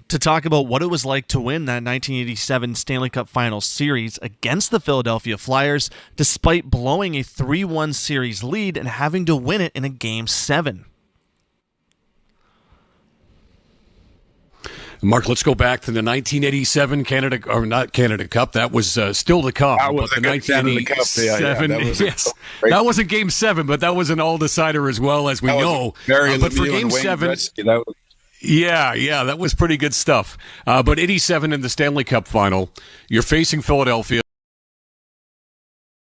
to talk about what it was like to win that 1987 Stanley Cup Finals series against the Philadelphia Flyers, despite blowing a 3-1 series lead and having to win it in a Game 7. Mark, let's go back to the 1987 Canada, or not Canada Cup. That was still to come. That was the the 1987. That wasn't Game 7, but that was an all-decider as well, as we know. But for Game 7, yeah, that was pretty good stuff. But 87 in the Stanley Cup Final, you're facing Philadelphia.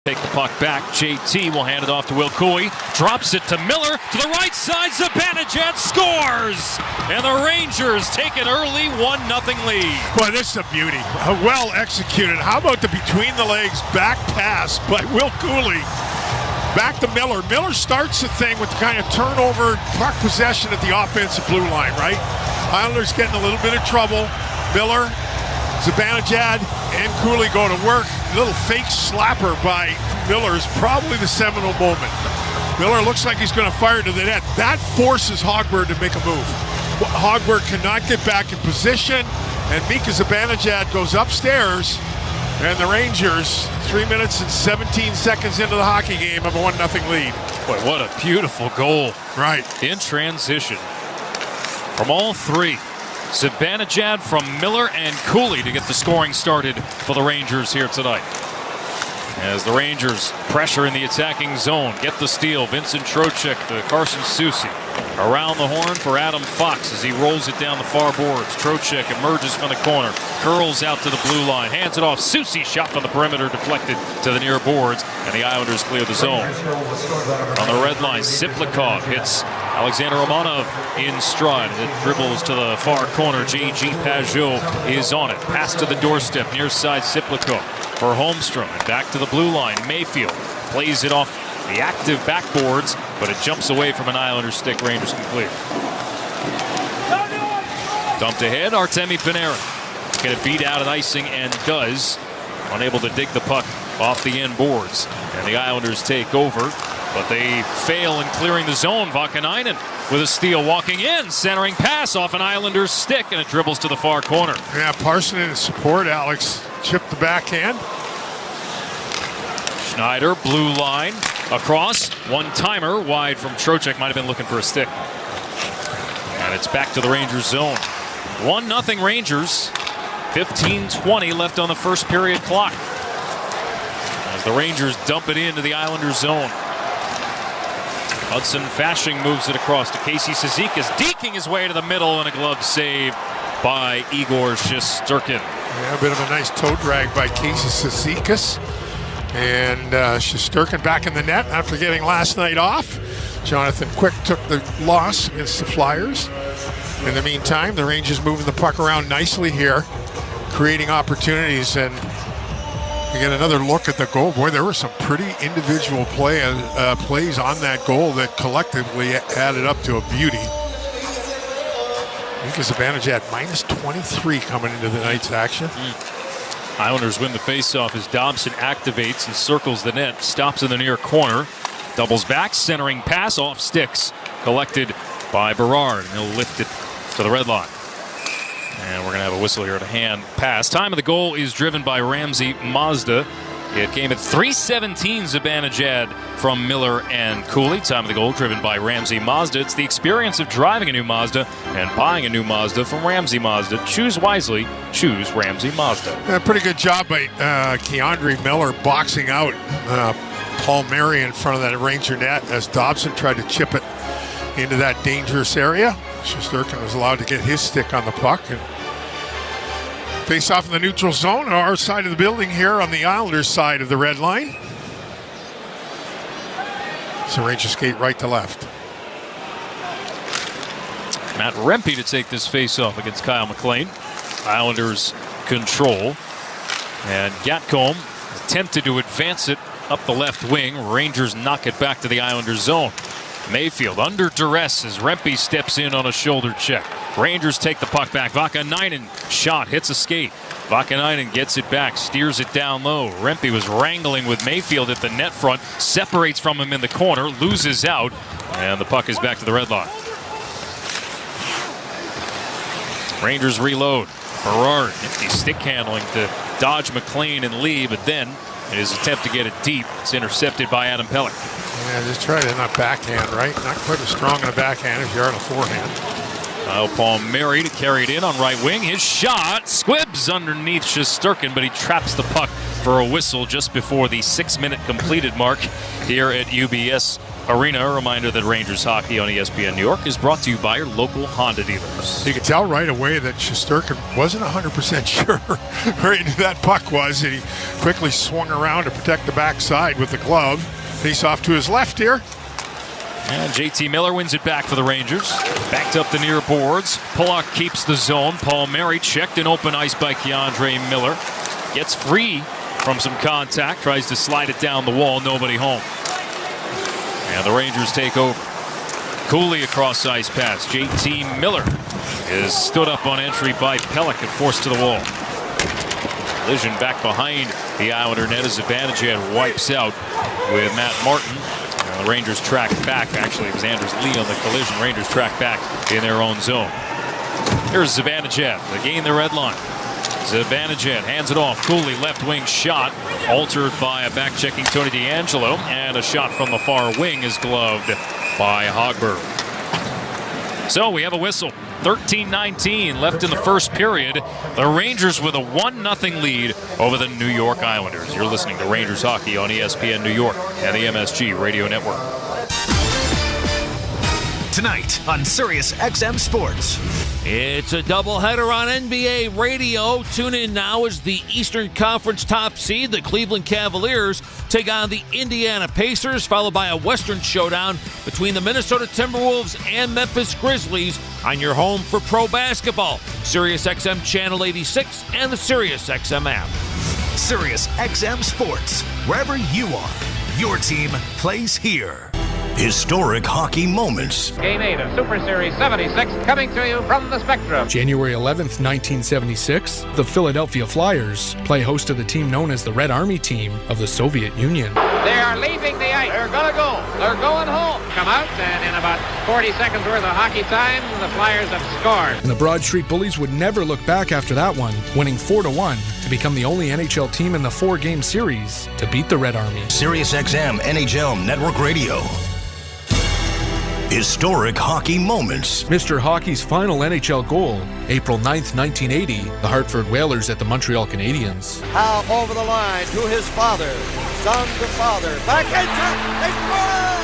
Take the puck back. JT will hand it off to Will Cooley. Drops it to Miller to the right side. Zibanejad scores! And the Rangers take an early 1-0 lead. Boy, this is a beauty. Well executed. How about the between the legs back pass by Will Cooley? Back to Miller. Miller starts the thing with the kind of turnover, puck possession at the offensive blue line, right? Islanders getting a little bit of trouble. Miller, Zibanejad, and Cooley go to work. A little fake slapper by Miller is probably the seminal moment. Miller looks like he's going to fire to the net. That forces Hogberg to make a move. Hogberg cannot get back in position, and Mika Zibanejad goes upstairs, and the Rangers, 3 minutes and 17 seconds into the hockey game, have a 1-0 lead. Boy, what a beautiful goal. Right. In transition. From all three. Zibanejad from Miller and Cooley to get the scoring started for the Rangers here tonight. As the Rangers pressure in the attacking zone, get the steal. Vincent Trocheck to Carson Soucy. Around the horn for Adam Fox as he rolls it down the far boards. Trocheck emerges from the corner, curls out to the blue line, hands it off. Soucy shot from the perimeter, deflected to the near boards, and the Islanders clear the zone. On the red line, Siplikov hits Alexander Romanov in stride. It dribbles to the far corner. J.G. Pajot is on it. Pass to the doorstep, near side Siplikov for Holmstrom. And back to the blue line. Mayfield plays it off the active backboards, but it jumps away from an Islanders stick. Rangers can clear. Dumped ahead, Artemi Panarin. Get it beat out at icing and does. Unable to dig the puck off the end boards. And the Islanders take over, but they fail in clearing the zone. Vakanainen with a steal walking in. Centering pass off an Islanders stick, and it dribbles to the far corner. Yeah, Parson in support, Alex. Chipped the backhand. Schneider, blue line, across, one-timer, wide from Trocheck, might have been looking for a stick. And it's back to the Rangers zone. 1-0 Rangers, 15:20 left on the first period clock. As the Rangers dump it into the Islanders zone. Hudson Fasching moves it across to Casey Cizikas, deking his way to the middle, and a glove save by Igor Shesterkin. Yeah, a bit of a nice toe drag by Casey Cizikas. And Shesterkin back in the net after getting last night off. Jonathan Quick took the loss against the Flyers. In the meantime, the Rangers moving the puck around nicely here, creating opportunities, and you get another look at the goal. Boy, there were some pretty individual plays on that goal that collectively added up to a beauty. I think Zibanejad minus 23 coming into the night's action. Islanders win the faceoff as Dobson activates and circles the net, stops in the near corner, doubles back, centering pass off sticks, collected by Berard, and he'll lift it to the red line. And we're going to have a whistle here at a hand pass. Time of the goal is driven by Ramsey Mazda. It came at 3:17 Zibanejad from Miller and Cooley. Time of the goal driven by Ramsey Mazda. It's the experience of driving a new Mazda and buying a new Mazda from Ramsey Mazda. Choose wisely. Choose Ramsey Mazda. Yeah, pretty good job by Keandre Miller boxing out Paul Mary in front of that Ranger net as Dobson tried to chip it into that dangerous area. Shesterkin was allowed to get his stick on the puck. And face off in the neutral zone, our side of the building here on the Islanders side of the red line. So Rangers skate right to left. Matt Rempe to take this face-off against Kyle McLean. Islanders control. And Gatcomb attempted to advance it up the left wing. Rangers knock it back to the Islanders zone. Mayfield under duress as Rempe steps in on a shoulder check. Rangers take the puck back. Vakanainen shot, hits a skate. Vakanainen gets it back, steers it down low. Rempe was wrangling with Mayfield at the net front, separates from him in the corner, loses out, and the puck is back to the red line. Rangers reload. Berard, nifty stick handling to dodge McLean and Lee, but then in his attempt to get it deep, it's intercepted by Adam Pelech. Yeah, just try to not backhand, right? Not quite as strong on a backhand as you are on a forehand. Kyle Palmieri to carry it in on right wing. His shot squibs underneath Shesterkin, but he traps the puck for a whistle just before the 6-minute completed mark here at UBS Arena. A reminder that Rangers hockey on ESPN New York is brought to you by your local Honda dealers. You could tell right away that Shesterkin wasn't 100% sure where that puck was, and he quickly swung around to protect the backside with the glove. Face off to his left here. And JT Miller wins it back for the Rangers. Backed up the near boards. Pulock keeps the zone. Palmieri checked in open ice by Keandre Miller. Gets free from some contact. Tries to slide it down the wall. Nobody home. And the Rangers take over. Cooley across ice pass. JT Miller is stood up on entry by Pelech and forced to the wall. Collision back behind the Islander net as Zibanejad wipes out with Matt Martin. And the Rangers track back. Actually, it was Anders Lee on the collision. Rangers track back in their own zone. Here's Zibanejad. They gain the red line. Zibanejad hands it off. Cooley left wing shot. Altered by a back-checking Tony DeAngelo. And a shot from the far wing is gloved by Hogberg. So we have a whistle. 13-19 left in the first period. The Rangers with a 1-0 lead over the New York Islanders. You're listening to Rangers Hockey on ESPN New York and the MSG Radio Network. Tonight on Sirius XM Sports. It's a doubleheader on NBA radio. Tune in now as the Eastern Conference top seed, the Cleveland Cavaliers, take on the Indiana Pacers, followed by a Western showdown between the Minnesota Timberwolves and Memphis Grizzlies on your home for pro basketball. Sirius XM Channel 86 and the Sirius XM app. Sirius XM Sports. Wherever you are, your team plays here. Historic hockey moments. Game 8 of Super Series 76 coming to you from the Spectrum. January 11th, 1976, the Philadelphia Flyers play host to the team known as the Red Army team of the Soviet Union. They are leaving the ice. They're going to go. They're going home. Come out, and in about 40 seconds worth of hockey time, the Flyers have scored. And the Broad Street Bullies would never look back after that one, winning 4-1 to become the only NHL team in the 4-game series to beat the Red Army. Sirius XM NHL Network Radio. Historic hockey moments. Mr. Hockey's final NHL goal, April 9th, 1980, the Hartford Whalers at the Montreal Canadiens. Howe over the line to his father, son to father, back into, they score!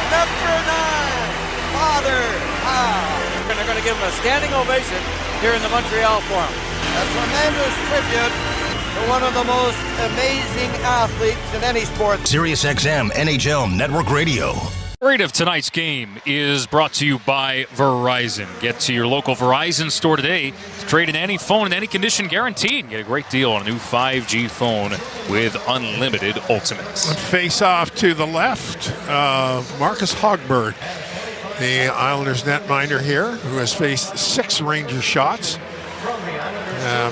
Number 9, Father Howe. And they're going to give him a standing ovation here in the Montreal Forum. A tremendous tribute to one of the most amazing athletes in any sport. Sirius XM NHL Network Radio. Rate of tonight's game is brought to you by Verizon. Get to your local Verizon store today to trade in any phone in any condition guaranteed. Get a great deal on a new 5G phone with unlimited ultimates. Face off to the left, Marcus Hogberg, the Islanders netminder here, who has faced 6 Ranger shots.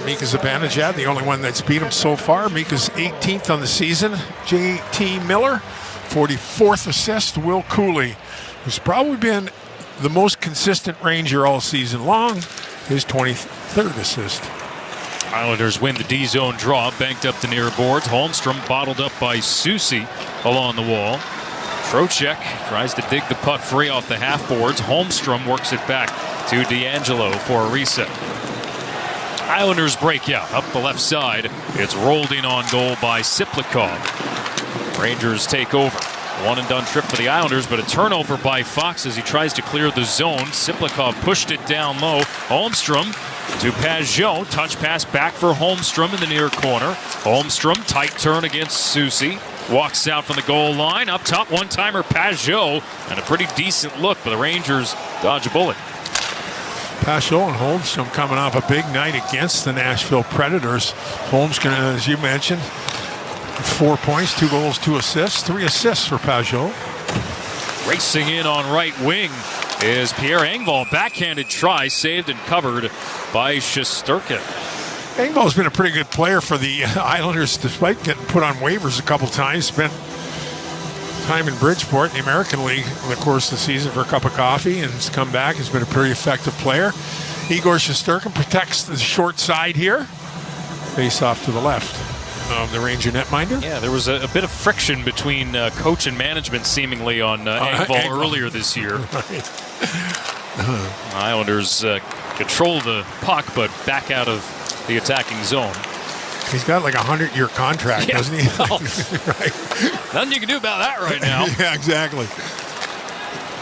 Mika Zibanejad, the only one that's beat him so far. Mika's 18th on the season. JT Miller, 44th assist. Will Cooley, who's probably been the most consistent Ranger all season long, his 23rd assist. Islanders win the D-zone draw, banked up the near boards. Holmstrom bottled up by Soucy along the wall. Trocheck tries to dig the puck free off the half boards. Holmstrom works it back to DeAngelo for a reset. Islanders break out up the left side. It's rolled in on goal by Siplikov. Rangers take over. One and done trip for the Islanders, but a turnover by Fox as he tries to clear the zone. Siplikov pushed it down low. Holmstrom to Pajot. Touch pass back for Holmstrom in the near corner. Holmstrom, tight turn against Soucy. Walks out from the goal line. Up top, one-timer Pajot. And a pretty decent look, but the Rangers dodge a bullet. Pajot and Holmstrom coming off a big night against the Nashville Predators. Holmstrom, as you mentioned, 4 points, 2 goals, 2 assists, 3 assists for Pajot. Racing in on right wing is Pierre Engvall. Backhanded try, saved and covered by Shesterkin. Engvall's been a pretty good player for the Islanders, despite getting put on waivers a couple times. Spent time in Bridgeport in the American League in the course of the season for a cup of coffee, and has come back. He's been a pretty effective player. Igor Shesterkin protects the short side here. Face off to the left of the Ranger netminder. Yeah, there was a bit of friction between coach and management seemingly on Engvall earlier this year. Right. Islanders control the puck, but back out of the attacking zone. He's got like a 100-year contract, doesn't he? Well, right. Nothing you can do about that right now. Yeah, exactly.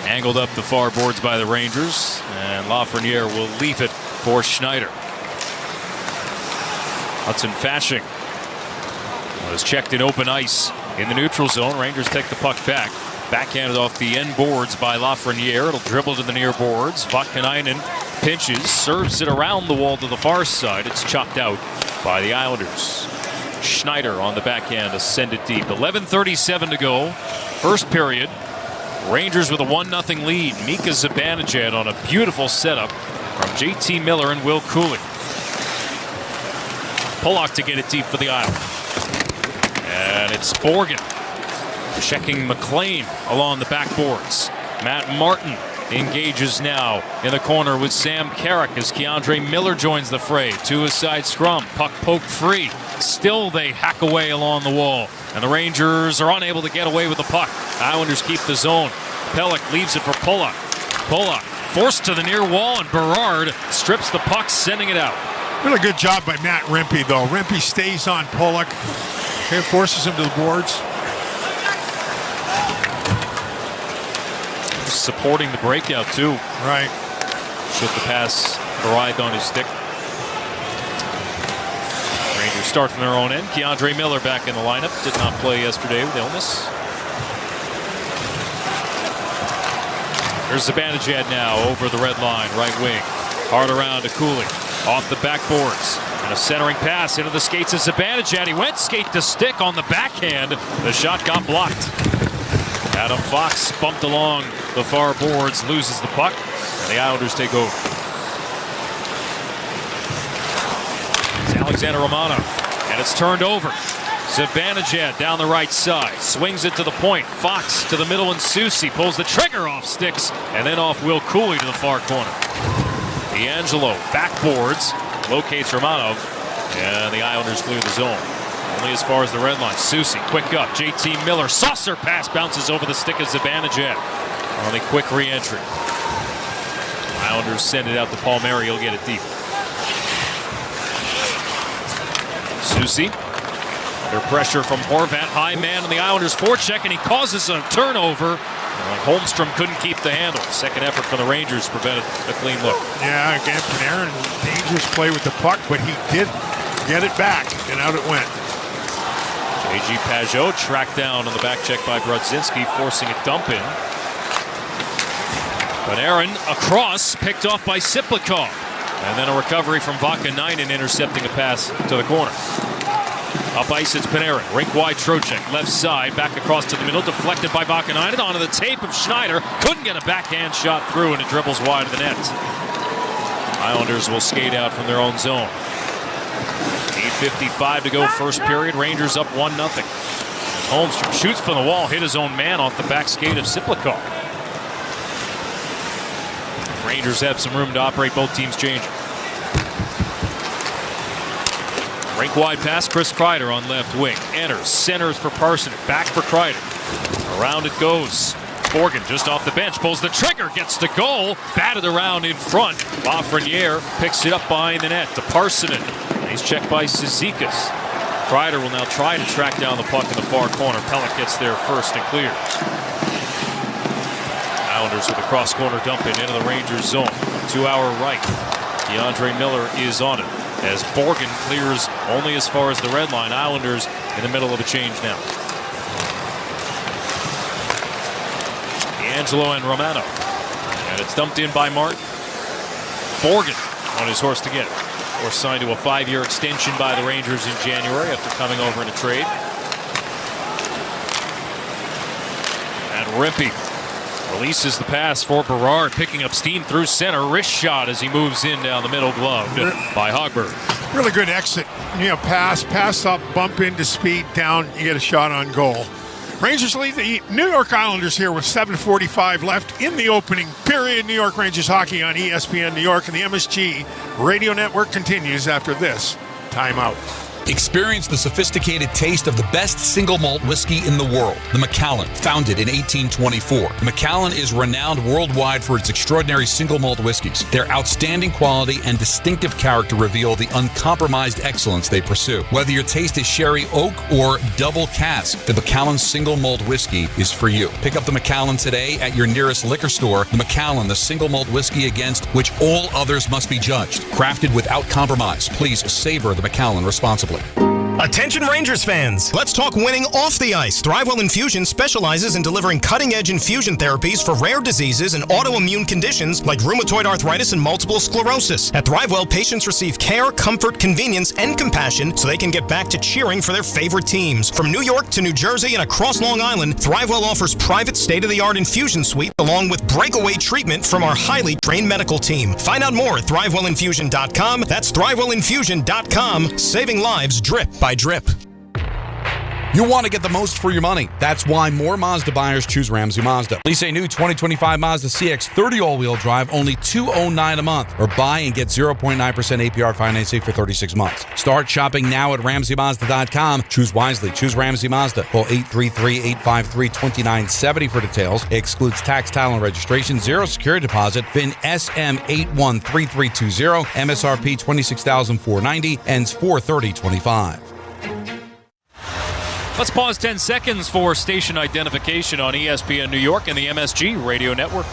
Angled up the far boards by the Rangers, and Lafreniere will leave it for Schneider. Hudson Fasching was checked in open ice in the neutral zone. Rangers take the puck back. Backhanded off the end boards by Lafreniere. It'll dribble to the near boards. Vaakanainen pinches, serves it around the wall to the far side. It's chopped out by the Islanders. Schneider on the backhand to send it deep. 11:37 to go. First period. Rangers with a 1-0 lead. Mika Zibanejad on a beautiful setup from JT Miller and Will Cooley. Pollock to get it deep for the Isles. And it's Borgen checking McLean along the backboards. Matt Martin engages now in the corner with Sam Carrick as Keandre Miller joins the fray. To his side scrum. Puck poked free. Still they hack away along the wall. And the Rangers are unable to get away with the puck. Islanders keep the zone. Pelech leaves it for Pollock. Pollock forced to the near wall, and Berard strips the puck, sending it out. Really good job by Matt Rempe, though. Rempe stays on Pollock. Okay, forces him to the boards. Supporting the breakout, too. Right. Should the pass arrive on his stick. Rangers start from their own end. Keandre Miller back in the lineup. Did not play yesterday with illness. There's Zibanejad now over the red line, right wing. Hard around to Cooley. Off the backboards. And a centering pass into the skates of Zibanejad. He went skate to stick on the backhand. The shot got blocked. Adam Fox bumped along the far boards, loses the puck, and the Islanders take over. It's Alexander Romanov, and it's turned over. Zibanejad down the right side, swings it to the point. Fox to the middle, and Soucy pulls the trigger off sticks, and then off Will Cooley to the far corner. D'Angelo backboards, locates Romanov, and the Islanders clear the zone. Only as far as the red line. Soucy, quick up. JT Miller, saucer pass, bounces over the stick of Zibanejad on a quick re-entry. Islanders send it out to Palmieri. He'll get it deep. Soucy under pressure from Horvat. High man on the Islanders forecheck, and he causes a turnover. Holmstrom couldn't keep the handle. Second effort for the Rangers prevented a clean look. Yeah, again, Panarin, dangerous play with the puck, but he did get it back, and out it went. A.G. Pajot tracked down on the back check by Brodzinski, forcing a dump in. Panarin across, picked off by Siplikov. And then a recovery from Vaakanainen, intercepting a pass to the corner. Up ice, it's Panarin. Rink wide, Trocheck, left side, back across to the middle, deflected by Vaakanainen. Onto the tape of Schneider. Couldn't get a backhand shot through, and it dribbles wide of the net. Islanders will skate out from their own zone. 8:55 to go, first period. Rangers up 1-0. Holmstrom shoots from the wall, hit his own man off the back skate of Siplikov. Rangers have some room to operate, both teams changing. Rink wide pass, Chris Kreider on left wing. Enters, centers for Parson, back for Kreider. Around it goes. Borgen just off the bench, pulls the trigger, gets the goal, batted around in front. Lafreniere picks it up behind the net to Parsonen. He's checked by Cizikas. Kreider will now try to track down the puck in the far corner. Pelech gets there first and clears. Islanders with a cross-corner dump in into the Rangers zone. To our right, Keandre Miller is on it as Borgen clears only as far as the red line. Islanders in the middle of a change now. D'Angelo and Romano. And it's dumped in by Martin. Borgen on his horse to get it. Or signed to a 5-year extension by the Rangers in January after coming over in a trade. And Rempe releases the pass for Berard, picking up steam through center. Wrist shot as he moves in down the middle, gloved by Hogberg. Really good exit. You know, pass up, bump into speed, down, you get a shot on goal. Rangers lead the New York Islanders here with 7:45 left in the opening period. New York Rangers hockey on ESPN New York, and the MSG Radio Network continues after this timeout. Experience the sophisticated taste of the best single malt whiskey in the world, the Macallan, founded in 1824. The Macallan is renowned worldwide for its extraordinary single malt whiskeys. Their outstanding quality and distinctive character reveal the uncompromised excellence they pursue. Whether your taste is sherry oak or double cask, the Macallan single malt whiskey is for you. Pick up the Macallan today at your nearest liquor store. The Macallan, the single malt whiskey against which all others must be judged. Crafted without compromise. Please savor the Macallan responsibly. Attention Rangers fans, let's talk winning off the ice. Thrivewell Infusion specializes in delivering cutting-edge infusion therapies for rare diseases and autoimmune conditions like rheumatoid arthritis and multiple sclerosis. At Thrivewell, patients receive care, comfort, convenience, and compassion so they can get back to cheering for their favorite teams. From New York to New Jersey and across Long Island, Thrivewell offers private state-of-the-art infusion suite along with breakaway treatment from our highly trained medical team. Find out more at ThrivewellInfusion.com. That's ThrivewellInfusion.com. Saving lives drip by drip. You want to get the most for your money. That's why more Mazda buyers choose Ramsey Mazda. Lease a new 2025 Mazda CX-30 all-wheel drive, only $209 a month. Or buy and get 0.9% APR financing for 36 months. Start shopping now at RamseyMazda.com. Choose wisely. Choose Ramsey Mazda. Call 833-853-2970 for details. It excludes tax, title, and registration. Zero security deposit. VIN SM813320. MSRP $26,490. Ends 4/30/25. Let's pause 10 seconds for station identification on ESPN New York and the MSG Radio Network.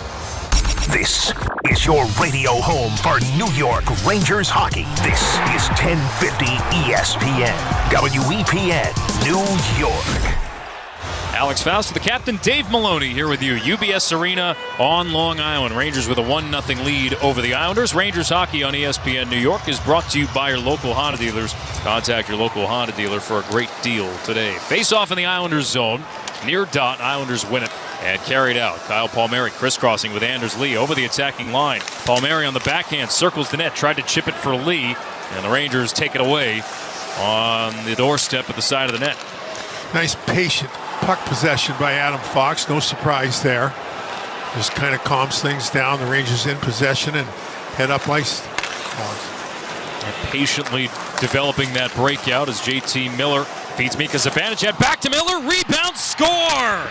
This is your radio home for New York Rangers hockey. This is 1050 ESPN, WEPN, New York. Alex Faust, the captain, Dave Maloney here with you. UBS Arena on Long Island. Rangers with a 1-0 lead over the Islanders. Rangers hockey on ESPN New York is brought to you by your local Honda dealers. Contact your local Honda dealer for a great deal today. Face off in the Islanders zone. Near dot, Islanders win it and carried out. Kyle Palmieri crisscrossing with Anders Lee over the attacking line. Palmieri on the backhand circles the net, tried to chip it for Lee, and the Rangers take it away on the doorstep at the side of the net. Nice patient puck possession by Adam Fox. No surprise there. Just kind of calms things down. The Rangers in possession and head up ice. And patiently developing that breakout as JT Miller feeds Mika Zibanejad. Back to Miller. Rebound, score!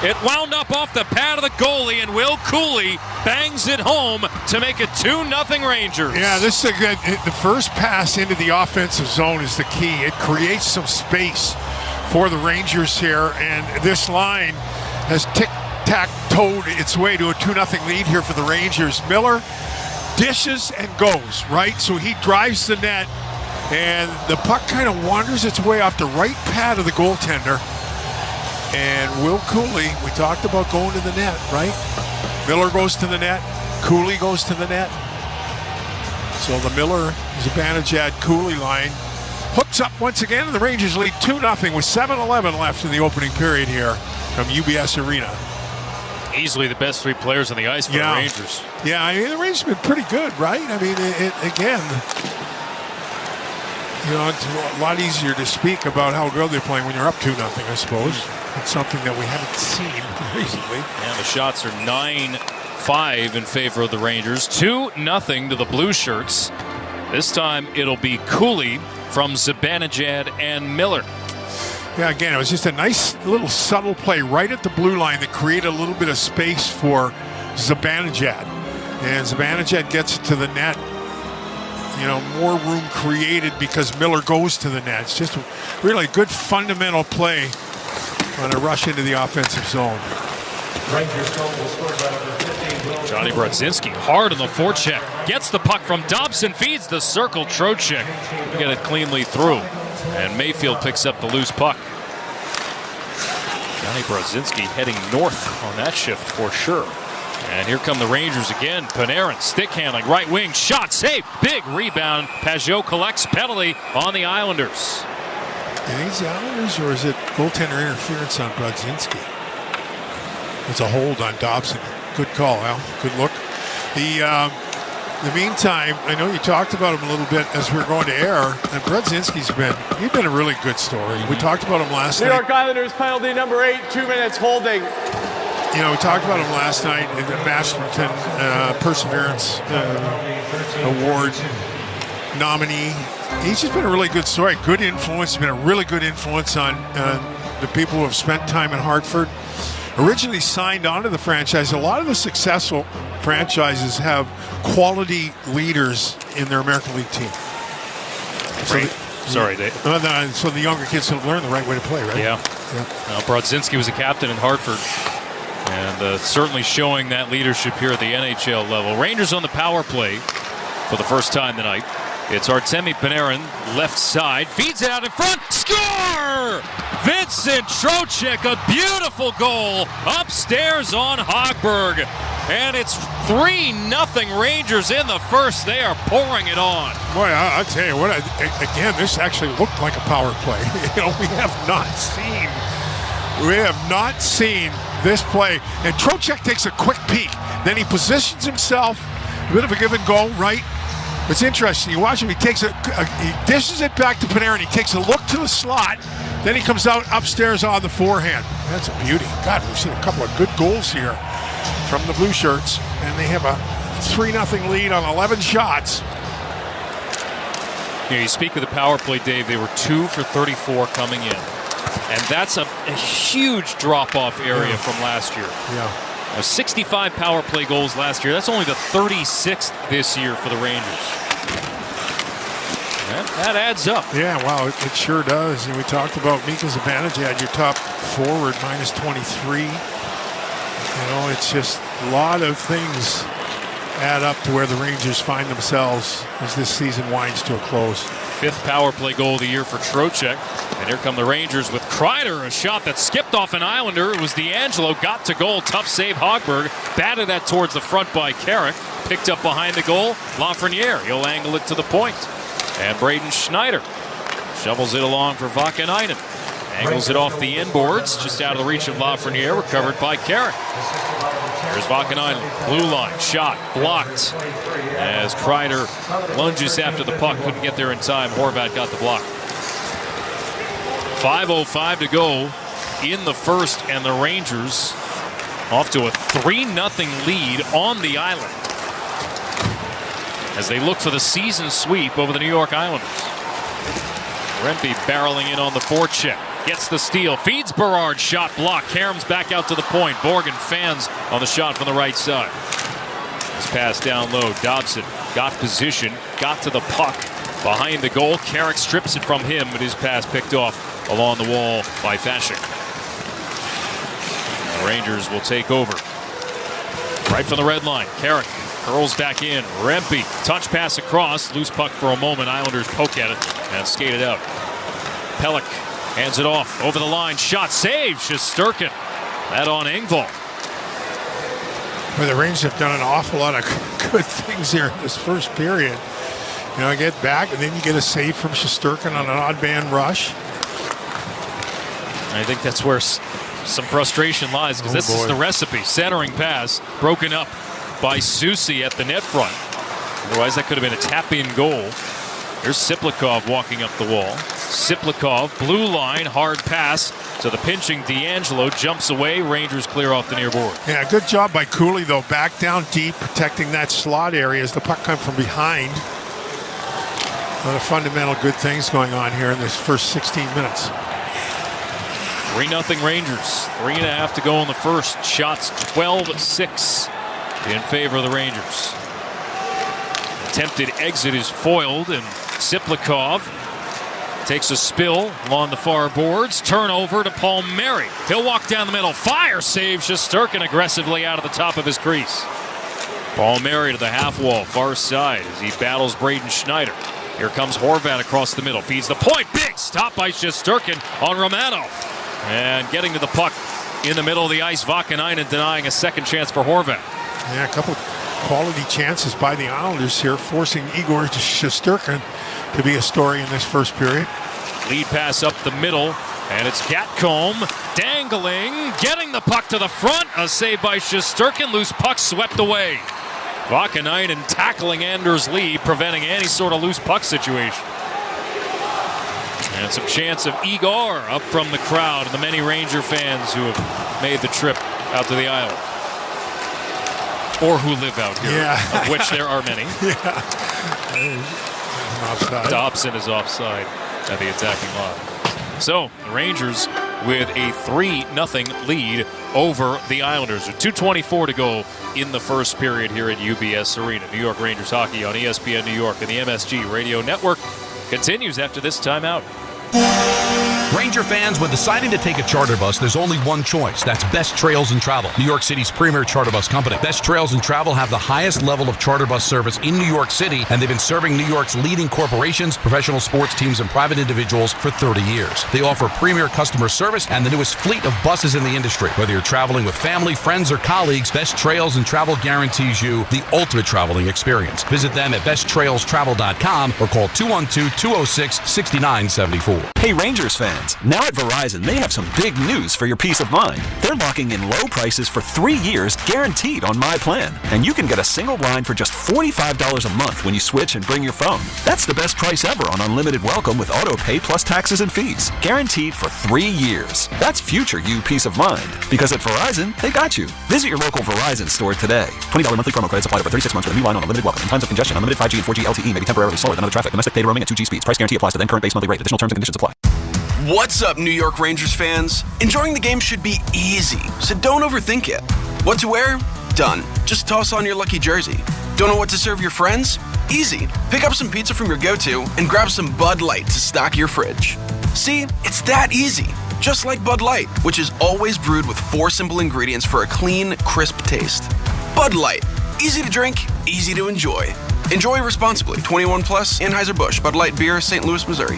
It wound up off the pad of the goalie, and Will Cooley bangs it home to make it 2-0 Rangers. Yeah, this is a good. The first pass into the offensive zone is the key. It creates some space for the Rangers here, and this line has tic-tac-toed its way to a 2-0 lead here for the Rangers. Miller dishes and goes, right? So he drives the net, and the puck kind of wanders its way off the right pad of the goaltender. And Will Cooley, we talked about going to the net, right? Miller goes to the net, Cooley goes to the net. So the Miller, Zibanejad, Cooley line hooks up once again, and the Rangers lead 2-0 with 7:11 left in the opening period here from UBS Arena. Easily the best three players on the ice for the Rangers. Yeah, I mean, the Rangers have been pretty good, right? I mean, again, you know, it's a lot easier to speak about how good they're playing when you're up 2-0, I suppose. It's something that we haven't seen recently. And the shots are 9-5 in favor of the Rangers. 2-0 to the Blue Shirts. This time it'll be Cooley from Zibanejad and Miller. Yeah, again, it was just a nice little subtle play right at the blue line that created a little bit of space for Zibanejad. And Zibanejad gets it to the net. You know, more room created because Miller goes to the net. It's just really a good fundamental play on a rush into the offensive zone. Johnny Brodzinski hard on the forecheck. Gets the puck from Dobson, feeds the circle. Trocheck get it cleanly through. And Mayfield picks up the loose puck. Johnny Brodzinski heading north on that shift for sure. And here come the Rangers again. Panarin, stick handling, right wing, shot, save, big rebound. Pajot collects penalty on the Islanders. You think it's the Islanders, or is it goaltender interference on Brodzinski? It's a hold on Dobson. Good call, Al. Good look. the meantime, I know you talked about him a little bit as we were going to air, and Brodzinski's been a really good story. We talked about him last night. New York Islanders penalty number 8, 2 minutes holding. You know, we talked about him last night in the Masterton Perseverance Award nominee. He's just been a really good story, good influence. He's been a really good influence on the people who have spent time in Hartford. Originally signed onto the franchise, a lot of the successful franchises have quality leaders in their American League team. Sorry, Dave. So the younger kids have learned the right way to play, right? Yeah. Brodzinski was a captain in Hartford, and certainly showing that leadership here at the NHL level. Rangers on the power play for the first time tonight. It's Artemi Panarin, left side, feeds it out in front, score! Vincent Trocheck, a beautiful goal upstairs on Hogberg. And it's 3-0 Rangers in the first. They are pouring it on. Boy, I'll tell you what, again, this actually looked like a power play. You know, we have not seen this play. And Trocheck takes a quick peek. Then he positions himself, a bit of a give and go, right? It's interesting. You watch him. He takes he dishes it back to Panarin. He takes a look to the slot. Then he comes out upstairs on the forehand. That's a beauty. God, we've seen a couple of good goals here from the Blue Shirts, and they have a 3-0 lead on 11 shots. You speak of the power play, Dave. They were 2 for 34 coming in, and that's a huge drop-off area from last year. Yeah. 65 power play goals last year. That's only the 36th this year for the Rangers. That adds up. Yeah, wow, it sure does. And we talked about Mika Zibanejad, your top forward, minus 23. You know, it's just a lot of things add up to where the Rangers find themselves as this season winds to a close. 5th power play goal of the year for Trocheck. And here come the Rangers with Kreider, a shot that skipped off an Islander. It was D'Angelo, got to goal, tough save Hogberg. Batted that towards the front by Carrick. Picked up behind the goal, Lafreniere. He'll angle it to the point. And Braden Schneider shovels it along for Vakanainen. Angles it off the inboards, just out of the reach of Lafreniere, recovered by Carrick. Here's Vakanainen, blue line, shot, blocked. As Kreider lunges after the puck, couldn't get there in time. Horvat got the block. 5:05 to go in the first, and the Rangers off to a 3-0 lead on the island as they look for the season sweep over the New York Islanders. Rempe barreling in on the forecheck. Gets the steal, feeds Berard, shot blocked. Karam's back out to the point. Borgen fans on the shot from the right side. This pass down low. Dobson got position, got to the puck behind the goal. Carrick strips it from him, but his pass picked off along the wall by Fashik. The Rangers will take over. Right from the red line. Carrick curls back in. Rempe, touch pass across. Loose puck for a moment. Islanders poke at it and skate it out. Pelech hands it off over the line. Shot saved. Shesterkin. That on Engvall. Well, the Rangers have done an awful lot of good things here in this first period. You know, get back, and then you get a save from Shesterkin on an odd man rush. I think that's where some frustration lies, because this is the recipe. Centering pass broken up by Soucy at the net front. Otherwise, that could have been a tap-in goal. Here's Siplikov walking up the wall. Siplikov, blue line, hard pass to the pinching D'Angelo. Jumps away. Rangers clear off the near board. Yeah, good job by Cooley, though. Back down deep, protecting that slot area as the puck comes from behind. A lot of fundamental good things going on here in this first 16 minutes. 3-0 Rangers. 3.5 to go in the first. Shots 12-6 in favor of the Rangers. Attempted exit is foiled, and Siplikov takes a spill along the far boards. Turnover to Palmieri. He'll walk down the middle. Fire save. Shesterkin aggressively out of the top of his crease. Palmieri to the half wall, far side, as he battles Braden Schneider. Here comes Horvat across the middle. Feeds the point. Big stop by Shesterkin on Romano. And getting to the puck in the middle of the ice, Vakanainen denying a second chance for Horvat. Yeah, a couple of quality chances by the Islanders here, forcing Igor Shesterkin to be a story in this first period. Lead pass up the middle, and it's Gatcomb dangling, getting the puck to the front. A save by Shesterkin. Loose puck swept away. Vakanainen tackling Anders Lee, preventing any sort of loose puck situation. And some chance of Igor up from the crowd and the many Ranger fans who have made the trip out to the island. Or who live out here, of which there are many. Dobson is offside at the attacking line. So, the Rangers with a 3-0 lead over the Islanders. With 2:24 to go in the first period here at UBS Arena. New York Rangers hockey on ESPN New York and the MSG Radio Network continues after this timeout. Ranger fans, when deciding to take a charter bus, there's only one choice. That's Best Trails and Travel, New York City's premier charter bus company. Best Trails and Travel have the highest level of charter bus service in New York City, and they've been serving New York's leading corporations, professional sports teams, and private individuals for 30 years. They offer premier customer service and the newest fleet of buses in the industry. Whether you're traveling with family, friends, or colleagues, Best Trails and Travel guarantees you the ultimate traveling experience. Visit them at besttrailstravel.com or call 212-206-6974. Hey Rangers fans, now at Verizon they have some big news for your peace of mind. They're locking in low prices for 3 years guaranteed on My Plan. And you can get a single line for just $45 a month when you switch and bring your phone. That's the best price ever on unlimited welcome with auto pay plus taxes and fees. Guaranteed for 3 years. That's future you peace of mind. Because at Verizon, they got you. Visit your local Verizon store today. $20 monthly promo credits apply over 36 months with a new line on unlimited welcome. In times of congestion, unlimited 5G and 4G LTE may be temporarily slower than other traffic. Domestic data roaming at 2G speeds. Price guarantee applies to then current base monthly rate. Additional terms and conditions apply. What's up, New York Rangers fans? Enjoying the game should be easy, so don't overthink it. What to wear? Done. Just toss on your lucky jersey. Don't know what to serve your friends? Easy. Pick up some pizza from your go-to and grab some Bud Light to stock your fridge. See, it's that easy. Just like Bud Light, which is always brewed with 4 simple ingredients for a clean, crisp taste. Bud Light. Easy to drink, easy to enjoy. Enjoy responsibly. 21 plus, Anheuser-Busch, Bud Light Beer, St. Louis, Missouri.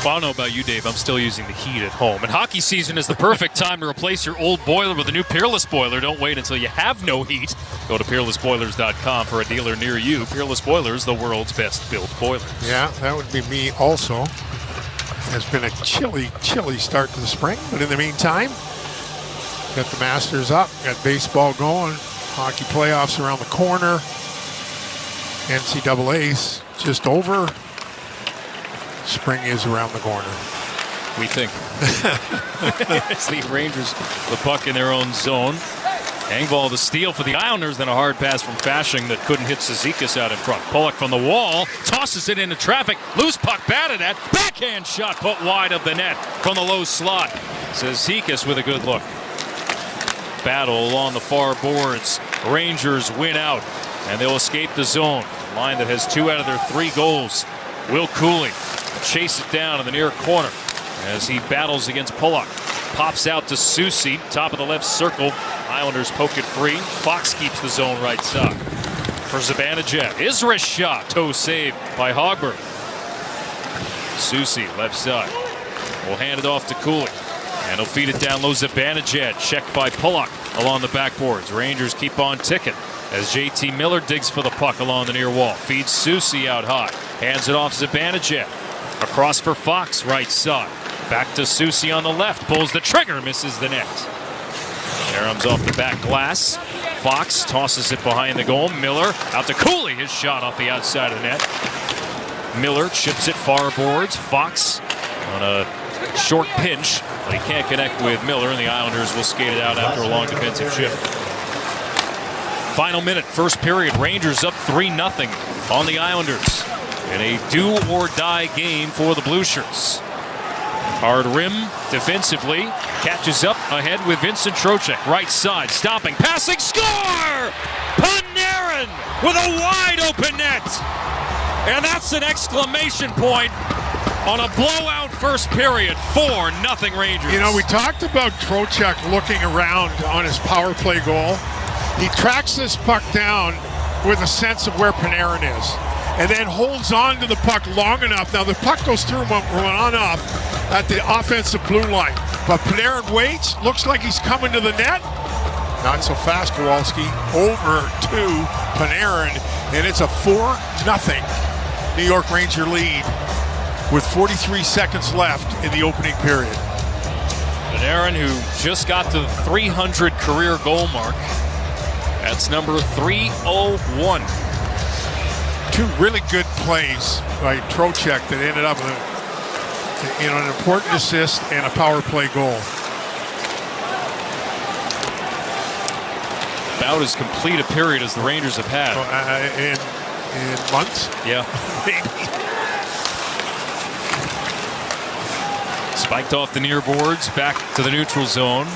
Well, I don't know about you, Dave. I'm still using the heat at home. And hockey season is the perfect time to replace your old boiler with a new Peerless boiler. Don't wait until you have no heat. Go to peerlessboilers.com for a dealer near you. Peerless Boilers, the world's best built boilers. Yeah, that would be me also. It's been a chilly start to the spring. But in the meantime, got the Masters up, got baseball going, hockey playoffs around the corner, NCAA's just over. Spring is around the corner. We think. It's the Rangers, the puck in their own zone. Engvall the steal for the Islanders, then a hard pass from Fasching that couldn't hit Cizikas out in front. Pulock from the wall, tosses it into traffic. Loose puck batted at. Backhand shot put wide of the net from the low slot. Cizikas with a good look. Battle along the far boards. Rangers win out, and they'll escape the zone. A line that has 2 out of their 3 goals. Will Cooley chase it down in the near corner as he battles against Pulock. Pops out to Soucy, top of the left circle. Islanders poke it free. Fox keeps the zone right side. For Zibanejad, his wrist shot. Toe saved by Hogberg. Soucy, left side. Will hand it off to Cooley. And he'll feed it down low. Zibanejad, checked by Pulock along the backboards. Rangers keep on ticking as JT Miller digs for the puck along the near wall. Feeds Soucy out high. Hands it off Zibanejad. Across for Fox, right side. Back to Soucy on the left. Pulls the trigger, misses the net. Arum's off the back glass. Fox tosses it behind the goal. Miller out to Cooley. His shot off the outside of the net. Miller chips it far boards. Fox on a short pinch, but he can't connect with Miller, and the Islanders will skate it out after a long defensive shift. Final minute, first period. Rangers up 3-0 on the Islanders in a do-or-die game for the Blue Shirts. Hard rim defensively. Catches up ahead with Vincent Trocheck. Right side, stopping, passing, score! Panarin with a wide-open net! And that's an exclamation point on a blowout first period. 4-0 Rangers. You know, we talked about Trocheck looking around on his power play goal. He tracks this puck down with a sense of where Panarin is, and then holds on to the puck long enough. Now the puck goes through him on off at the offensive blue line, but Panarin waits, looks like he's coming to the net. Not so fast, Kowalski. Over to Panarin, and it's a 4-0 New York Ranger lead with 43 seconds left in the opening period. Panarin, who just got to the 300 career goal mark, That's number 301. Two really good plays by Trocheck that ended up with an important assist and a power play goal. About as complete a period as the Rangers have had. In months? Yeah. Maybe. Spiked off the near boards, back to the neutral zone.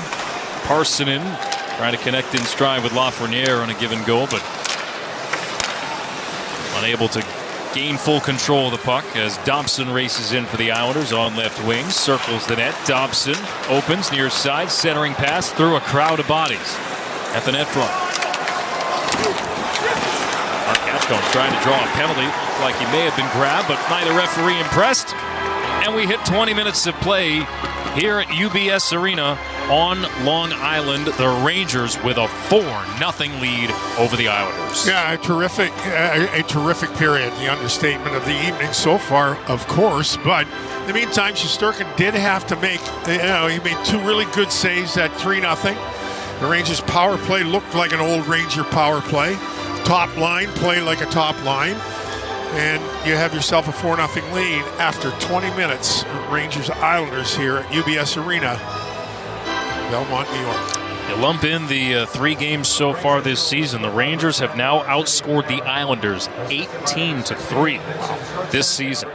Parsonen trying to connect in stride with Lafreniere on a given goal, but unable to gain full control of the puck as Dobson races in for the Islanders on left wing, circles the net. Dobson opens near side, centering pass through a crowd of bodies at the net front. Mark Ashcombe trying to draw a penalty. Looked like he may have been grabbed, but neither referee impressed. And we hit 20 minutes of play here at UBS Arena on Long Island. The Rangers with a 4-0 lead over the Islanders. Yeah, a terrific period. The understatement of the evening so far, of course. But in the meantime, Shesterkin did have to make, he made two really good saves at 3-0. The Rangers' power play looked like an old Ranger power play. Top line played like a top line. And you have yourself a 4-0 lead after 20 minutes. Rangers Islanders here at UBS Arena, Belmont, New York. You lump in the 3 games so far this season. The Rangers have now outscored the Islanders 18-3 this season.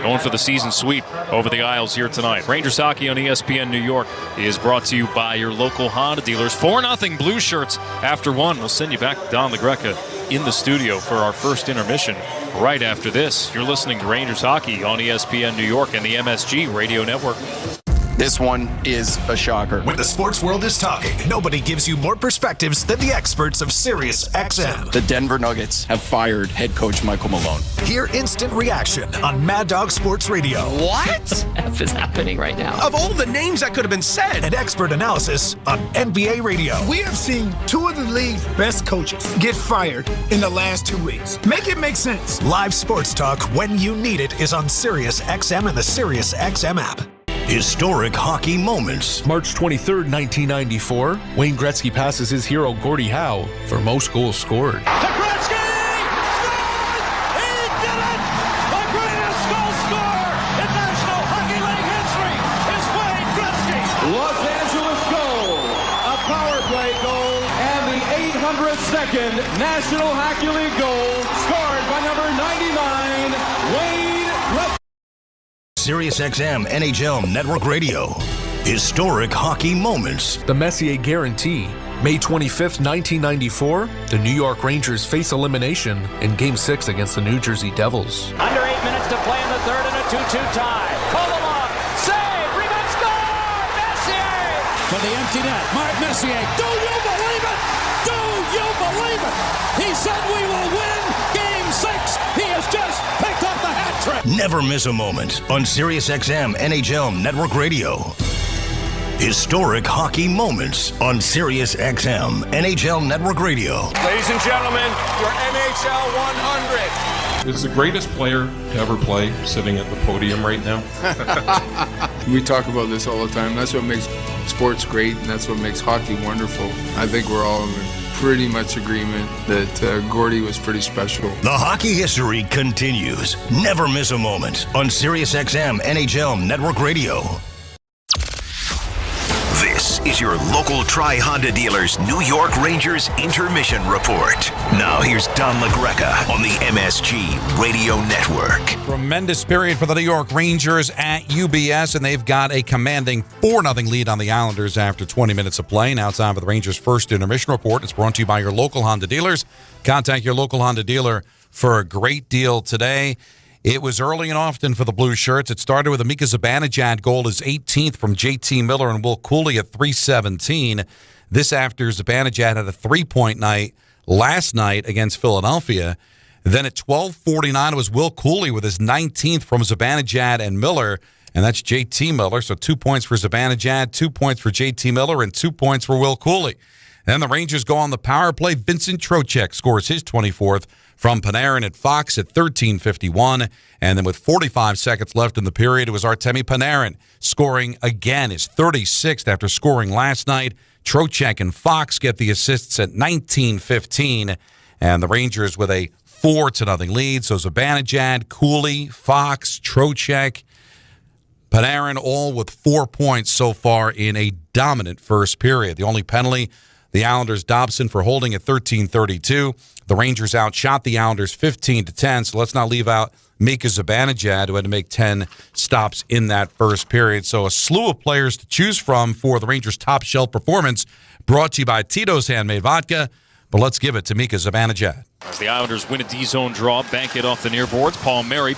Going for the season sweep over the Isles here tonight. Rangers hockey on ESPN New York is brought to you by your local Honda dealers. 4-0 Blue Shirts after 1. We'll send you back to Don LaGreca in the studio for our first intermission right after this. You're listening to Rangers hockey on ESPN New York and the MSG Radio Network. This one is a shocker. When the sports world is talking, nobody gives you more perspectives than the experts of SiriusXM. The Denver Nuggets have fired head coach Michael Malone. Hear instant reaction on Mad Dog Sports Radio. What the F is happening right now? Of all the names that could have been said. And expert analysis on NBA Radio. We have seen 2 of the league's best coaches get fired in the last 2 weeks. Make it make sense. Live sports talk when you need it is on SiriusXM and the SiriusXM app. Historic hockey moments. March 23rd, 1994, Wayne Gretzky passes his hero Gordie Howe for most goals scored. Gretzky scores! He did it! The greatest goal scorer in National Hockey League history is Wayne Gretzky. Los Angeles goal, a power play goal, and the 802nd National Hockey League goal scored by number 99, Wayne Gretzky. SiriusXM NHL Network Radio. Historic hockey moments. The Messier Guarantee. May 25th, 1994, the New York Rangers face elimination in Game 6 against the New Jersey Devils. Under 8 minutes to play in the third and a 2-2 tie. Kovalov, save, rebound, score! Messier! For the empty net, Mark Messier. Do you believe it? Do you believe it? He said we will win Game 6. He has just picked up the hat trick. Never miss a moment on SiriusXM NHL Network Radio. Historic hockey moments on SiriusXM NHL Network Radio. Ladies and gentlemen, your NHL 100. Is the greatest player to ever play sitting at the podium right now? We talk about this all the time. That's what makes sports great, and that's what makes hockey wonderful. I think we're all in pretty much agreement that Gordie was pretty special. The hockey history continues. Never miss a moment on SiriusXM NHL Network Radio. This is your local Tri-Honda dealer's New York Rangers intermission report. Now here's Don LaGreca on the MSG Radio Network. Tremendous period for the New York Rangers at UBS, and they've got a commanding 4-0 lead on the Islanders after 20 minutes of play. Now it's time for the Rangers' first intermission report. It's brought to you by your local Honda dealers. Contact your local Honda dealer for a great deal today. It was early and often for the Blue Shirts. It started with a Mika Zibanejad goal, his 18th from JT Miller and Will Cooley at 3:17. This after Zibanejad had a 3-point night last night against Philadelphia. Then at 12:49, it was Will Cooley with his 19th from Zibanejad and Miller, and that's JT Miller. So 2 points for Zibanejad, 2 points for JT Miller, and 2 points for Will Cooley. Then the Rangers go on the power play. Vincent Trocheck scores his 24th from Panarin at Fox at 13:51. And then with 45 seconds left in the period, it was Artemi Panarin scoring again his 36th after scoring last night. Trocheck and Fox get the assists at 19-15, and the Rangers with a 4-0 lead. So Zibanejad, Cooley, Fox, Trocheck, Panarin all with 4 points so far in a dominant first period. The only penalty, the Islanders' Dobson for holding at 13:32. The Rangers outshot the Islanders 15-10, so let's not leave out Mika Zibanejad, who had to make 10 stops in that first period. So a slew of players to choose from for the Rangers' top shelf performance, brought to you by Tito's Handmade Vodka. But let's give it to Mika Zibanejad. As the Islanders win a D-zone draw, bank it off the near boards. Paul Mary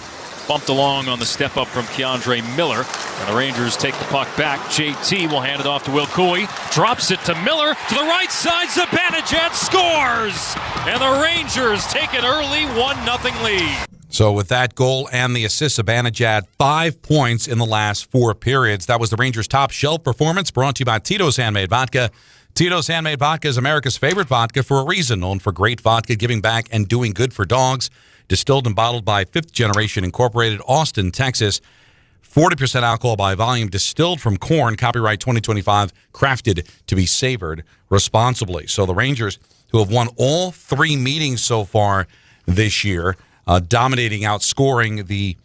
bumped along on the step-up from Keandre Miller. And the Rangers take the puck back. JT will hand it off to Will Cooley. Drops it to Miller. To the right side, Zibanejad scores! And the Rangers take an early 1-0 lead. So with that goal and the assist, Zibanejad 5 points in the last 4 periods. That was the Rangers' top shelf performance, brought to you by Tito's Handmade Vodka. Tito's Handmade Vodka is America's favorite vodka for a reason, known for great vodka, giving back, and doing good for dogs. Distilled and bottled by 5th Generation Incorporated, Austin, Texas. 40% alcohol by volume, distilled from corn, copyright 2025, crafted to be savored responsibly. So the Rangers, who have won all 3 meetings so far this year, dominating, outscoring the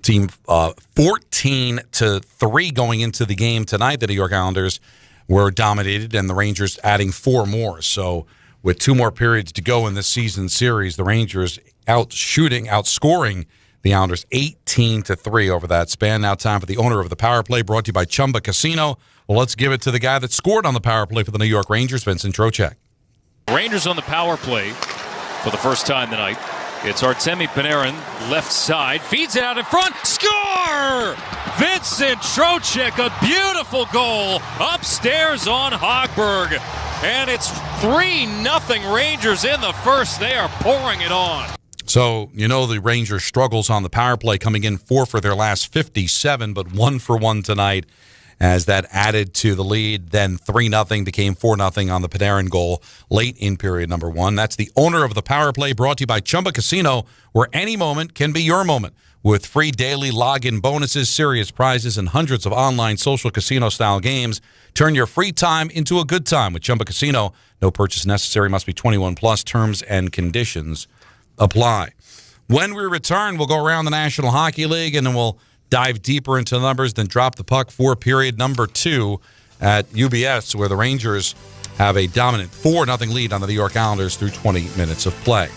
team 14-3 going into the game tonight. The New York Islanders were dominated, and the Rangers adding 4 more. So with 2 more periods to go in this season series, the Rangers outscoring the Islanders 18-3 over that span. Now time for the owner of the power play, brought to you by Chumba Casino. Well, let's give it to the guy that scored on the power play for the New York Rangers, Vincent Trocheck. Rangers on the power play for the first time tonight. It's Artemi Panarin, left side, feeds it out in front, score! Vincent Trocheck, a beautiful goal upstairs on Hogberg. And it's 3-0 Rangers in the first. They are pouring it on. So, you know, the Rangers' struggles on the power play, coming in 4 for their last 57, but 1 for 1 tonight, as that added to the lead. Then 3-0 became 4-0 on the Panarin goal late in period number 1. That's the owner of the power play, brought to you by Chumba Casino, where any moment can be your moment. With free daily login bonuses, serious prizes, and hundreds of online social casino-style games, turn your free time into a good time with Chumba Casino. No purchase necessary. Must be 21 plus. Terms and conditions apply. When we return, we'll go around the National Hockey League, and then we'll dive deeper into the numbers, then drop the puck for period number 2 at UBS, where the Rangers have a dominant 4-0 lead on the New York Islanders through 20 minutes of play.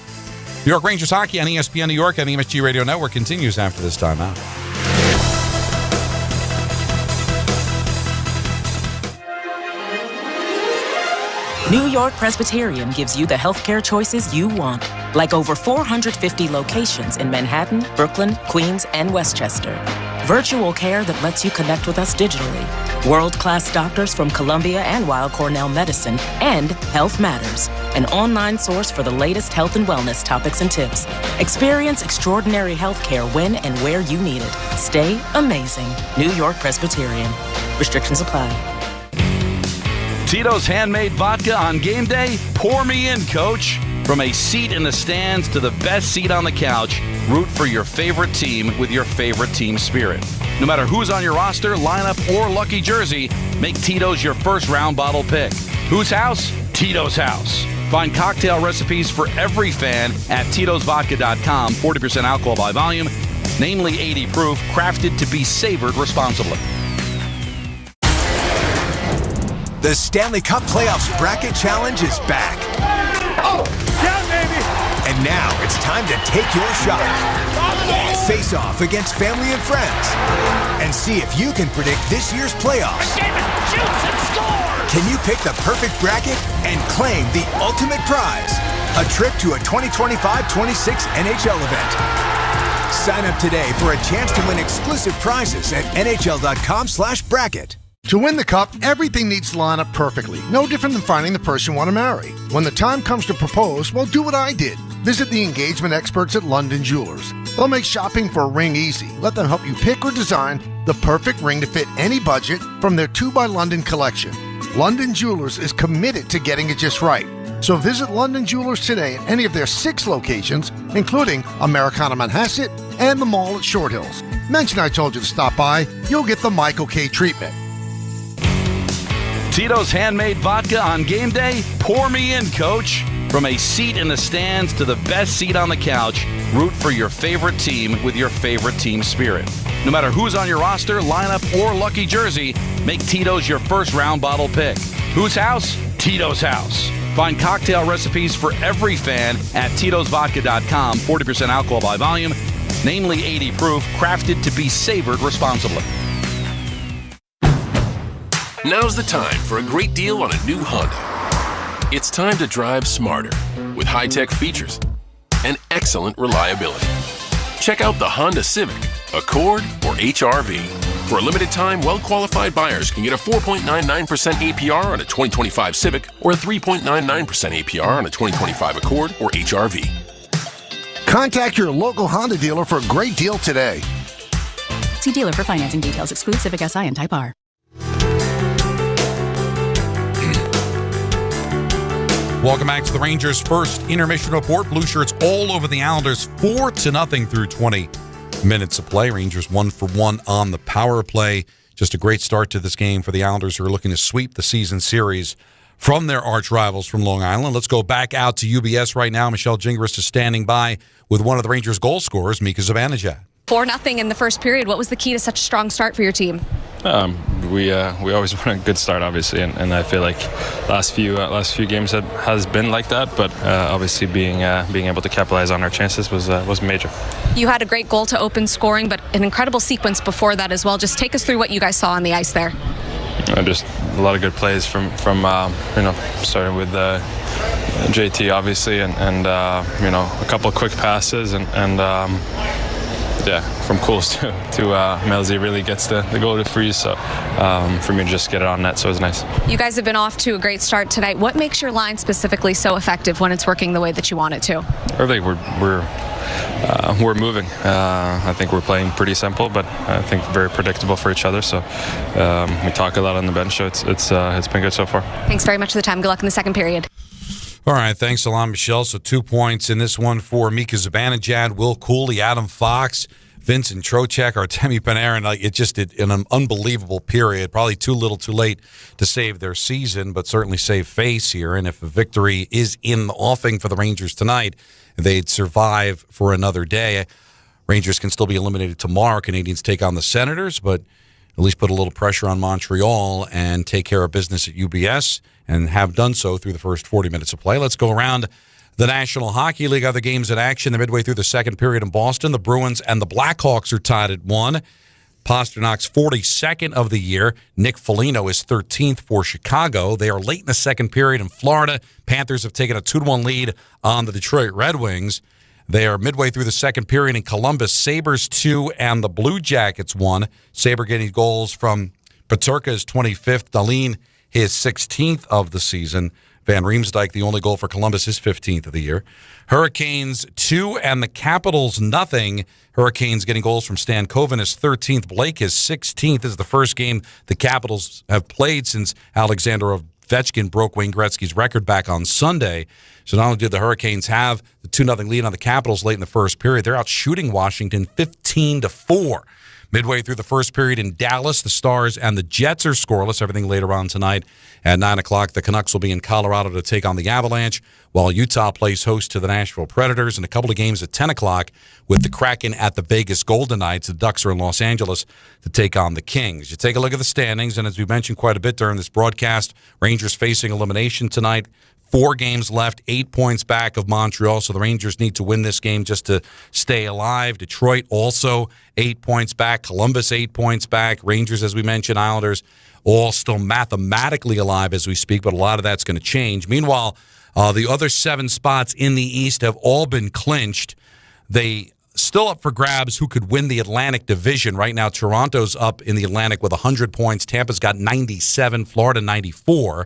New York Rangers hockey on ESPN New York and the MSG Radio Network continues after this timeout. New York Presbyterian gives you the healthcare choices you want, like over 450 locations in Manhattan, Brooklyn, Queens, and Westchester. Virtual care that lets you connect with us digitally. World-class doctors from Columbia and Weill Cornell Medicine, and Health Matters, an online source for the latest health and wellness topics and tips. Experience extraordinary healthcare when and where you need it. Stay amazing. New York Presbyterian. Restrictions apply. Tito's Handmade Vodka on game day? Pour me in, coach. From a seat in the stands to the best seat on the couch, root for your favorite team with your favorite team spirit. No matter who's on your roster, lineup, or lucky jersey, make Tito's your first round bottle pick. Whose house? Tito's house. Find cocktail recipes for every fan at Tito'sVodka.com. 40% alcohol by volume, namely 80 proof, crafted to be savored responsibly. The Stanley Cup Playoffs Bracket Challenge is back. Oh, yeah, baby! And now it's time to take your shot. Face off against family and friends. And see if you can predict this year's playoffs. McDavid shoots and scores! Can you pick the perfect bracket and claim the ultimate prize? A trip to a 2025-26 NHL event. Sign up today for a chance to win exclusive prizes at NHL.com/bracket. To win the cup, everything needs to line up perfectly. No different than finding the person you want to marry. When the time comes to propose, well, do what I did. Visit the engagement experts at London Jewelers. They'll make shopping for a ring easy. Let them help you pick or design the perfect ring to fit any budget from their 2 by London collection. London Jewelers is committed to getting it just right. So visit London Jewelers today at any of their 6 locations, including Americana Manhasset and the mall at Short Hills. Mention I told you to stop by. You'll get the Michael K treatment. Tito's handmade vodka on game day? Pour me in, coach. From a seat in the stands to the best seat on the couch, root for your favorite team with your favorite team spirit. No matter who's on your roster, lineup, or lucky jersey, make Tito's your first round bottle pick. Whose house? Tito's house. Find cocktail recipes for every fan at Tito'sVodka.com. 40% alcohol by volume, namely 80 proof, crafted to be savored responsibly. Now's the time for a great deal on a new Honda. It's time to drive smarter with high-tech features and excellent reliability. Check out the Honda Civic, Accord, or HR-V. For a limited time, well-qualified buyers can get a 4.99% APR on a 2025 Civic or a 3.99% APR on a 2025 Accord or HR-V. Contact your local Honda dealer for a great deal today. See dealer for financing details. Exclude Civic Si and Type R. Welcome back to the Rangers' first intermission report. Blue shirts all over the Islanders, 4-0 through 20 minutes of play. Rangers 1 for 1 on the power play. Just a great start to this game for the Islanders, who are looking to sweep the season series from their arch rivals from Long Island. Let's go back out to UBS right now. Michelle Gingras is standing by with one of the Rangers' goal scorers, Mika Zibanejad. 4-0 in the first period. What was the key to such a strong start for your team? We always want a good start, obviously, and I feel like last few games has been like that. But obviously, being able to capitalize on our chances was major. You had a great goal to open scoring, but an incredible sequence before that as well. Just take us through what you guys saw on the ice there. Just a lot of good plays from starting with JT, obviously, and a couple of quick passes and. From Cools to Melzi really gets the goal to freeze. So for me to just get it on net, so it was nice. You guys have been off to a great start tonight. What makes your line specifically so effective when it's working the way that you want it to? I think we're moving. I think we're playing pretty simple, but I think very predictable for each other. So we talk a lot on the bench, so it's been good so far. Thanks very much for the time. Good luck in the second period. All right, thanks a lot, Michelle. So 2 points in this one for Mika Zibanejad, Will Cooley, Adam Fox, Vincent Trocheck, Artemi Panarin. In an unbelievable period. Probably too little too late to save their season, but certainly save face here. And if a victory is in the offing for the Rangers tonight, they'd survive for another day. Rangers can still be eliminated tomorrow. Canadiens take on the Senators, but at least put a little pressure on Montreal and take care of business at UBS, and have done so through the first 40 minutes of play. Let's go around the National Hockey League. Other games in action. They're midway through the second period in Boston. The Bruins and the Blackhawks are tied at 1. Pasternak's 42nd of the year. Nick Foligno is 13th for Chicago. They are late in the second period in Florida. Panthers have taken a 2-1 lead on the Detroit Red Wings. They are midway through the second period in Columbus. Sabres 2 and the Blue Jackets 1. Sabre getting goals from Peterka, his 25th. Dahlin, his 16th of the season. Van Riemsdyk, the only goal for Columbus, his 15th of the year. Hurricanes 2 and the Capitals 0. Hurricanes getting goals from Stan Koven, his 13th. Blake, his 16th. This is the first game the Capitals have played since Alexander Ovechkin broke Wayne Gretzky's record back on Sunday. So not only did the Hurricanes have the 2-0 lead on the Capitals late in the first period, they're out shooting Washington 15-4. Midway through the first period in Dallas, the Stars and the Jets are scoreless. Everything later on tonight at 9 o'clock. The Canucks will be in Colorado to take on the Avalanche, while Utah plays host to the Nashville Predators, and a couple of games at 10 o'clock with the Kraken at the Vegas Golden Knights. The Ducks are in Los Angeles to take on the Kings. You take a look at the standings, and as we mentioned quite a bit during this broadcast, Rangers facing elimination tonight. 4 games left, 8 points back of Montreal, so the Rangers need to win this game just to stay alive. Detroit also 8 points back. Columbus 8 points back. Rangers, as we mentioned, Islanders, all still mathematically alive as we speak, but a lot of that's going to change. Meanwhile, the other 7 spots in the East have all been clinched. They still up for grabs who could win the Atlantic Division. Right now, Toronto's up in the Atlantic with 100 points. Tampa's got 97, Florida 94.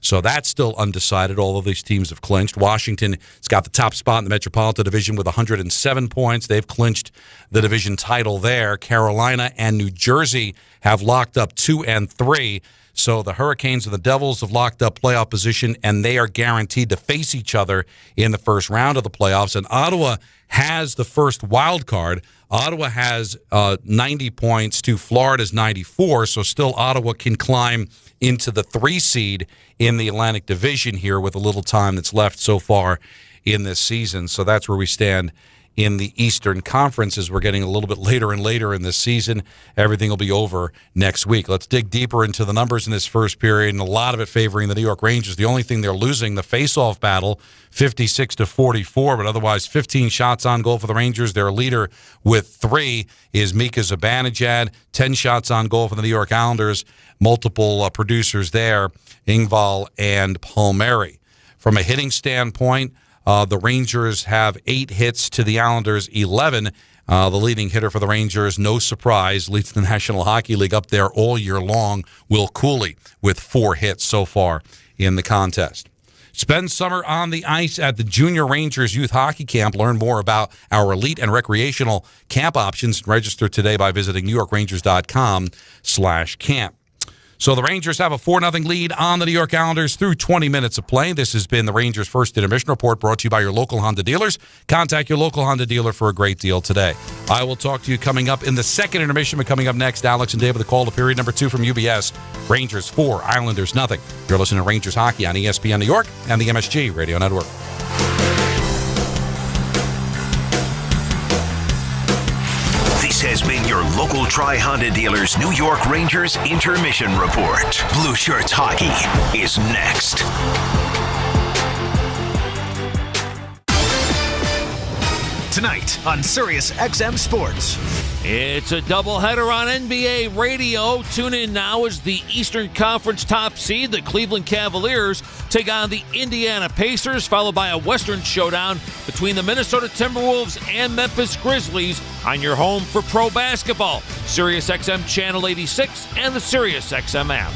So that's still undecided. All of these teams have clinched. Washington has got the top spot in the Metropolitan Division with 107 points. They've clinched the division title there. Carolina and New Jersey have locked up 2 and 3. So the Hurricanes and the Devils have locked up playoff position, and they are guaranteed to face each other in the first round of the playoffs. And Ottawa has the first wild card. Ottawa has 90 points to Florida's 94, so still Ottawa can climb into the 3 seed in the Atlantic Division here with a little time that's left so far in this season. So that's where we stand in the Eastern Conference as we're getting a little bit later and later in this season. Everything will be over next week. Let's dig deeper into the numbers in this first period, and a lot of it favoring the New York Rangers. The only thing they're losing, the face-off battle, 56-44, but otherwise 15 shots on goal for the Rangers. Their leader with 3 is Mika Zibanejad, 10 shots on goal for the New York Islanders. Multiple producers there, Engvall and Palmieri. From a hitting standpoint, the Rangers have 8 hits to the Islanders 11. The leading hitter for the Rangers, no surprise, leads the National Hockey League up there all year long, Will Cooley, with 4 hits so far in the contest. Spend summer on the ice at the Junior Rangers Youth Hockey Camp. Learn more about our elite and recreational camp options. Register today by visiting NewYorkrangers.com/camp. So the Rangers have a 4-0 lead on the New York Islanders through 20 minutes of play. This has been the Rangers' first intermission report, brought to you by your local Honda dealers. Contact your local Honda dealer for a great deal today. I will talk to you coming up in the second intermission, but coming up next, Alex and Dave with the call to period number 2 from UBS. Rangers 4, Islanders 0. You're listening to Rangers Hockey on ESPN New York and the MSG Radio Network. This has been your local Tri-Honda dealers New York Rangers Intermission Report. Blue Shirts Hockey is next. Tonight on Sirius XM Sports. It's a doubleheader on NBA radio. Tune in now as the Eastern Conference top seed, the Cleveland Cavaliers, take on the Indiana Pacers, followed by a Western showdown between the Minnesota Timberwolves and Memphis Grizzlies on your home for pro basketball. Sirius XM Channel 86 and the Sirius XM app.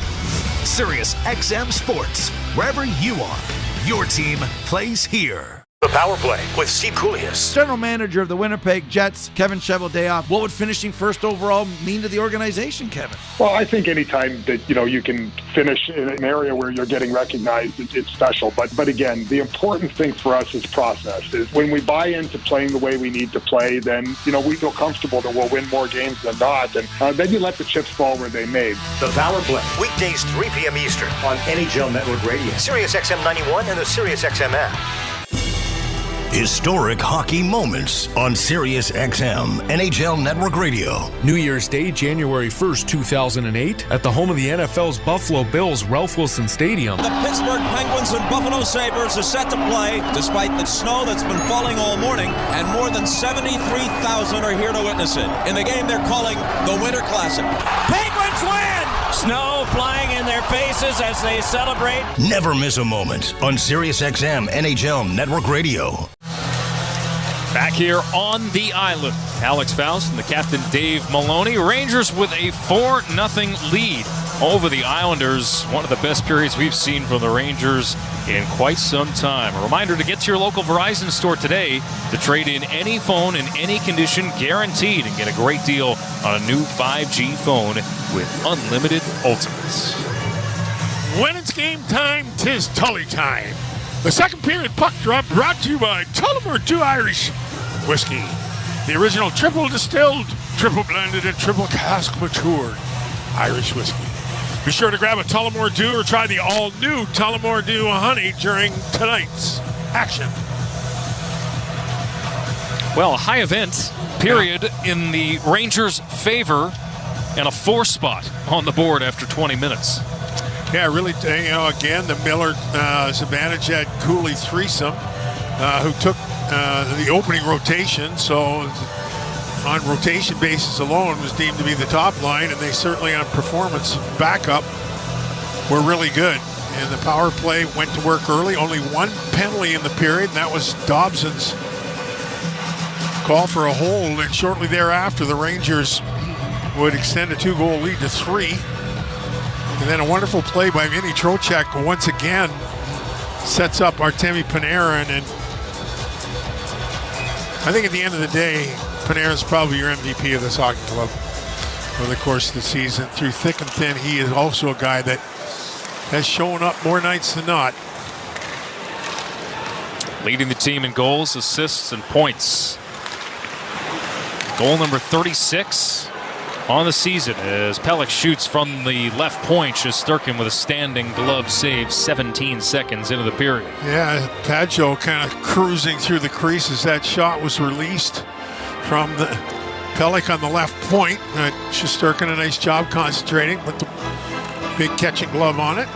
Sirius XM Sports. Wherever you are, your team plays here. The Power Play with Steve Koulias. General manager of the Winnipeg Jets, Kevin Cheveldayoff. What would finishing first overall mean to the organization, Kevin? Well, I think any time that you can finish in an area where you're getting recognized, it's special. But again, the important thing for us is process. Is when we buy into playing the way we need to play, then we feel comfortable that we'll win more games than not, and then you let the chips fall where they may. The Power Play, weekdays 3 p.m. Eastern on NHL Network Radio, Sirius XM 91, and the Sirius XM app. Historic hockey moments on Sirius XM NHL Network Radio. New Year's Day, January 1st, 2008, at the home of the NFL's Buffalo Bills, Ralph Wilson Stadium. The Pittsburgh Penguins and Buffalo Sabres are set to play despite the snow that's been falling all morning, and more than 73,000 are here to witness it. In the game they're calling the Winter Classic. Penguins win! Snow flying in their faces as they celebrate. Never miss a moment on Sirius XM NHL Network Radio. Back here on the island, Alex Faust and the captain Dave Maloney. Rangers with a 4-0 lead over the Islanders. One of the best periods we've seen from the Rangers in quite some time. A reminder to get to your local Verizon store today to trade in any phone in any condition, guaranteed, and get a great deal on a new 5G phone with unlimited ultimates. When it's game time, 'tis Tully time. The second period puck drop brought to you by Tullamore Dew Irish Whiskey. The original triple distilled, triple blended, and triple cask matured Irish whiskey. Be sure to grab a Tullamore Dew or try the all-new Tullamore Dew Honey during tonight's action. Well, a high event period in the Rangers' favor and a 4 spot on the board after 20 minutes. Yeah, really, again, the Miller, Zibanejad, Cooley threesome, who took the opening rotation, so on rotation basis alone was deemed to be the top line, and they certainly on performance backup were really good. And the power play went to work early, only 1 penalty in the period, and that was Dobson's call for a hold, and shortly thereafter the Rangers would extend a 2-goal lead to 3. And then a wonderful play by Vinny Trocheck once again sets up Artemi Panarin, and I think at the end of the day, Panarin's probably your MVP of this hockey club over the course of the season. Through thick and thin, he is also a guy that has shown up more nights than not. Leading the team in goals, assists, and points. Goal number 36 on the season as Pelech shoots from the left point. Shesterkin with a standing glove save 17 seconds into the period. Yeah, Pageau kind of cruising through the creases. That shot was released from the Pelech on the left point. Shesterkin, a nice job concentrating with the big catching glove on it.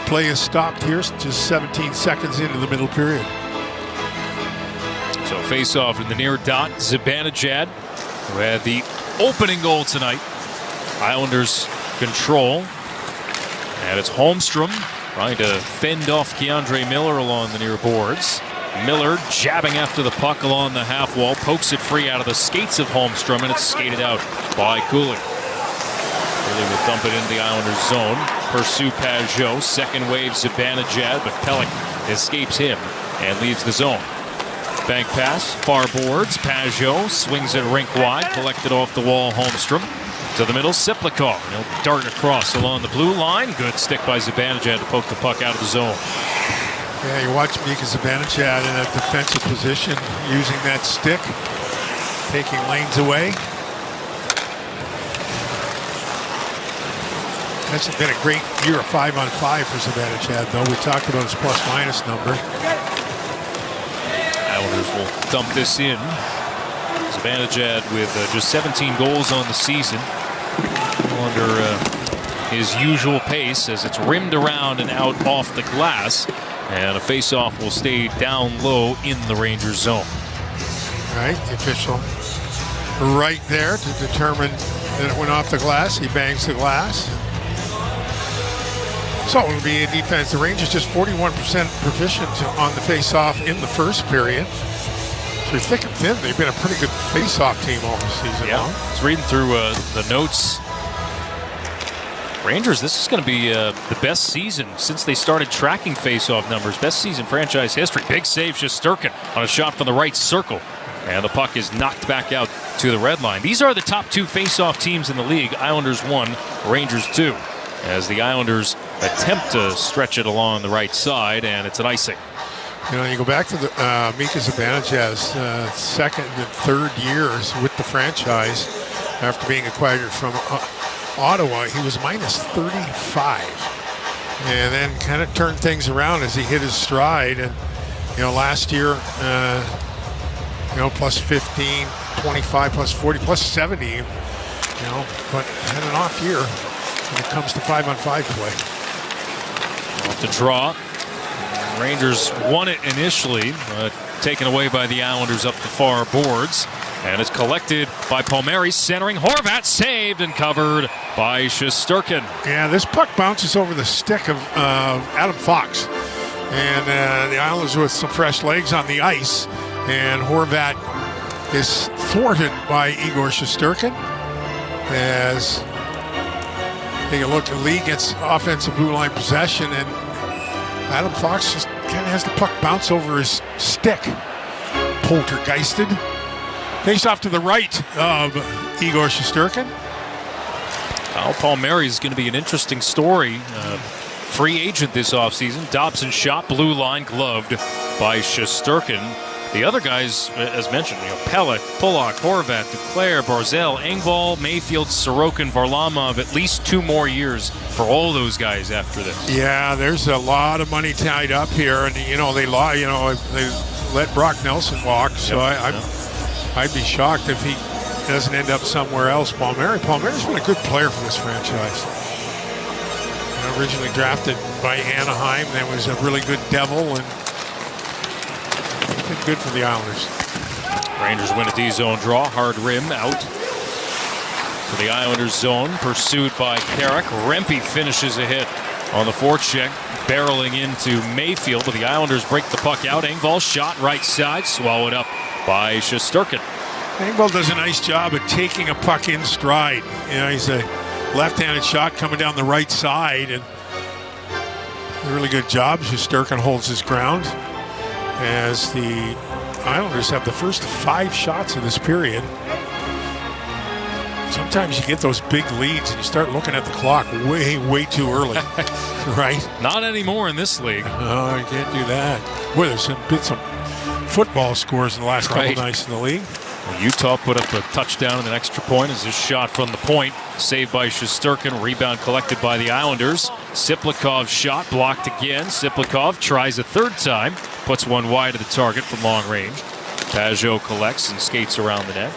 Play is stopped here, just 17 seconds into the middle period. So face-off in the near dot. Zibanejad, who had the opening goal tonight. Islanders control. And it's Holmstrom trying to fend off Keandre Miller along the near boards. Miller jabbing after the puck along the half wall, pokes it free out of the skates of Holmstrom, and it's skated out by Cooley. Cooley will dump it into the Islanders zone. Pursue Pageau, second wave Zibanejad, but Pelech escapes him and leaves the zone. Bank pass, far boards, Pageau swings it rink wide, collected off the wall, Holmstrom. To the middle, Siplikov. He'll dart across along the blue line. Good stick by Zibanejad to poke the puck out of the zone. Yeah, you watch Mika Zibanejad in a defensive position, using that stick, taking lanes away. Hasn't been a great year of 5-on-5 for Zibanejad, though. We talked about his plus-minus number. Islanders will dump this in. Zibanejad with just 17 goals on the season. Under his usual pace as it's rimmed around and out off the glass. And a face-off will stay down low in the Rangers zone. All right, the official right there to determine that it went off the glass. He bangs the glass. So it will be a defense. The Rangers just 41% proficient on the face-off in the first period. Through thick and thin, they've been a pretty good face-off team all the season long. I was reading through the notes. Rangers, this is going to be the best season since they started tracking face-off numbers. Best season franchise history. Big save, Shesterkin on a shot from the right circle. And the puck is knocked back out to the red line. These are the top two face-off teams in the league. Islanders 1, Rangers 2. As the Islanders attempt to stretch it along the right side, and it's an icing. You know, you go back to the Mika Zibanejad's second and third years with the franchise after being acquired from Ottawa. He was minus 35, and then kind of turned things around as he hit his stride. And you know, last year, you know, plus 15, 25, plus 40, plus 70. You know, but had an off year when it comes to 5-on-5 play. Off the draw. Rangers won it initially, taken away by the Islanders up the far boards. And it's collected by Palmieri, centering. Horvat saved and covered by Shesterkin. Yeah, this puck bounces over the stick of Adam Fox. And the Islanders with some fresh legs on the ice. And Horvat is thwarted by Igor Shesterkin. As take a look, Lee gets offensive blue line possession, and Adam Fox just kind of has the puck bounce over his stick. Poltergeisted. Face off to the right of Igor Shesterkin. Kyle Palmieri is going to be an interesting story. Free agent this offseason. Dobson shot, blue line, gloved by Shesterkin. The other guys, as mentioned, you know, Pelech, Pulock, Horvat, Duclair, Barzal, Engvall, Mayfield, Sorokin, Varlamov, at least 2 more years for all those guys after this. Yeah, there's a lot of money tied up here, and you know they let Brock Nelson walk. So I'd be shocked if he doesn't end up somewhere else. Palmieri's been a good player for this franchise. You know, originally drafted by Anaheim, then was a really good Devil, and been good for the Islanders. Rangers win a D-zone draw. Hard rim out to the Islanders zone. Pursued by Carrick. Rempe finishes a hit on the forecheck, barreling into Mayfield, but the Islanders break the puck out. Engvall shot right side, swallowed up by Shesterkin. Engvall does a nice job at taking a puck in stride. You know, he's a left-handed shot coming down the right side, and a really good job. Shesterkin holds his ground as the Islanders have the first 5 shots of this period. Sometimes you get those big leads and you start looking at the clock way too early, right? Not anymore in this league. No, you can't do that. Boy, there's been some football scores in the last couple nights in the league. Utah put up a touchdown and an extra point as this shot from the point. Saved by Shesterkin. Rebound collected by the Islanders. Siplikov's shot blocked again. Siplikov tries a third time. Puts one wide of the target from long range. Pajot collects and skates around the net.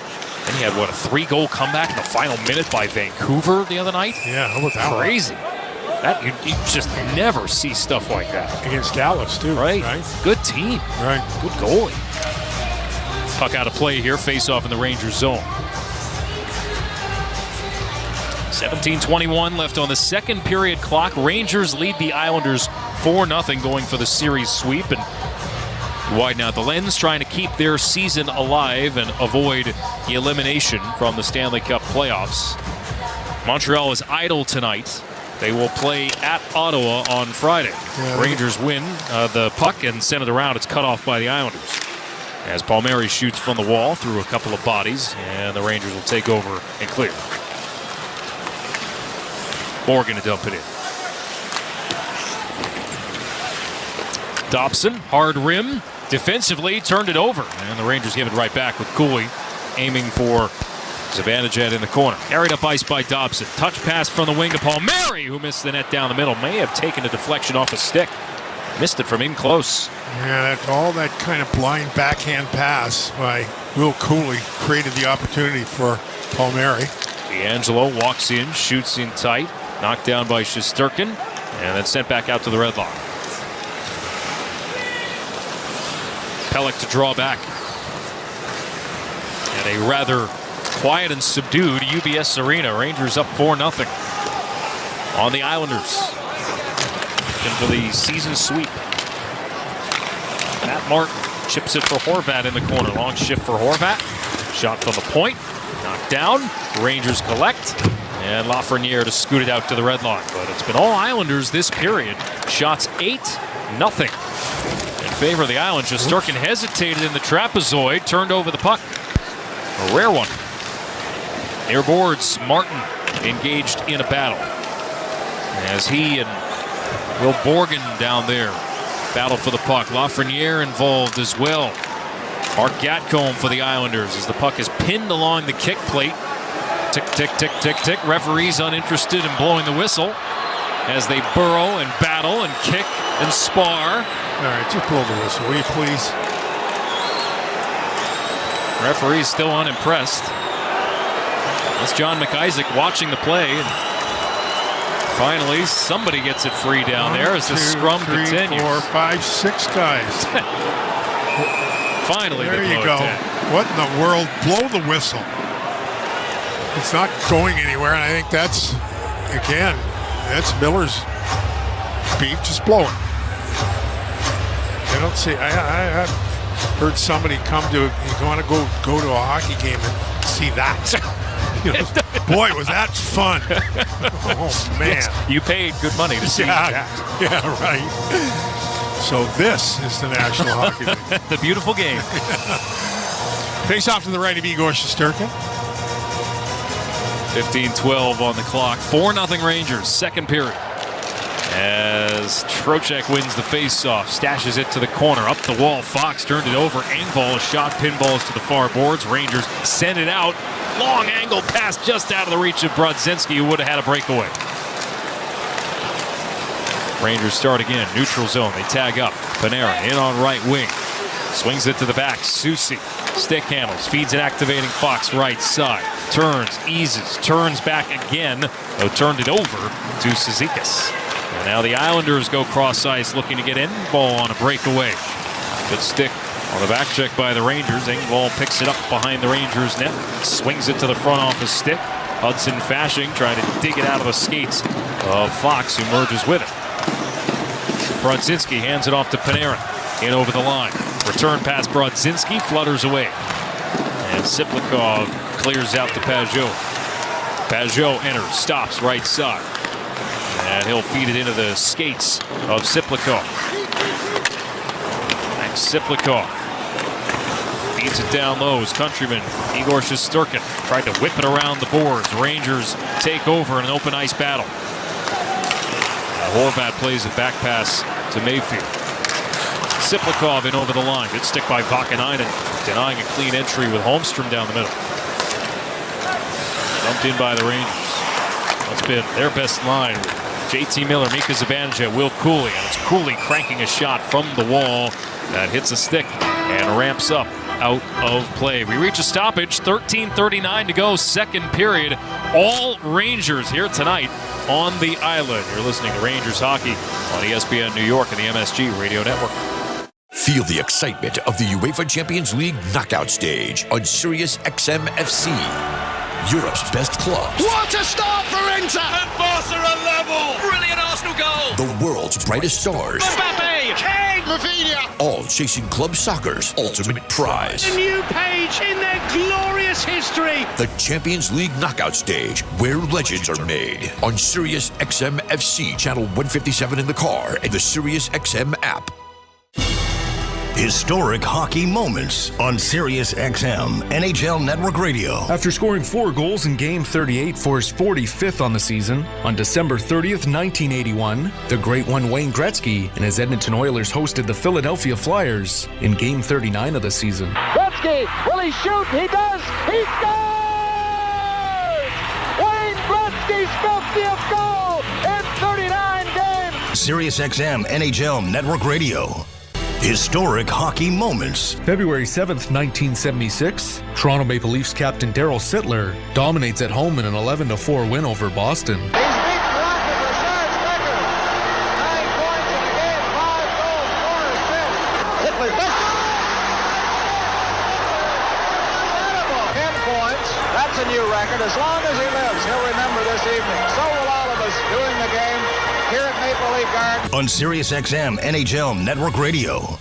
And he had, what, a 3-goal comeback in the final minute by Vancouver the other night? Yeah, how about that? Crazy. That you just never see stuff like that. Against Dallas, too. Right. Good team. Right. Good goalie. Puck out of play here. Face off in the Rangers zone. 17:21 left on the second period clock. Rangers lead the Islanders 4-0 going for the series sweep. And widen out the lens, trying to keep their season alive and avoid the elimination from the Stanley Cup playoffs. Montreal is idle tonight. They will play at Ottawa on Friday. Yeah, Rangers win the puck and send it around. It's cut off by the Islanders. As Palmieri shoots from the wall through a couple of bodies, and the Rangers will take over and clear. Morgan to dump it in. Dobson, hard rim. Defensively, turned it over. And the Rangers give it right back with Cooley aiming for Zibanejad in the corner. Carried up ice by Dobson. Touch pass from the wing to Palmieri, who missed the net down the middle. May have taken a deflection off a stick. Missed it from in close. Yeah, all that kind of blind backhand pass by Will Cooley created the opportunity for Palmieri. D'Angelo walks in, shoots in tight. Knocked down by Shesterkin, and then sent back out to the red line. Pelech to draw back. And a rather quiet and subdued UBS Arena. Rangers up 4-0 on the Islanders. Looking for the season sweep. Matt Martin chips it for Horvat in the corner. Long shift for Horvat. Shot from the point. Knocked down. Rangers collect. And Lafreniere to scoot it out to the red line. But it's been all Islanders this period. Shots 8-0 in favor of the Islanders. Shesterkin hesitated in the trapezoid. Turned over the puck. A rare one. Near boards, Martin engaged in a battle. As he and Will Borgen down there battle for the puck. Lafreniere involved as well. Mark Gatcomb for the Islanders as the puck is pinned along the kick plate. Tick, tick, tick, tick, tick. Referees uninterested in blowing the whistle as they burrow and battle and kick and spar. All right, just blow the whistle, will you please? Referees still unimpressed. That's John McIsaac watching the play. And finally, somebody gets it free down there as the scrum continues. 4, 5, 6 guys. Finally, there you go. What in the world? Blow the whistle. It's not going anywhere, and I think that's, again, that's Miller's beef. Just blow it. I don't see. I heard somebody come to. You want to go to a hockey game and see that. You know, boy, was that fun. Oh, man. Yes, you paid good money to see that. Yeah, right. So this is the National Hockey League. The beautiful game. Face off to the right of Igor Shesterkin. 15-12 on the clock. 4-0 Rangers, second period. As Trocheck wins the face-off, stashes it to the corner. Up the wall, Fox turned it over. Engvall shot pinballs to the far boards. Rangers send it out. Long angle pass just out of the reach of Brodzinski, who would have had a breakaway. Rangers start again. Neutral zone. They tag up. Panarin in on right wing. Swings it to the back. Soucy. Stick handles. Feeds an activating Fox right side. Turns. Eases. Turns back again. Though turned it over to Cizikas. And now the Islanders go cross ice looking to get Engvall on a breakaway. Good stick on the back check by the Rangers. Engvall picks it up behind the Rangers net. Swings it to the front office stick. Hudson Fasching trying to dig it out of the skates of Fox, who merges with it. Brodzinski hands it off to Panarin. In over the line. Return pass Brodzinski flutters away. And Siplikov clears out to Pajot. Pajot enters, stops right side. And he'll feed it into the skates of Siplikov. Max Siplikov feeds it down low. His countryman Igor Shesterkin tried to whip it around the boards. Rangers take over in an open ice battle. Horvat plays a back pass to Mayfield. Siplikov in over the line. Good stick by Vakanainen, denying a clean entry with Holmstrom down the middle. Dumped in by the Rangers. That's been their best line. JT Miller, Mika Zibanejad, Will Cooley. And it's Cooley cranking a shot from the wall that hits a stick and ramps up out of play. We reach a stoppage, 13:39 to go, second period. All Rangers here tonight on the island. You're listening to Rangers Hockey on ESPN New York and the MSG Radio Network. Feel the excitement of the UEFA Champions League knockout stage on Sirius XM FC. Europe's best clubs. What a start for Inter! And Barca are level! Brilliant Arsenal goal! The world's brightest stars. Mbappe! Kane! Rafinha! All chasing club soccer's ultimate prize. A new page in their glorious history! The Champions League knockout stage, where legends are made. On Sirius XM FC, channel 157 in the car, and the Sirius XM app. Historic hockey moments on Sirius XM NHL Network Radio. After scoring 4 goals in Game 38 for his 45th on the season, on December 30th, 1981, the great one Wayne Gretzky and his Edmonton Oilers hosted the Philadelphia Flyers in Game 39 of the season. Gretzky, will he shoot? He does! He scores! Wayne Gretzky's 50th goal in 39 games! Sirius XM NHL Network Radio. Historic hockey moments. February 7th, 1976, Toronto Maple Leafs captain Darryl Sittler dominates at home in an 11-4 win over Boston. He's beaten Rocket Richard's record. 9 points in a game, 5 goals, 4 assists. Sittler does. 10 points. That's a new record. As long as he lives, he'll remember this evening. So will all of us doing the game here at Maple Leaf Gardens. On Sirius XM NHL Network Radio.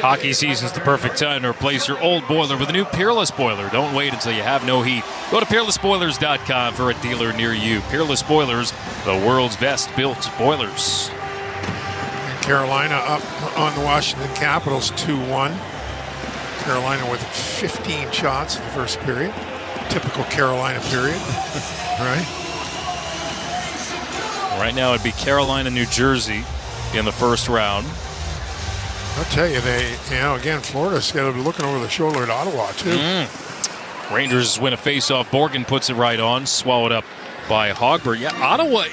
Hockey season's the perfect time to replace your old boiler with a new Peerless boiler. Don't wait until you have no heat. Go to peerlessboilers.com for a dealer near you. Peerless Boilers, the world's best built boilers. Carolina up on the Washington Capitals 2-1. Carolina with 15 shots in the first period. Typical Carolina period. Right? Right now it'd be Carolina, New Jersey in the first round. I'll tell you, again, Florida's got to be looking over the shoulder at Ottawa, too. Rangers win a faceoff. Borgen puts it right on, swallowed up by Hogberg. Yeah, Ottawa,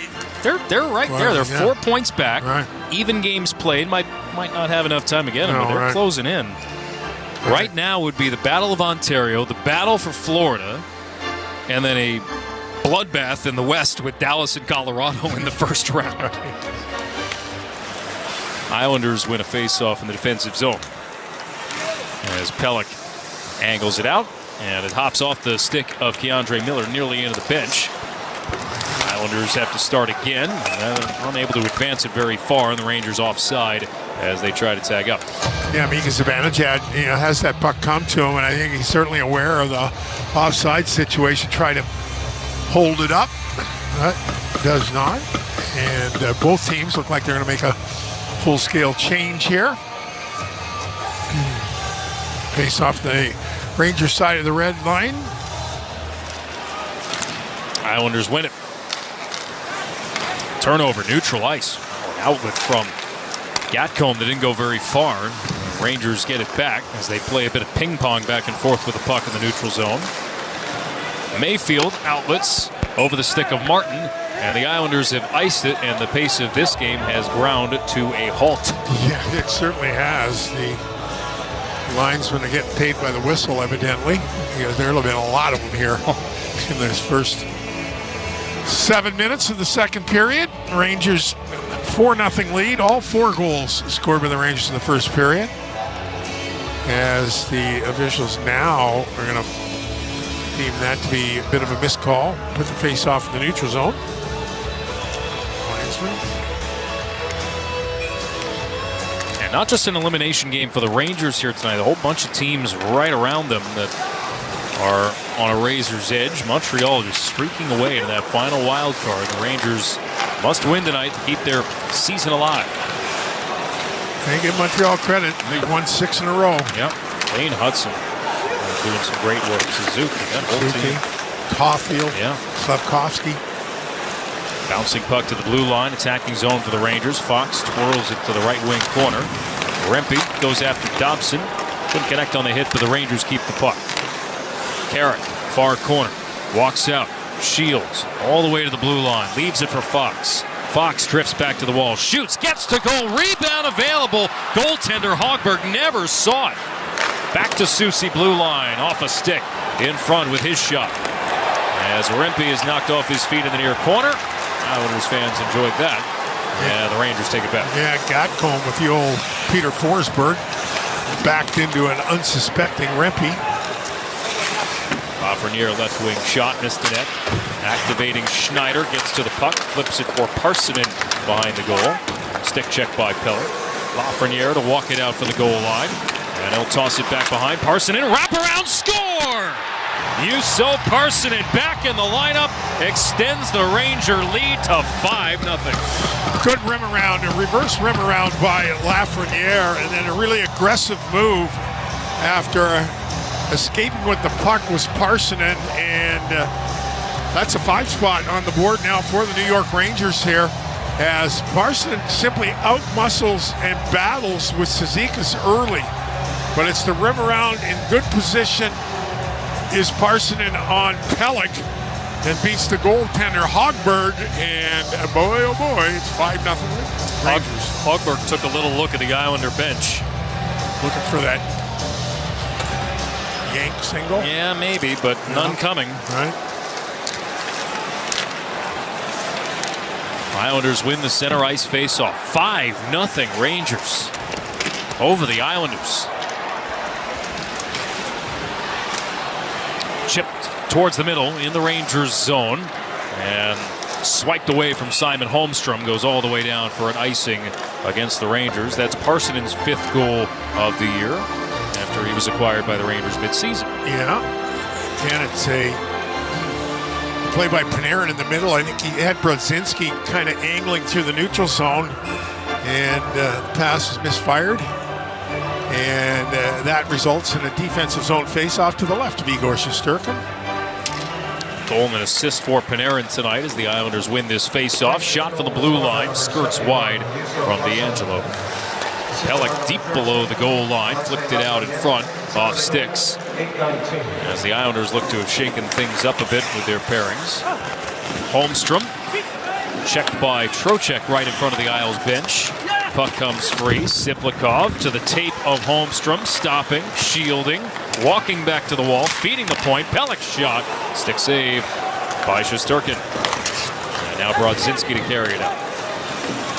they're right there. They're 4 points back. Right. Even games played. Might not have enough time to get them, but they're closing in. Right now would be the Battle of Ontario, the battle for Florida, and then a bloodbath in the West with Dallas and Colorado in the first round. Islanders win a faceoff in the defensive zone as Pelech angles it out, and it hops off the stick of Keandre Miller nearly into the bench. Islanders have to start again, unable to advance it very far, and the Rangers offside as they try to tag up. Yeah, Mika Zibanejad, has that puck come to him, and I think he's certainly aware of the offside situation. Try to hold it up, does not, and both teams look like they're going to make a full-scale change here. Face off the Rangers side of the red line. Islanders win it. Turnover, neutral ice. Outlet from Gatcomb that didn't go very far. Rangers get it back as they play a bit of ping pong back and forth with the puck in the neutral zone. Mayfield outlets over the stick of Martin, and the Islanders have iced it, and the pace of this game has ground to a halt. Yeah, it certainly has. The linesmen are getting paid by the whistle, evidently, because there have been a lot of them here in this first 7 minutes of the second period. Rangers 4-0 lead. All 4 goals scored by the Rangers in the first period. As the officials now are going to deem that to be a bit of a missed call. Put the face off in the neutral zone. And not just an elimination game for the Rangers here tonight. A whole bunch of teams right around them that are on a razor's edge. Montreal just streaking away to that final wild card. The Rangers must win tonight to keep their season alive. Can't give Montreal credit. They've won 6 in a row. Yep. Lane Hudson doing some great work. Suzuki, that whole team. Caulfield. Yeah. Slavkovsky. Bouncing puck to the blue line, attacking zone for the Rangers. Fox twirls it to the right wing corner. Rempe goes after Dobson. Couldn't connect on the hit, but the Rangers keep the puck. Carrick, far corner, walks out, shields all the way to the blue line, leaves it for Fox. Fox drifts back to the wall, shoots, gets to goal, rebound available. Goaltender Hogberg never saw it. Back to Soucy, blue line, off a stick, in front with his shot. As Rempe is knocked off his feet in the near corner. Islanders fans enjoyed that. Yeah, the Rangers take it back. Yeah, Gatcomb with the old Peter Forsberg. Backed into an unsuspecting Rempe. Lafreniere left wing shot, missed the net. Activating Schneider, gets to the puck, flips it for Parsonen behind the goal. Stick check by Pellet. Lafreniere to walk it out for the goal line. And he'll toss it back behind Parsonen. Wraparound score! Juuso Parsonen back in the lineup, extends the Ranger lead to 5-0. Good rim around, a reverse rim around by Lafreniere, and then a really aggressive move after escaping with the puck was Parsonen, and that's a 5 spot on the board now for the New York Rangers here, as Parsonen simply outmuscles and battles with Cizikas early, but it's the rim around in good position is Parsonen on Pelech and beats the goaltender Hogberg, and boy oh boy, it's 5-0 Rangers. Hogberg took a little look at the Islander bench. Looking for that yank single? Yeah, maybe, but none coming. Right. Islanders win the center ice faceoff. 5-0 Rangers over the Islanders. Chipped towards the middle in the Rangers zone and swiped away from Simon Holmstrom. Goes all the way down for an icing against the Rangers. That's Parsonen's 5th goal of the year after he was acquired by the Rangers midseason. Yeah. And it's a play by Panarin in the middle. I think he had Brodzinski kind of angling through the neutral zone, and the pass is misfired. And that results in a defensive zone face-off to the left of Igor Shesterkin. Goal and assist for Panarin tonight as the Islanders win this face-off. Shot from the blue line, skirts wide from D'Angelo. Pelech deep below the goal line, flicked it out in front, off sticks. As the Islanders look to have shaken things up a bit with their pairings. Holmstrom, checked by Trocheck right in front of the Isles bench. Puck comes free. Siplikov to the tape of Holmstrom, stopping, shielding, walking back to the wall, feeding the point. Pelech shot, stick save by Shesterkin. And now Brodzinski to carry it out.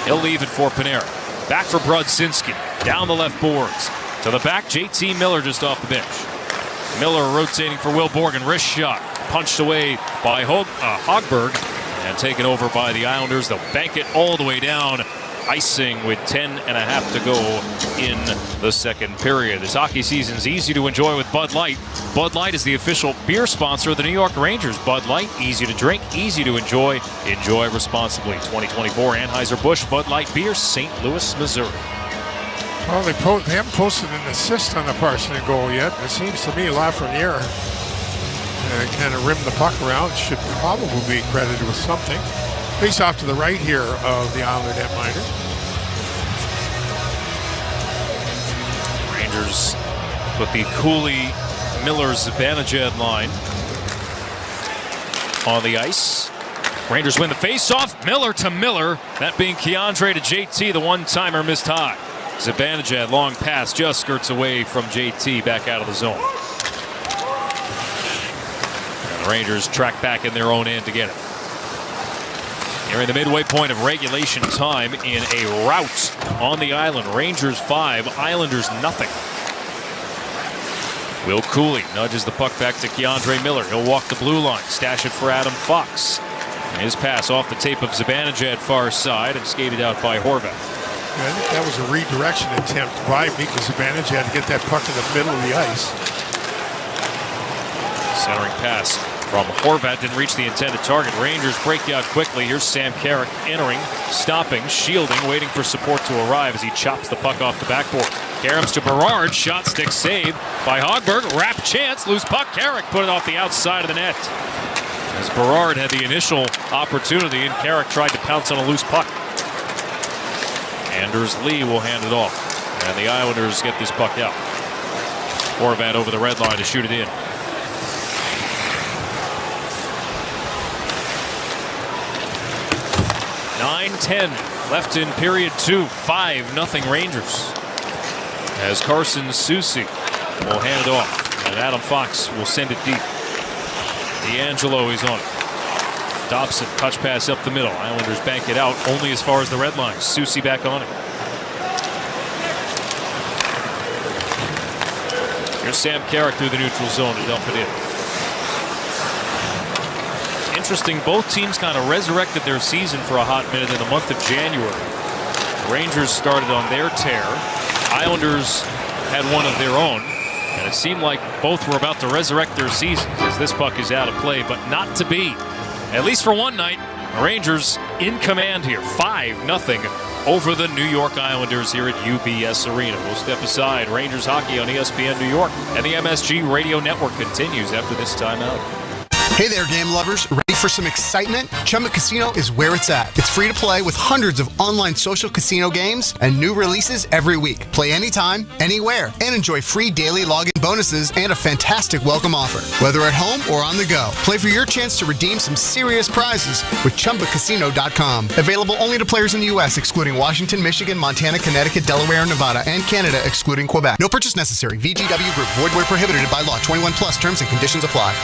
He'll leave it for Panarin. Back for Brodzinski, down the left boards. To the back, JT Miller just off the bench. Miller rotating for Will Borgen, wrist shot, punched away by Hogberg, and taken over by the Islanders. They'll bank it all the way down. Icing with 10.5 to go in the second period. This hockey season's easy to enjoy with Bud Light. Bud Light is the official beer sponsor of the New York Rangers. Bud Light, easy to drink, easy to enjoy. Enjoy responsibly. 2024 Anheuser-Busch Bud Light Beer, St. Louis, Missouri. Well, they haven't posted an assist on the Parsonen goal yet. It seems to me Lafreniere kind of rimmed the puck around. Should probably be credited with something. Face off to the right here of the Islander netminder. Rangers put the Cooley, Miller, Zibanejad line on the ice. Rangers win the face-off. Miller to Miller. That being Keandre to JT. The one-timer missed high. Zibanejad, long pass, just skirts away from JT back out of the zone. And the Rangers track back in their own end to get it. Nearing the midway point of regulation time in a rout on the island. Rangers 5, Islanders nothing. Will Cooley nudges the puck back to Keandre Miller. He'll walk the blue line, stash it for Adam Fox. And his pass off the tape of Zibanejad far side and skated out by Horvat. I think that was a redirection attempt by Mika Zibanejad to get that puck in the middle of the ice. Centering pass from Horvat didn't reach the intended target. Rangers break out quickly. Here's Sam Carrick entering, stopping, shielding, waiting for support to arrive as he chops the puck off the backboard. Karams to Berard, shot stick save by Hogberg. Wrap chance, loose puck. Carrick put it off the outside of the net. As Berard had the initial opportunity and Carrick tried to pounce on a loose puck. Anders Lee will hand it off. And the Islanders get this puck out. Horvat over the red line to shoot it in. .10 left in period 2. 5-0 Rangers. As Carson Soucy will hand it off. And Adam Fox will send it deep. D'Angelo is on it. Dobson, touch pass up the middle. Islanders bank it out only as far as the red line. Soucy back on it. Here's Sam Carrick through the neutral zone to dump it in. Interesting, both teams kind of resurrected their season for a hot minute in the month of January. The Rangers started on their tear. Islanders had one of their own. And it seemed like both were about to resurrect their seasons as this puck is out of play, but not to be. At least for one night, the Rangers in command here. 5-0 over the New York Islanders here at UBS Arena. We'll step aside. Rangers hockey on ESPN New York. And the MSG Radio Network continues after this timeout. Hey there, game lovers. Ready for some excitement? Chumba Casino is where it's at. It's free to play with hundreds of online social casino games and new releases every week. Play anytime, anywhere, and enjoy free daily login bonuses and a fantastic welcome offer. Whether at home or on the go, play for your chance to redeem some serious prizes with ChumbaCasino.com. Available only to players in the U.S., excluding Washington, Michigan, Montana, Connecticut, Delaware, Nevada, and Canada, excluding Quebec. No purchase necessary. VGW Group. Void where prohibited by law. 21 plus. Terms and conditions apply.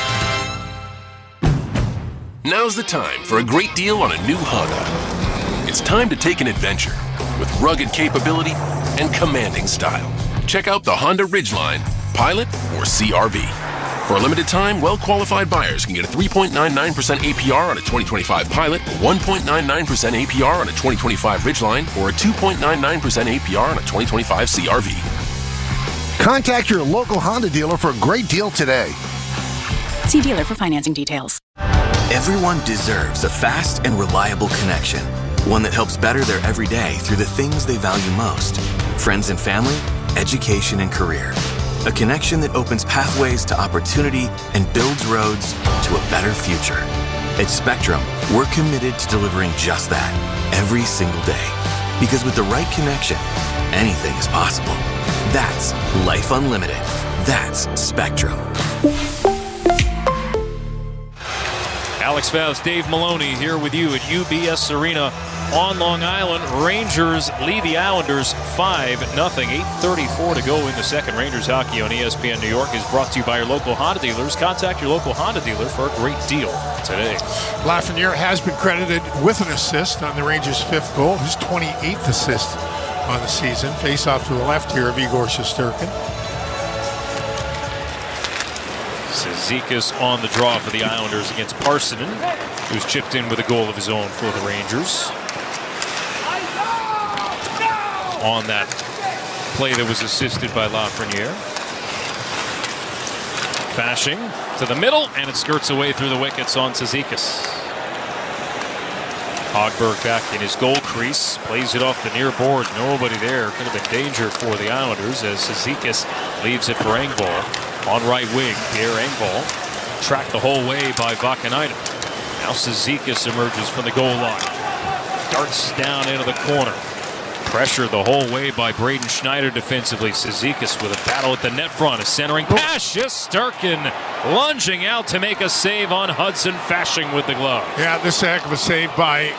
Now's the time for a great deal on a new Honda. It's time to take an adventure with rugged capability and commanding style. Check out the Honda Ridgeline, Pilot, or CR-V. For a limited time, well-qualified buyers can get a 3.99% APR on a 2025 Pilot, 1.99% APR on a 2025 Ridgeline, or a 2.99% APR on a 2025 CR-V. Contact your local Honda dealer for a great deal today. See dealer for financing details. Everyone deserves a fast and reliable connection. One that helps better their everyday through the things they value most. Friends and family, education and career. A connection that opens pathways to opportunity and builds roads to a better future. At Spectrum, we're committed to delivering just that every single day. Because with the right connection, anything is possible. That's Life Unlimited. That's Spectrum. Alex Faust, Dave Maloney here with you at UBS Arena on Long Island. Rangers lead the Islanders 5-0. 8:34 to go in the second. Rangers hockey on ESPN New York is brought to you by your local Honda dealers. Contact your local Honda dealer for a great deal today. Lafreniere has been credited with an assist on the Rangers' 5th goal, his 28th assist on the season. Face off to the left here of Igor Shesterkin. Zizekas on the draw for the Islanders against Parsonen, who's chipped in with a goal of his own for the Rangers. On that play that was assisted by Lafreniere. Fashing to the middle, and it skirts away through the wickets on Zizekas. Hogberg back in his goal crease, plays it off the near boards. Nobody there. Could have been danger for the Islanders as Zizekas leaves it for Engvall. On right wing, Pierre Engvall tracked the whole way by Vakanainen. Now Zizekas emerges from the goal line. Darts down into the corner. Pressured the whole way by Braden Schneider defensively. Zizekas with a battle at the net front. A centering pass. Shesterkin lunging out to make a save on Hudson, Fashing with the glove. Yeah, this heck of a save by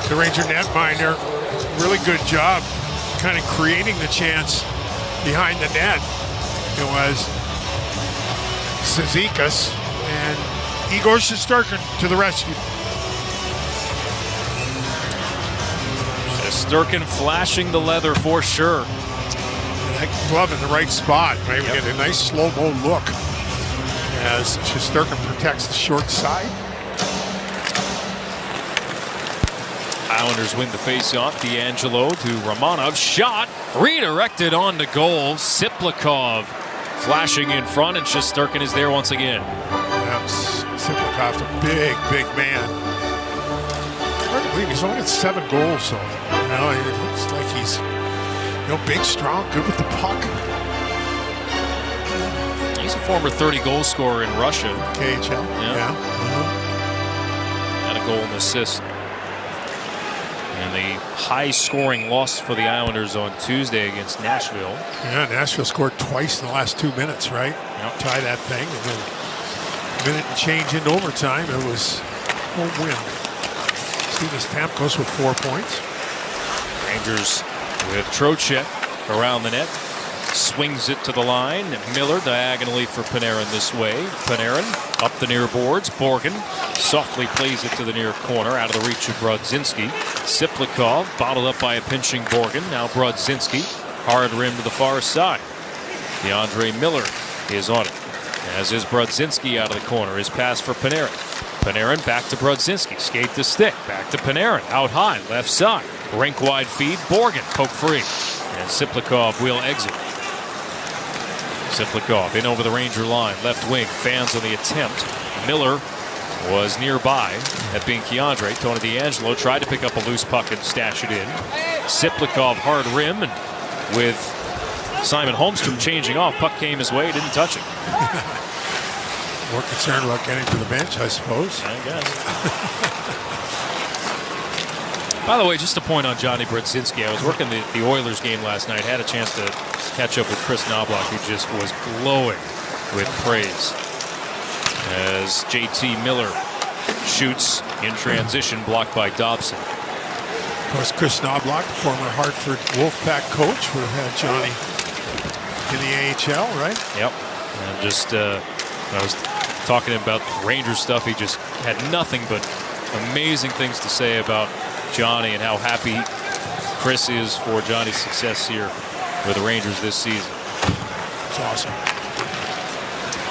the Ranger netminder. Really good job kind of creating the chance behind the net. It was Zizekas and Igor Shesterkin to the rescue. Shesterkin flashing the leather for sure. That glove in the right spot. Right? We get a nice slow-mo look as Shesterkin protects the short side. Islanders win the face-off. D'Angelo to Romanov. Shot redirected on the goal. Siplikov flashing in front, and Shesterkin is there once again. Siplikov's a big man. Hard to believe he's only got 7 goals, so it looks like he's big, strong, good with the puck. He's a former 30-goal scorer in Russia. KHL, yeah. Had a goal and assist. And the high-scoring loss for the Islanders on Tuesday against Nashville. Yeah, Nashville scored twice in the last 2 minutes, right? Yep. Tie that thing, and then a minute and change into overtime. It was a win. Steven Stamkos with 4 points. Rangers with Trocheck around the net. Swings it to the line. Miller diagonally for Panarin this way. Panarin up the near boards. Borgen softly plays it to the near corner out of the reach of Brodzinski. Siplikov bottled up by a pinching Borgen. Now Brodzinski hard rim to the far side. DeAndre Miller is on it. As is Brodzinski out of the corner. His pass for Panarin. Panarin back to Brodzinski. Skate to stick. Back to Panarin. Out high. Left side. Rink wide feed. Borgen poke free. And Siplikov will exit. Siplikov in over the Ranger line. Left wing. Fans on the attempt. Miller was nearby. That being Keandre. Tony DeAngelo tried to pick up a loose puck and stash it in. Siplikov hard rim. And with Simon Holmstrom changing off, puck came his way. Didn't touch it. More concerned about getting to the bench, I suppose. I guess. By the way, just a point on Johnny Brodzinski. I was working the Oilers game last night. Had a chance to catch up with Chris Knobloch, who just was glowing with praise. As JT Miller shoots in transition, blocked by Dobson. Of course, Chris Knobloch, former Hartford Wolfpack coach, would have had Johnny in the AHL, right? Yep. And just, I was talking about Rangers stuff. He just had nothing but amazing things to say about Johnny and how happy Chris is for Johnny's success here with the Rangers this season. It's awesome.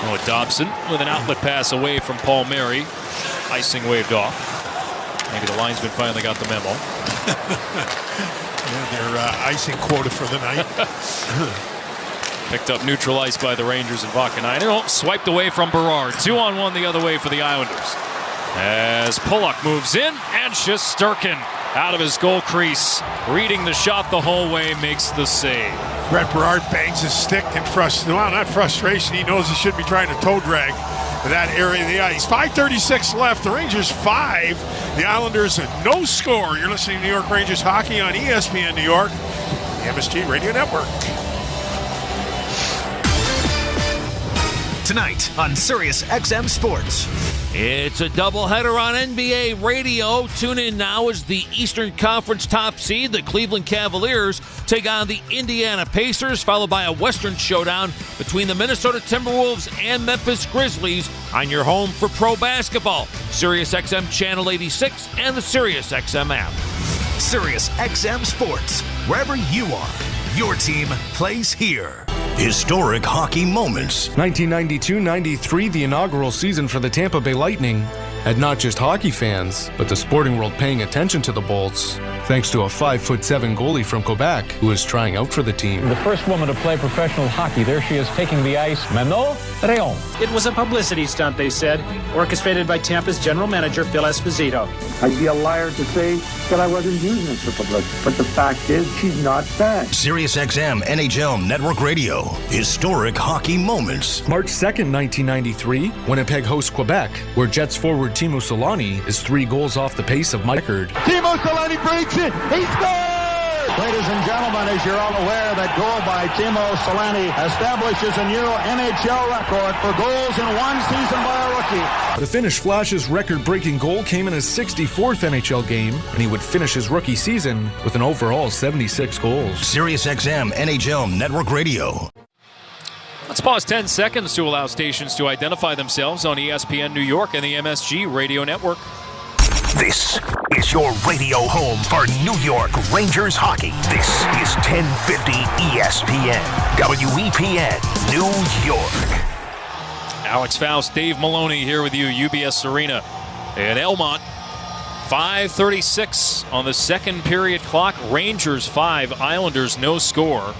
Oh, Dobson with an outlet pass away from Paul Mary. Icing waved off. Maybe the linesman finally got the memo. Yeah, their icing quota for the night. Picked up neutral ice by the Rangers and Vakanainen. Oh, swiped away from Berard. 2-on-1 the other way for the Islanders. As Pulock moves in, and Shesterkin out of his goal crease, reading the shot the whole way, makes the save. Brett Berard bangs his stick in frustration. Well, not frustration. He knows he should be trying to toe drag to that area of the ice. 5:36 left. The Rangers 5. The Islanders no score. You're listening to New York Rangers hockey on ESPN New York, the MSG Radio Network. Tonight on Sirius XM Sports. It's a doubleheader on NBA radio. Tune in now as the Eastern Conference top seed, the Cleveland Cavaliers, take on the Indiana Pacers, followed by a Western showdown between the Minnesota Timberwolves and Memphis Grizzlies on your home for pro basketball. Sirius XM Channel 86 and the Sirius XM app. Sirius XM Sports. Wherever you are, your team plays here. Historic hockey moments. 1992-93, the inaugural season for the Tampa Bay Lightning, had not just hockey fans, but the sporting world paying attention to the Bolts, thanks to a 5'7" goalie from Quebec who was trying out for the team. The first woman to play professional hockey. There she is taking the ice. Manon Réon. It was a publicity stunt, they said, orchestrated by Tampa's general manager, Phil Esposito. I'd be a liar to say that I wasn't using it for publicity, but the fact is she's not bad. Sirius XM NHL Network Radio. Historic hockey moments. March 2nd, 1993, Winnipeg hosts Quebec, where Jets forward Timo Solani is 3 goals off the pace of Mike Record. Timo Solani breaks it. He scores! Ladies and gentlemen, as you're all aware, that goal by Timo Solani establishes a new NHL record for goals in one season by a rookie. The Finnish Flash's record-breaking goal came in his 64th NHL game, and he would finish his rookie season with an overall 76 goals. Sirius XM NHL Network Radio. Let's pause 10 seconds to allow stations to identify themselves on ESPN New York and the MSG Radio Network. This is your radio home for New York Rangers hockey. This is 1050 ESPN, WEPN, New York. Alex Faust, Dave Maloney here with you, UBS Arena in Elmont. 5:36 on the second period clock. Rangers 5, Islanders no score.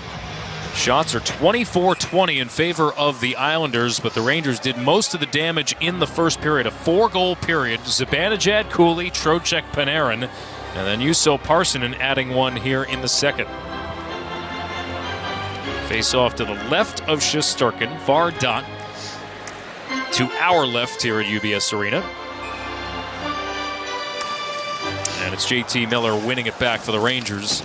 Shots are 24-20 in favor of the Islanders, but the Rangers did most of the damage in the first period. A 4-goal period. Zibanejad, Cooley, Trocheck, Panarin, and then Juuso Parssinen adding one here in the second. Face off to the left of Shesterkin, far dot to our left here at UBS Arena. And it's JT Miller winning it back for the Rangers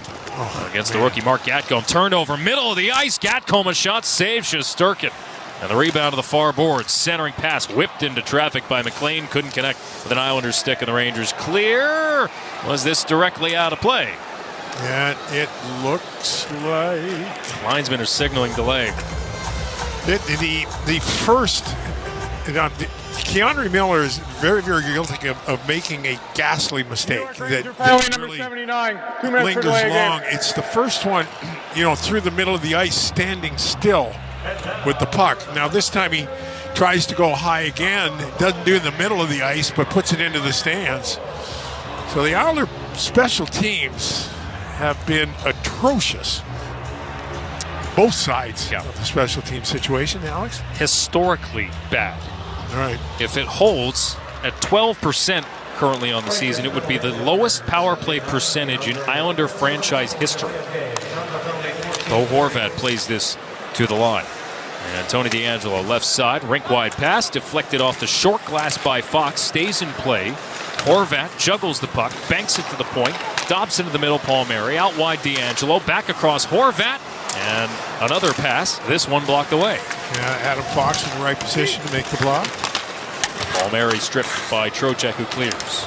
against the rookie Mark Gatcomb. Turned over, middle of the ice. Gatcomb a shot, saved Shesterkin. And the rebound to the far board. Centering pass whipped into traffic by McLean. Couldn't connect with an Islanders stick, and the Rangers clear. Was this directly out of play? Yeah, it looks like. Linesmen are signaling delay. The first. Keandre Miller is very, very guilty of making a ghastly mistake that really 79. 2 minutes lingers for delay long. again. It's the first one, through the middle of the ice, standing still with the puck. Now this time he tries to go high again. Doesn't do it in the middle of the ice, but puts it into the stands. So the Islander special teams have been atrocious. Both sides of the special team situation, Alex. Historically bad. All right. If it holds at 12% currently on the season, it would be the lowest power play percentage in Islander franchise history. Bo Horvat plays this to the line. And Tony DeAngelo left side, rink-wide pass, deflected off the short glass by Fox, stays in play. Horvat juggles the puck, banks it to the point, Dobson into the middle, Palmieri, out wide DeAngelo, back across Horvat, and another pass, this one blocked away. Yeah, Adam Fox in the right position to make the block. Palmieri stripped by Trocheck, who clears.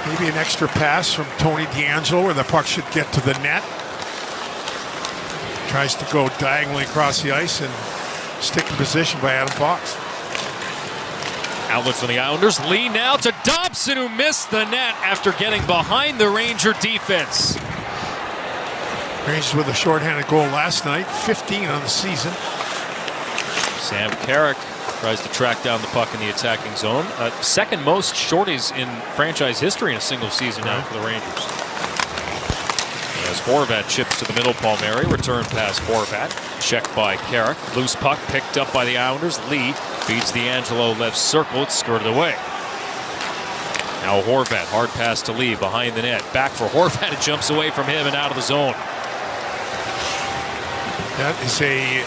Maybe an extra pass from Tony DeAngelo where the puck should get to the net. Tries to go diagonally across the ice and stick in position by Adam Fox. Outlet for the Islanders. Lee now to Dobson, who missed the net after getting behind the Ranger defense. Rangers with a shorthanded goal last night, 15 on the season. Sam Carrick tries to track down the puck in the attacking zone. Second most shorties in franchise history in a single season now for the Rangers. As Horvat chips to the middle, Palmieri, return pass Horvat, checked by Carrick, loose puck picked up by the Islanders. Lee feeds DeAngelo left circle, it's skirted away. Now Horvat, hard pass to Lee behind the net, back for Horvat, it jumps away from him and out of the zone. That is a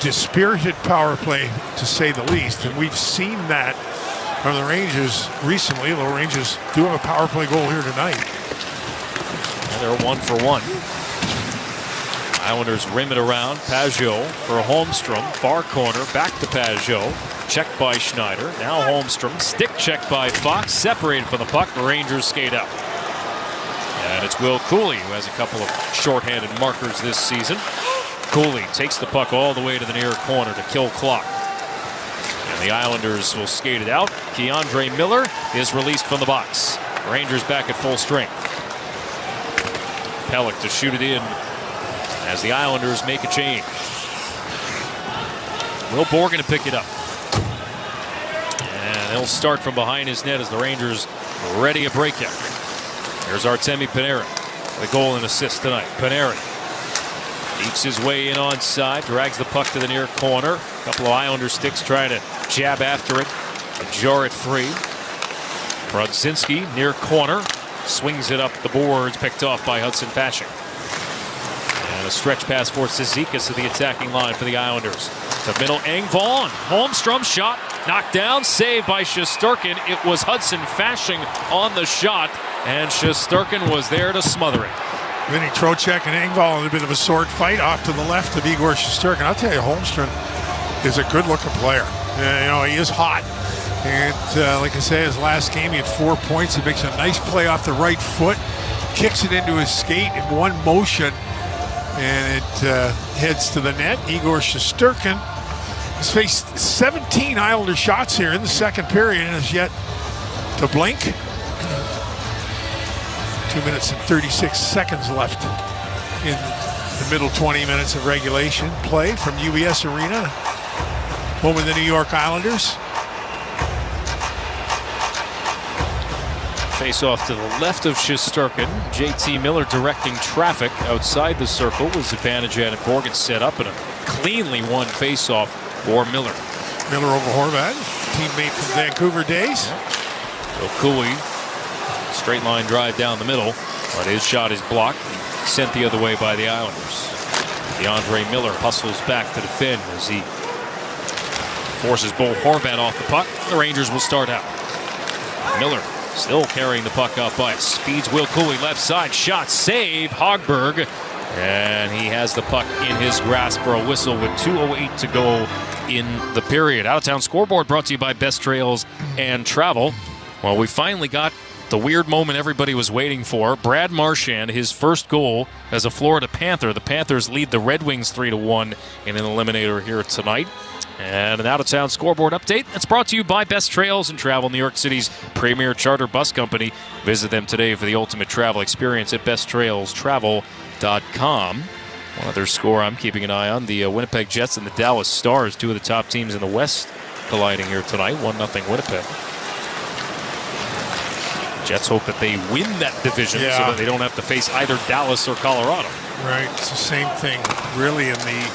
dispirited power play, to say the least, and we've seen that from the Rangers recently. The Rangers do have a power play goal here tonight. And they're 1-for-1. Islanders rim it around. Pajot for Holmstrom, far corner, back to Pajot, checked by Schneider. Now Holmstrom, stick check by Fox, separated from the puck. The Rangers skate out. And it's Will Cooley, who has a couple of shorthanded markers this season. Cooley takes the puck all the way to the near corner to kill clock. And the Islanders will skate it out. Keandre Miller is released from the box. Rangers back at full strength. Pellick to shoot it in as the Islanders make a change. Will Borgen to pick it up. And he'll start from behind his net as the Rangers ready a breakout. There's Artemi Panarin, the goal and assist tonight. Panarin eats his way in onside, drags the puck to the near corner. A couple of Islander sticks trying to jab after it and jar it free. Brodzinski near corner, swings it up the boards, picked off by Hudson Fasching. And a stretch pass for Cizikas to the attacking line for the Islanders. To middle, Engvall. Holmstrom shot, knocked down, saved by Shesterkin. It was Hudson Fasching on the shot, and Shesterkin was there to smother it. Vinny Trocheck and Engvall in a bit of a sword fight off to the left of Igor Shesterkin. I'll tell you, Holmstrom is a good-looking player. He is hot. And like I say, his last game, he had 4 points. He makes a nice play off the right foot, kicks it into his skate in one motion, and it heads to the net. Igor Shesterkin has faced 17 Islander shots here in the second period and has yet to blink. 2 minutes and 36 seconds left in the middle 20 minutes of regulation play from UBS Arena, home of the New York Islanders. Face off to the left of Shesterkin. JT Miller directing traffic outside the circle with Zibanejad and Borgen set up, and a cleanly won face-off for Miller. Miller over Horvat, teammate from Vancouver days. So Cooley, straight line drive down the middle, but his shot is blocked, sent the other way by the Islanders. DeAndre Miller hustles back to defend as he forces Bo Horvat off the puck. The Rangers will start out. Miller Still carrying the puck up ice. Feeds Will Cooley left side. Shot save. Hogberg. And he has the puck in his grasp for a whistle with 2:08 to go in the period. Out of town scoreboard brought to you by Best Trails and Travel. Well, we finally got the weird moment everybody was waiting for. Brad Marchand, his first goal as a Florida Panther. The Panthers lead the Red Wings 3-1 in an eliminator here tonight. And an out-of-town scoreboard update. It's brought to you by Best Trails and Travel, New York City's premier charter bus company. Visit them today for the ultimate travel experience at besttrailstravel.com. One other score I'm keeping an eye on, the Winnipeg Jets and the Dallas Stars, two of the top teams in the West, colliding here tonight. 1-0 Winnipeg. Jets hope that they win that division so that they don't have to face either Dallas or Colorado. Right, it's the same thing, really, in the,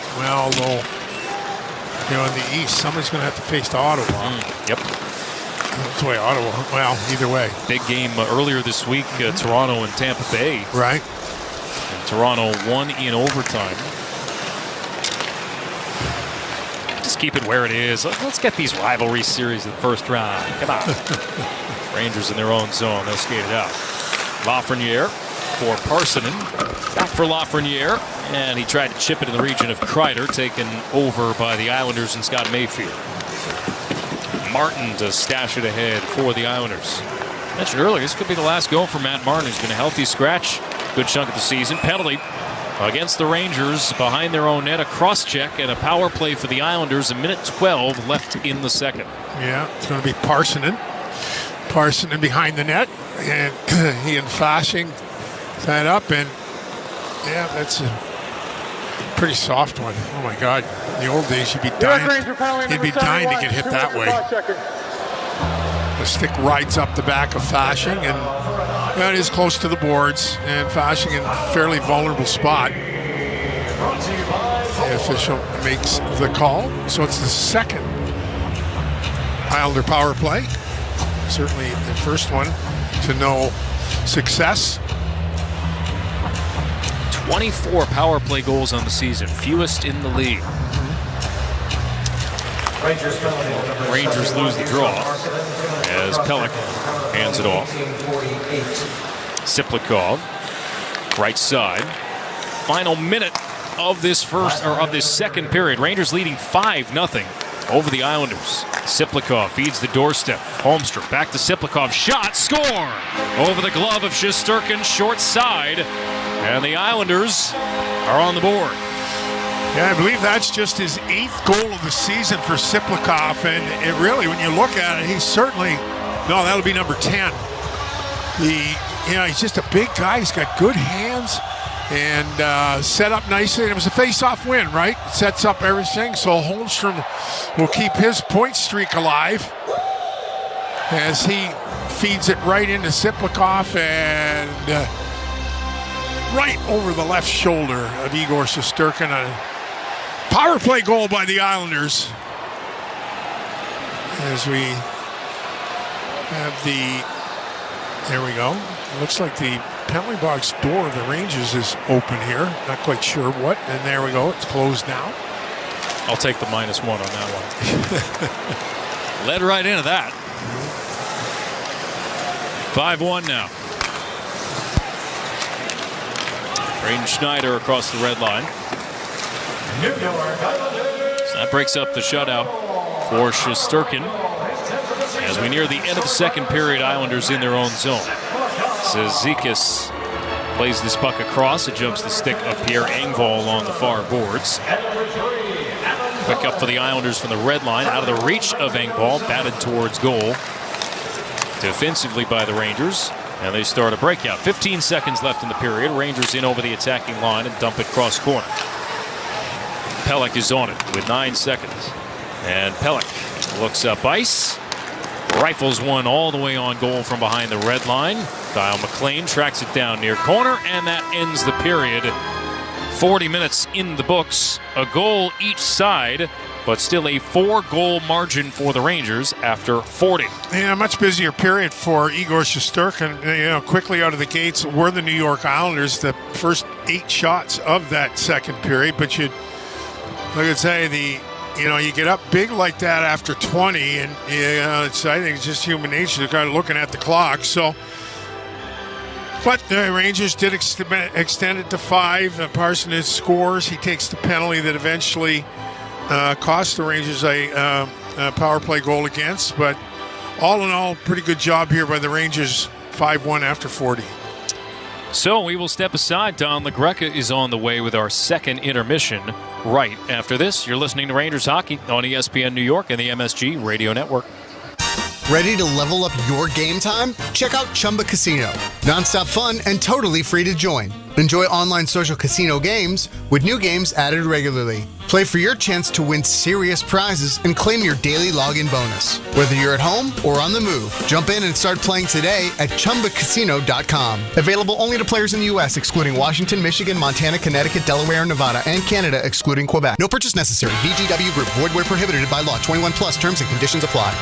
in the East, somebody's going to have to face the Ottawa. Yep. That's the way Ottawa, either way. Big game earlier this week, Toronto and Tampa Bay. Right. And Toronto won in overtime. Just keep it where it is. Let's get these rivalry series in the first round. Come on. Rangers in their own zone. They'll skate it out. Lafreniere for Parsonen. Back for Lafreniere. And he tried to chip it in the region of Kreider, taken over by the Islanders and Scott Mayfield. Martin to stash it ahead for the Islanders. I mentioned earlier, this could be the last go for Matt Martin, who's been a healthy scratch. Good chunk of the season. Penalty against the Rangers behind their own net. A cross-check and a power play for the Islanders. 1:12 left in the second. Yeah, it's going to be Parsonen. Parsonen behind the net. And he and Fasching tied up. And, yeah, that's a pretty soft one. Oh, my God. In the old days, you'd be dying. He'd be dying to get hit that way. The stick rides up the back of Fasching, and that is close to the boards, and Fasching in a fairly vulnerable spot. The official makes the call, so it's the second Islander power play. Certainly the first one to no success. 24 power play goals on the season, fewest in the league. Rangers lose the draw as Pelech hands it off. Siplikov, right side. Final minute of this second period. Rangers leading 5-0 over the Islanders. Siplikov feeds the doorstep. Holmstrom back to Siplikov. Shot, score! Over the glove of Shesterkin, short side. And the Islanders are on the board. Yeah, I believe that's just his 8th goal of the season for Siplikov. And it really, when you look at it, he's certainly, no, that'll be number 10. He's just a big guy. He's got good hands and set up nicely. And it was a face-off win, right? It sets up everything. So Holmstrom will keep his point streak alive as he feeds it right into Siplikov and right over the left shoulder of Igor Shesterkin. A power play goal by the Islanders as we have there we go. It looks like the penalty box door of the Rangers is open here. Not quite sure what. And there we go. It's closed now. I'll take the -1 on that one. Led right into that. 5-1 now. Braden Schneider across the red line. So that breaks up the shutout for Shesterkin. As we near the end of the second period, Islanders in their own zone. Zizekas plays this puck across. It jumps the stick of Pierre Engvall along the far boards. Quick up for the Islanders from the red line. Out of the reach of Engvall. Batted towards goal. Defensively by the Rangers. And they start a breakout. 15 seconds left in the period. Rangers in over the attacking line and dump it cross corner. Pelech is on it with 9 seconds. And Pelech looks up ice. Rifles one all the way on goal from behind the red line. Kyle McLean tracks it down near corner, and that ends the period. 40 minutes in the books. A goal each side, but still a 4-goal margin for the Rangers after 40. Yeah, a much busier period for Igor Shesterkin. Quickly out of the gates were the New York Islanders, the first 8 shots of that second period. But I could say the you get up big like that after 20, and I think it's just human nature. They're kind of looking at the clock. So, but the Rangers did extend it to 5. Parsons scores. He takes the penalty that eventually cost the Rangers a power play goal against. But all in all, pretty good job here by the Rangers. 5-1 after 40. So we will step aside. Don LaGreca is on the way with our second intermission right after this. You're listening to Rangers Hockey on ESPN New York and the MSG Radio Network. Ready to level up your game time? Check out Chumba Casino. Non-stop fun and totally free to join. Enjoy online social casino games with new games added regularly. Play for your chance to win serious prizes and claim your daily login bonus. Whether you're at home or on the move, jump in and start playing today at ChumbaCasino.com. Available only to players in the U.S., excluding Washington, Michigan, Montana, Connecticut, Delaware, Nevada, and Canada, excluding Quebec. No purchase necessary. VGW Group. Void where prohibited by law. 21 plus. Terms and conditions apply.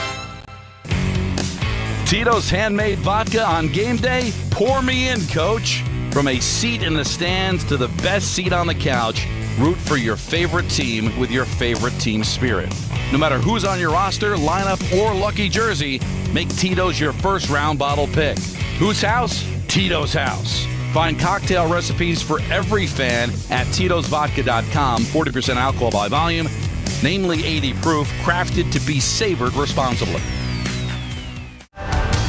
Tito's handmade vodka on game day? Pour me in, coach. From a seat in the stands to the best seat on the couch, root for your favorite team with your favorite team spirit. No matter who's on your roster, lineup, or lucky jersey, make Tito's your first round bottle pick. Whose house? Tito's house. Find cocktail recipes for every fan at Tito'sVodka.com. 40% alcohol by volume, namely 80 proof, crafted to be savored responsibly.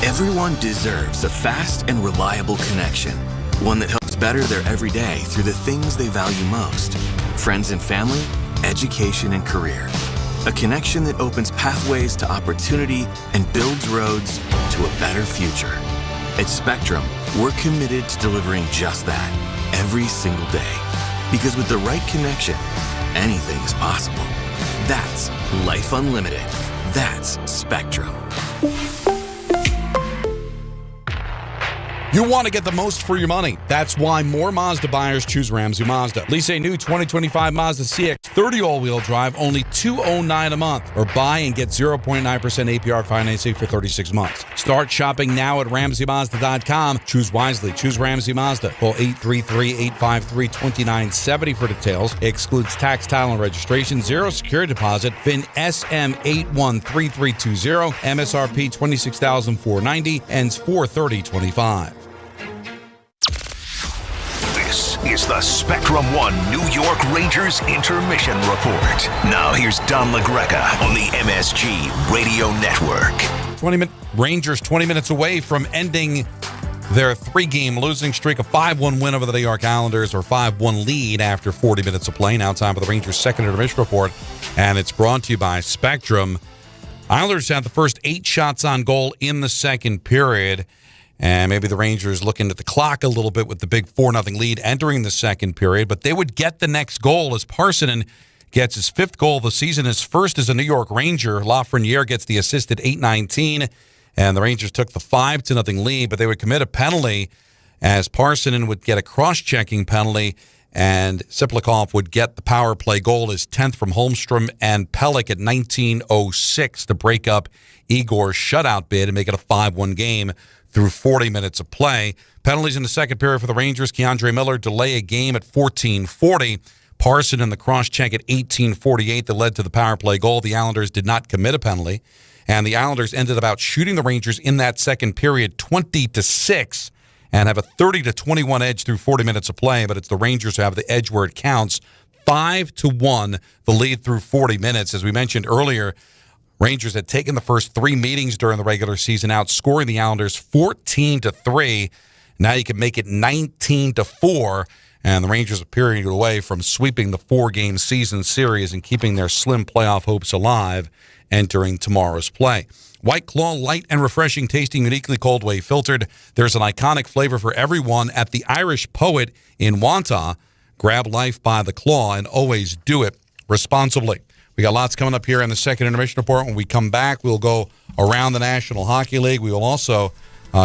Everyone deserves a fast and reliable connection. One that helps better their everyday through the things they value most. Friends and family, education and career. A connection that opens pathways to opportunity and builds roads to a better future. At Spectrum, we're committed to delivering just that every single day. Because with the right connection, anything is possible. That's Life Unlimited. That's Spectrum. You want to get the most for your money. That's why more Mazda buyers choose Ramsey Mazda. Lease a new 2025 Mazda CX 30 all-wheel drive, only $209 a month. Or buy and get 0.9% APR financing for 36 months. Start shopping now at RamseyMazda.com. Choose wisely. Choose Ramsey Mazda. Call 833-853-2970 for details. Excludes tax, title, and registration. Zero security deposit. VIN SM813320. MSRP $26,490. Ends 4/30/25. This is the Spectrum One New York Rangers Intermission Report. Now here's Don LaGreca on the MSG Radio Network. Rangers 20 minutes away from ending their 3-game losing streak, a 5-1 win over the New York Islanders, or 5-1 lead after 40 minutes of play. Now time for the Rangers' second intermission report, and it's brought to you by Spectrum. Islanders had the first 8 shots on goal in the second period. And maybe the Rangers looking at the clock a little bit with the big 4-0 lead entering the second period. But they would get the next goal as Parsons gets his 5th goal of the season, his first as a New York Ranger. Lafreniere gets the assist at 8:19. And the Rangers took the 5-0 lead, but they would commit a penalty as Parsons would get a cross-checking penalty. And Siplikov would get the power play goal, his 10th from Holmstrom and Pelech at 19:06 to break up Igor's shutout bid and make it a 5-1 game through 40 minutes of play. Penalties in the second period for the Rangers. Keandre Miller delay a game at 14:40. Parsons in the cross-check at 18:48 that led to the power play goal. The Islanders did not commit a penalty. And the Islanders ended up out shooting the Rangers in that second period 20-6 and have a 30-21 edge through 40 minutes of play. But it's the Rangers who have the edge where it counts. 5-1 the lead through 40 minutes. As we mentioned earlier, Rangers had taken the first 3 meetings during the regular season, outscoring the Islanders 14-3. Now you can make it 19-4, and the Rangers are a period away from sweeping the 4-game season series and keeping their slim playoff hopes alive entering tomorrow's play. White Claw, light and refreshing tasting, uniquely cold wave filtered. There's an iconic flavor for everyone at the Irish Poet in Wantagh. Grab life by the claw and always do it responsibly. We got lots coming up here in the second intermission report. When we come back, we'll go around the National Hockey League. We will also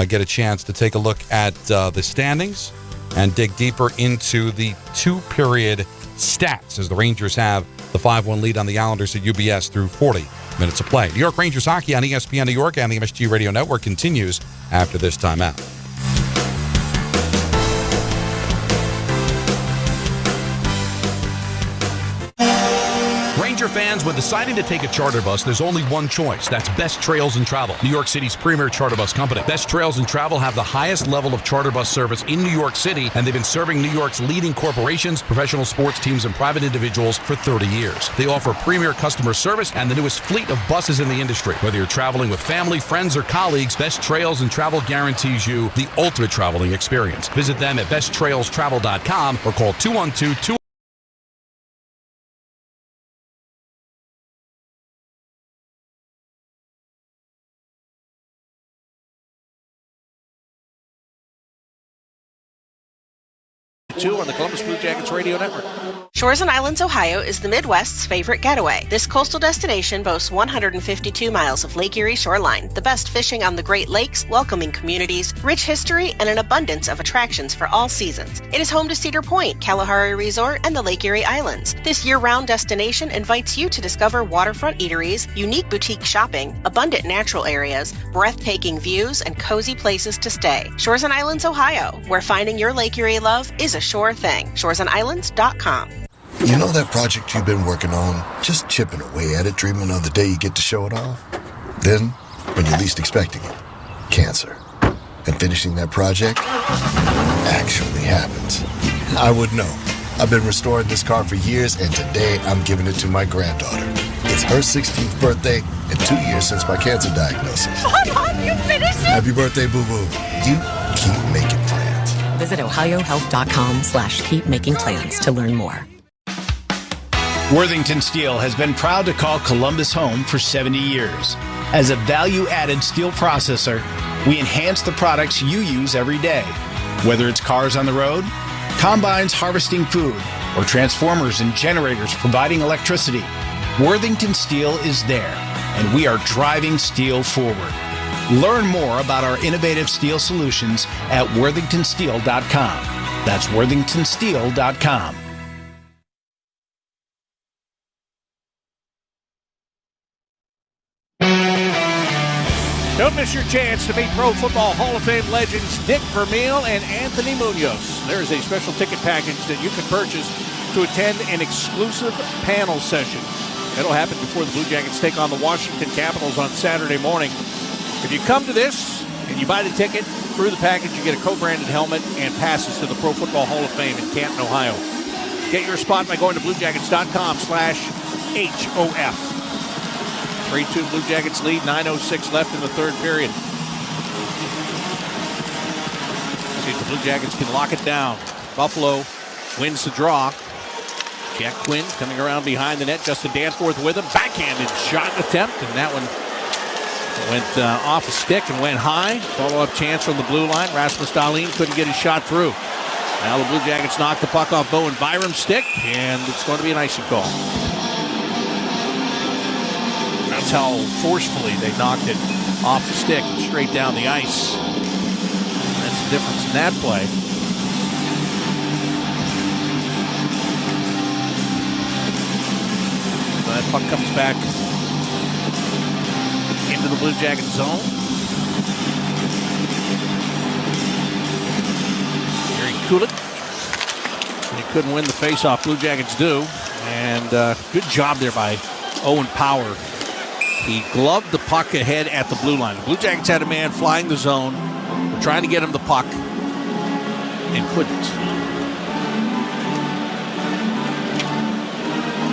get a chance to take a look at the standings and dig deeper into the 2-period stats as the Rangers have the 5-1 lead on the Islanders at UBS through 40 minutes of play. New York Rangers hockey on ESPN New York and the MSG Radio Network continues after this timeout. Ranger fans, when deciding to take a charter bus, there's only one choice. That's Best Trails and Travel, New York City's premier charter bus company. Best Trails and Travel have the highest level of charter bus service in New York City, and they've been serving New York's leading corporations, professional sports teams, and private individuals for 30 years. They offer premier customer service and the newest fleet of buses in the industry. Whether you're traveling with family, friends, or colleagues, Best Trails and Travel guarantees you the ultimate traveling experience. Visit them at besttrailstravel.com or call 212-2. On the Columbus Blue Jackets Radio Network. Shores and Islands, Ohio is the Midwest's favorite getaway. This coastal destination boasts 152 miles of Lake Erie shoreline, the best fishing on the Great Lakes, welcoming communities, rich history, and an abundance of attractions for all seasons. It is home to Cedar Point, Kalahari Resort, and the Lake Erie Islands. This year-round destination invites you to discover waterfront eateries, unique boutique shopping, abundant natural areas, breathtaking views, and cozy places to stay. Shores and Islands, Ohio, where finding your Lake Erie love is a sure thing. ShoresandIslands.com. You know that project you've been working on? Just chipping away at it, dreaming of the day you get to show it off? Then, when you're least expecting it, cancer. And finishing that project actually happens. I would know. I've been restoring this car for years, and today I'm giving it to my granddaughter. It's her 16th birthday and 2 years since my cancer diagnosis. Mom, you finished it? Happy birthday, boo-boo. You keep making plans. Visit ohiohealth.com/keepmakingplans to learn more. Worthington Steel has been proud to call Columbus home for 70 years. As a value-added steel processor, we enhance the products you use every day. Whether it's cars on the road, combines harvesting food, or transformers and generators providing electricity, Worthington Steel is there, and we are driving steel forward. Learn more about our innovative steel solutions at worthingtonsteel.com. That's worthingtonsteel.com. Don't miss your chance to meet Pro Football Hall of Fame legends Dick Vermeil and Anthony Munoz. There is a special ticket package that you can purchase to attend an exclusive panel session. It'll happen before the Blue Jackets take on the Washington Capitals on Saturday morning. If you come to this and you buy the ticket, through the package you get a co-branded helmet and passes to the Pro Football Hall of Fame in Canton, Ohio. Get your spot by going to BlueJackets.com/HOF. 3-2 Blue Jackets lead, 9:06 left in the third period. See if the Blue Jackets can lock it down. Buffalo wins the draw. Jack Quinn coming around behind the net. Justin Danforth with him. Backhanded shot attempt, and that one went off a stick and went high. Follow-up chance from the blue line. Rasmus Dahlin couldn't get his shot through. Now the Blue Jackets knock the puck off Bowen Byram's stick, and it's going to be an icing call. That's how forcefully they knocked it off the stick and straight down the ice. That's the difference in that play. That puck comes back into the Blue Jacket zone. Gary Kulik. He couldn't win the faceoff. Blue Jackets do. And good job there by Owen Power. He gloved the puck ahead at the blue line. The Blue Jackets had a man flying the zone. We're trying to get him the puck and couldn't.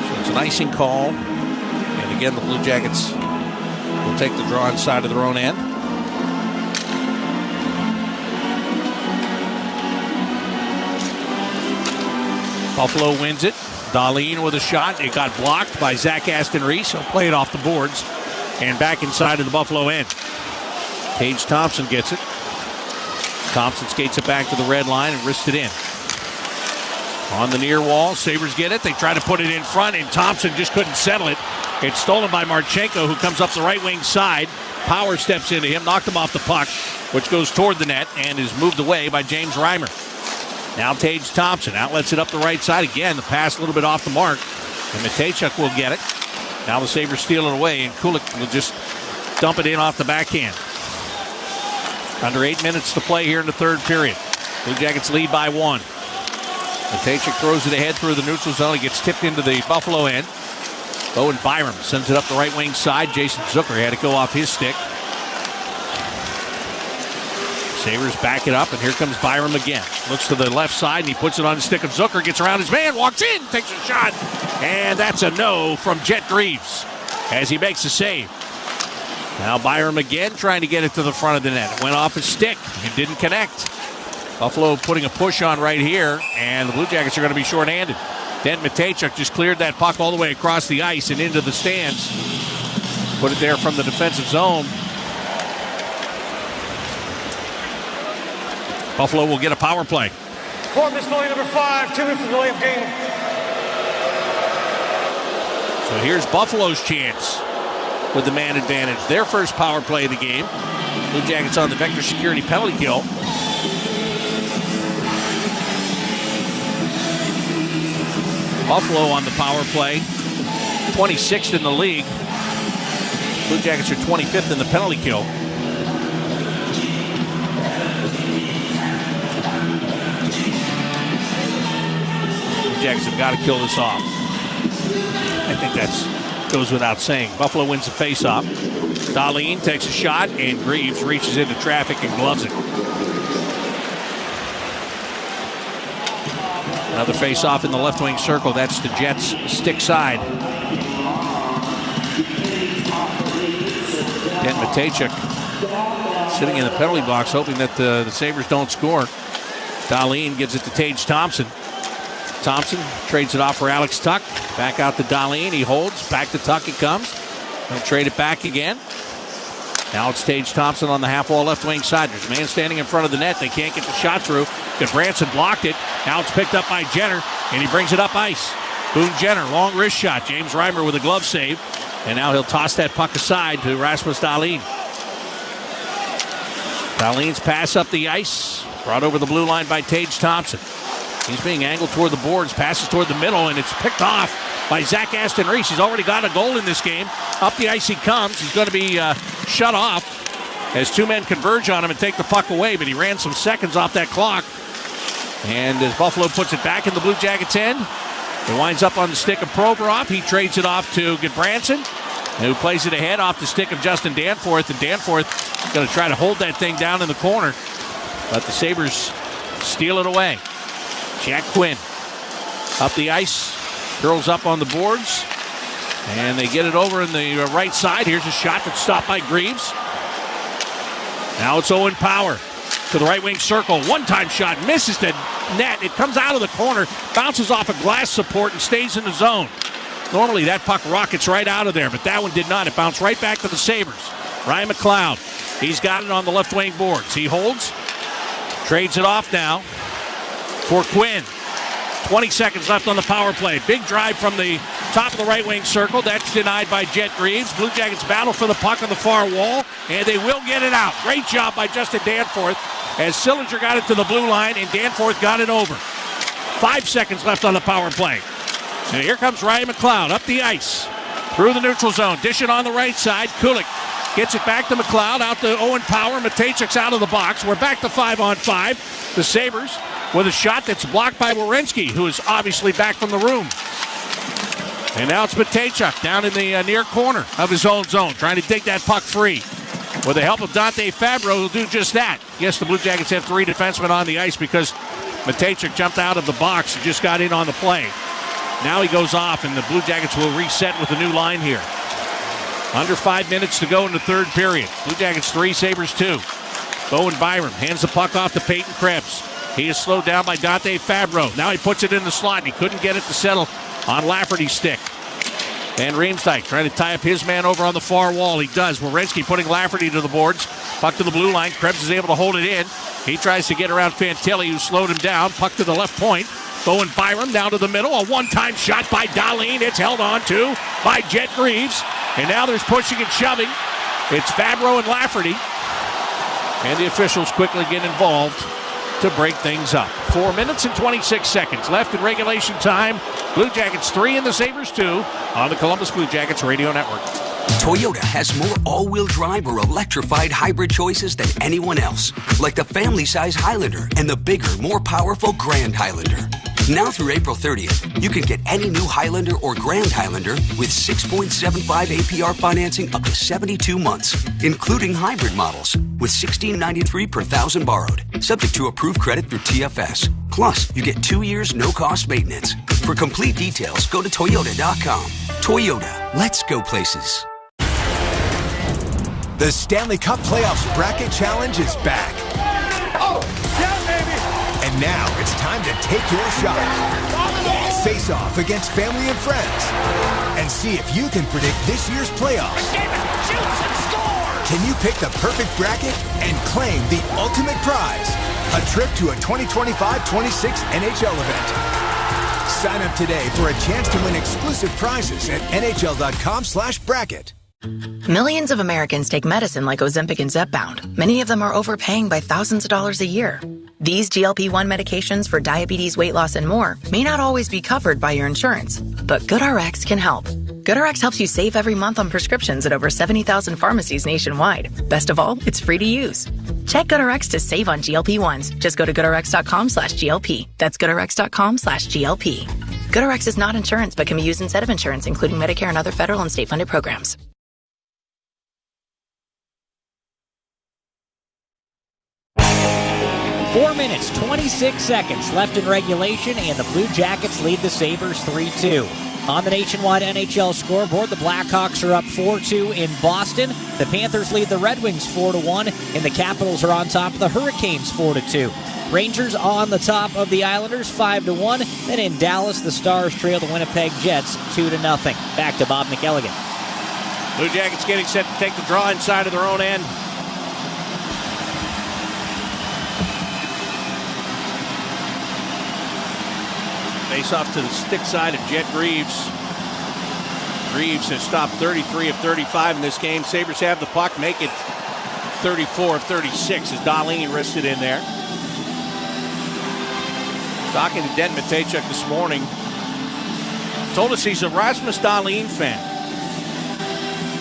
So it's an icing call. And again, the Blue Jackets will take the draw inside of their own end. Buffalo wins it. Dahlin with a shot. It got blocked by Zach Aston-Reese. He'll play it off the boards and back inside of the Buffalo end. Tage Thompson gets it. Thompson skates it back to the red line and wrists it in. On the near wall, Sabres get it. They try to put it in front, and Thompson just couldn't settle it. It's stolen by Marchenko, who comes up the right wing side. Power steps into him, knocked him off the puck, which goes toward the net and is moved away by James Reimer. Now Tage Thompson outlets it up the right side. Again, the pass a little bit off the mark, and Matejchuk will get it. Now the Sabres steal it away, and Kulik will just dump it in off the backhand. Under 8 minutes to play here in the third period. Blue Jackets lead by 1. Matejchuk throws it ahead through the neutral zone. He gets tipped into the Buffalo end. Bowen Byram sends it up the right wing side. Jason Zucker had to go off his stick. Sabres back it up, and here comes Byram again. Looks to the left side, and he puts it on the stick of Zucker. Gets around his man, walks in, takes a shot. And that's a no from Jet Greaves as he makes a save. Now Byram again trying to get it to the front of the net. It went off his stick. It didn't connect. Buffalo putting a push on right here, and the Blue Jackets are going to be shorthanded. Dent Matejchuk just cleared that puck all the way across the ice and into the stands. Put it there from the defensive zone. Buffalo will get a power play. Columbus goalie number 5, 2 minutes delay of game. So here's Buffalo's chance with the man advantage. Their first power play of the game. Blue Jackets on the Vector Security penalty kill. Buffalo on the power play, 26th in the league. Blue Jackets are 25th in the penalty kill. Blue Jackets have got to kill this off. I think that goes without saying. Buffalo wins the faceoff. Dahlin takes a shot, and Greaves reaches into traffic and gloves it. Another face-off in the left wing circle. That's the Jets' stick side. Dent Matejchuk sitting in the penalty box, hoping that the Sabres don't score. Dahlin gives it to Tage Thompson. Thompson trades it off for Alex Tuck. Back out to Dahlin. He holds. Back to Tuck it comes. He'll trade it back again. Now it's Tage Thompson on the half-wall left wing side. There's a man standing in front of the net. They can't get the shot through. Branson blocked it. Now it's picked up by Jenner, and he brings it up ice. Boone Jenner, long wrist shot. James Reimer with a glove save. And now he'll toss that puck aside to Rasmus Dahlin. Dahlin's pass up the ice. Brought over the blue line by Tage Thompson. He's being angled toward the boards. Passes toward the middle, and it's picked off by Zach Aston Reese. He's already got a goal in this game. Up the ice he comes. He's going to be shut off as two men converge on him and take the puck away, but he ran some seconds off that clock. And as Buffalo puts it back in the Blue Jackets' end, it winds up on the stick of Provorov. He trades it off to Goodbranson, who plays it ahead off the stick of Justin Danforth. And Danforth is going to try to hold that thing down in the corner, but the Sabres steal it away. Jack Quinn up the ice, curls up on the boards, and they get it over in the right side. Here's a shot that's stopped by Greaves. Now it's Owen Power to the right wing circle. One-time shot, misses the net. It comes out of the corner, bounces off a glass support, and stays in the zone. Normally that puck rockets right out of there, but that one did not. It bounced right back to the Sabres. Ryan McLeod, he's got it on the left wing boards. He holds, trades it off now for Quinn. 20 seconds left on the power play. Big drive from the top of the right wing circle. That's denied by Jet Greaves. Blue Jackets battle for the puck on the far wall, and they will get it out. Great job by Justin Danforth as Sillinger got it to the blue line, and Danforth got it over. 5 seconds left on the power play. And here comes Ryan McLeod up the ice through the neutral zone. Dish it on the right side. Kulik gets it back to McLeod, out to Owen Power. Matejchuk's out of the box. We're back to 5-on-5. The Sabres with a shot that's blocked by Werenski, who is obviously back from the room. And now it's Matejchuk down in the near corner of his own zone, trying to dig that puck free. With the help of Dante Fabro, he'll do just that. Yes, the Blue Jackets have 3 defensemen on the ice because Matejchuk jumped out of the box and just got in on the play. Now he goes off, and the Blue Jackets will reset with a new line here. Under 5 minutes to go in the third period. Blue Jackets 3, Sabres 2. Bowen Byram hands the puck off to Peyton Krebs. He is slowed down by Dante Fabro. Now he puts it in the slot, and he couldn't get it to settle on Lafferty's stick. Van Riemsdyk trying to tie up his man over on the far wall. He does. Werenski putting Lafferty to the boards. Puck to the blue line. Krebs is able to hold it in. He tries to get around Fantilli, who slowed him down. Puck to the left point. Bowen Byram down to the middle. A one-time shot by Dahlin. It's held on to by Jet Greaves. And now there's pushing and shoving. It's Fabro and Lafferty. And the officials quickly get involved to break things up. 4 minutes and 26 seconds left in regulation time. Blue Jackets 3 and the Sabres 2 on the Columbus Blue Jackets Radio Network. Toyota has more all-wheel drive or electrified hybrid choices than anyone else, like the family-size Highlander and the bigger, more powerful Grand Highlander. Now through April 30th, you can get any new Highlander or Grand Highlander with 6.75 APR financing up to 72 months, including hybrid models with $16.93 per thousand borrowed, subject to approved credit through TFS. Plus, you get 2 years no-cost maintenance. For complete details, go to Toyota.com. Toyota, let's go places. The Stanley Cup Playoffs Bracket Challenge is back. Oh, yeah, baby! And now it's time to take your shot. Face off against family and friends. And see if you can predict this year's playoffs. Shoots and scores! Can you pick the perfect bracket and claim the ultimate prize? A trip to a 2025-26 NHL event. Sign up today for a chance to win exclusive prizes at NHL.com/bracket. Millions of Americans take medicine like Ozempic and Zepbound. Many of them are overpaying by thousands of dollars a year. These GLP-1 medications for diabetes, weight loss, and more may not always be covered by your insurance, but GoodRx can help. GoodRx helps you save every month on prescriptions at over 70,000 pharmacies nationwide. Best of all, it's free to use. Check GoodRx to save on GLP-1s. Just go to GoodRx.com/GLP. That's GoodRx.com/GLP. GoodRx is not insurance, but can be used instead of insurance, including Medicare and other federal and state-funded programs. 4 minutes, 26 seconds left in regulation, and the Blue Jackets lead the Sabres 3-2. On the nationwide NHL scoreboard, the Blackhawks are up 4-2 in Boston. The Panthers lead the Red Wings 4-1, and the Capitals are on top of the Hurricanes 4-2. Rangers on the top of the Islanders 5-1. Then in Dallas, the Stars trail the Winnipeg Jets 2-0. Back to Bob McElligott. Blue Jackets getting set to take the draw inside of their own end. Face off to the stick side of Jet Greaves. Greaves has stopped 33 of 35 in this game. Sabres have the puck, make it 34 of 36 as Dahlin wristed in there. Talking to Denton Matejchuk this morning. Told us he's a Rasmus Dahlin fan.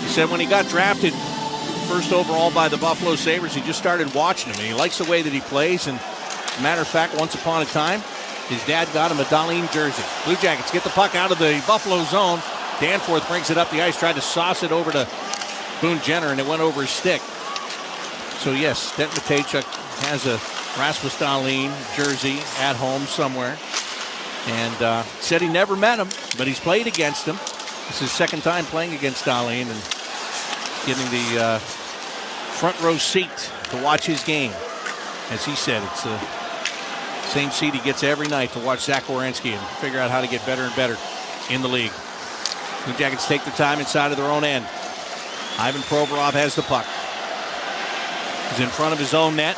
He said when he got drafted first overall by the Buffalo Sabres, he just started watching him, and he likes the way that he plays. And as a matter of fact, once upon a time, his dad got him a Dahlin jersey. Blue Jackets get the puck out of the Buffalo zone. Danforth brings it up the ice, tried to sauce it over to Boone Jenner, and it went over his stick. So yes, Denton Matejchuk has a Rasmus Dahlin jersey at home somewhere. And said he never met him, but he's played against him. This is his second time playing against Dahlin and getting the front row seat to watch his game. As he said, it's the same seat he gets every night to watch Zach Werenski and figure out how to get better and better in the league. Blue Jackets take their time inside of their own end. Ivan Provorov has the puck. He's in front of his own net,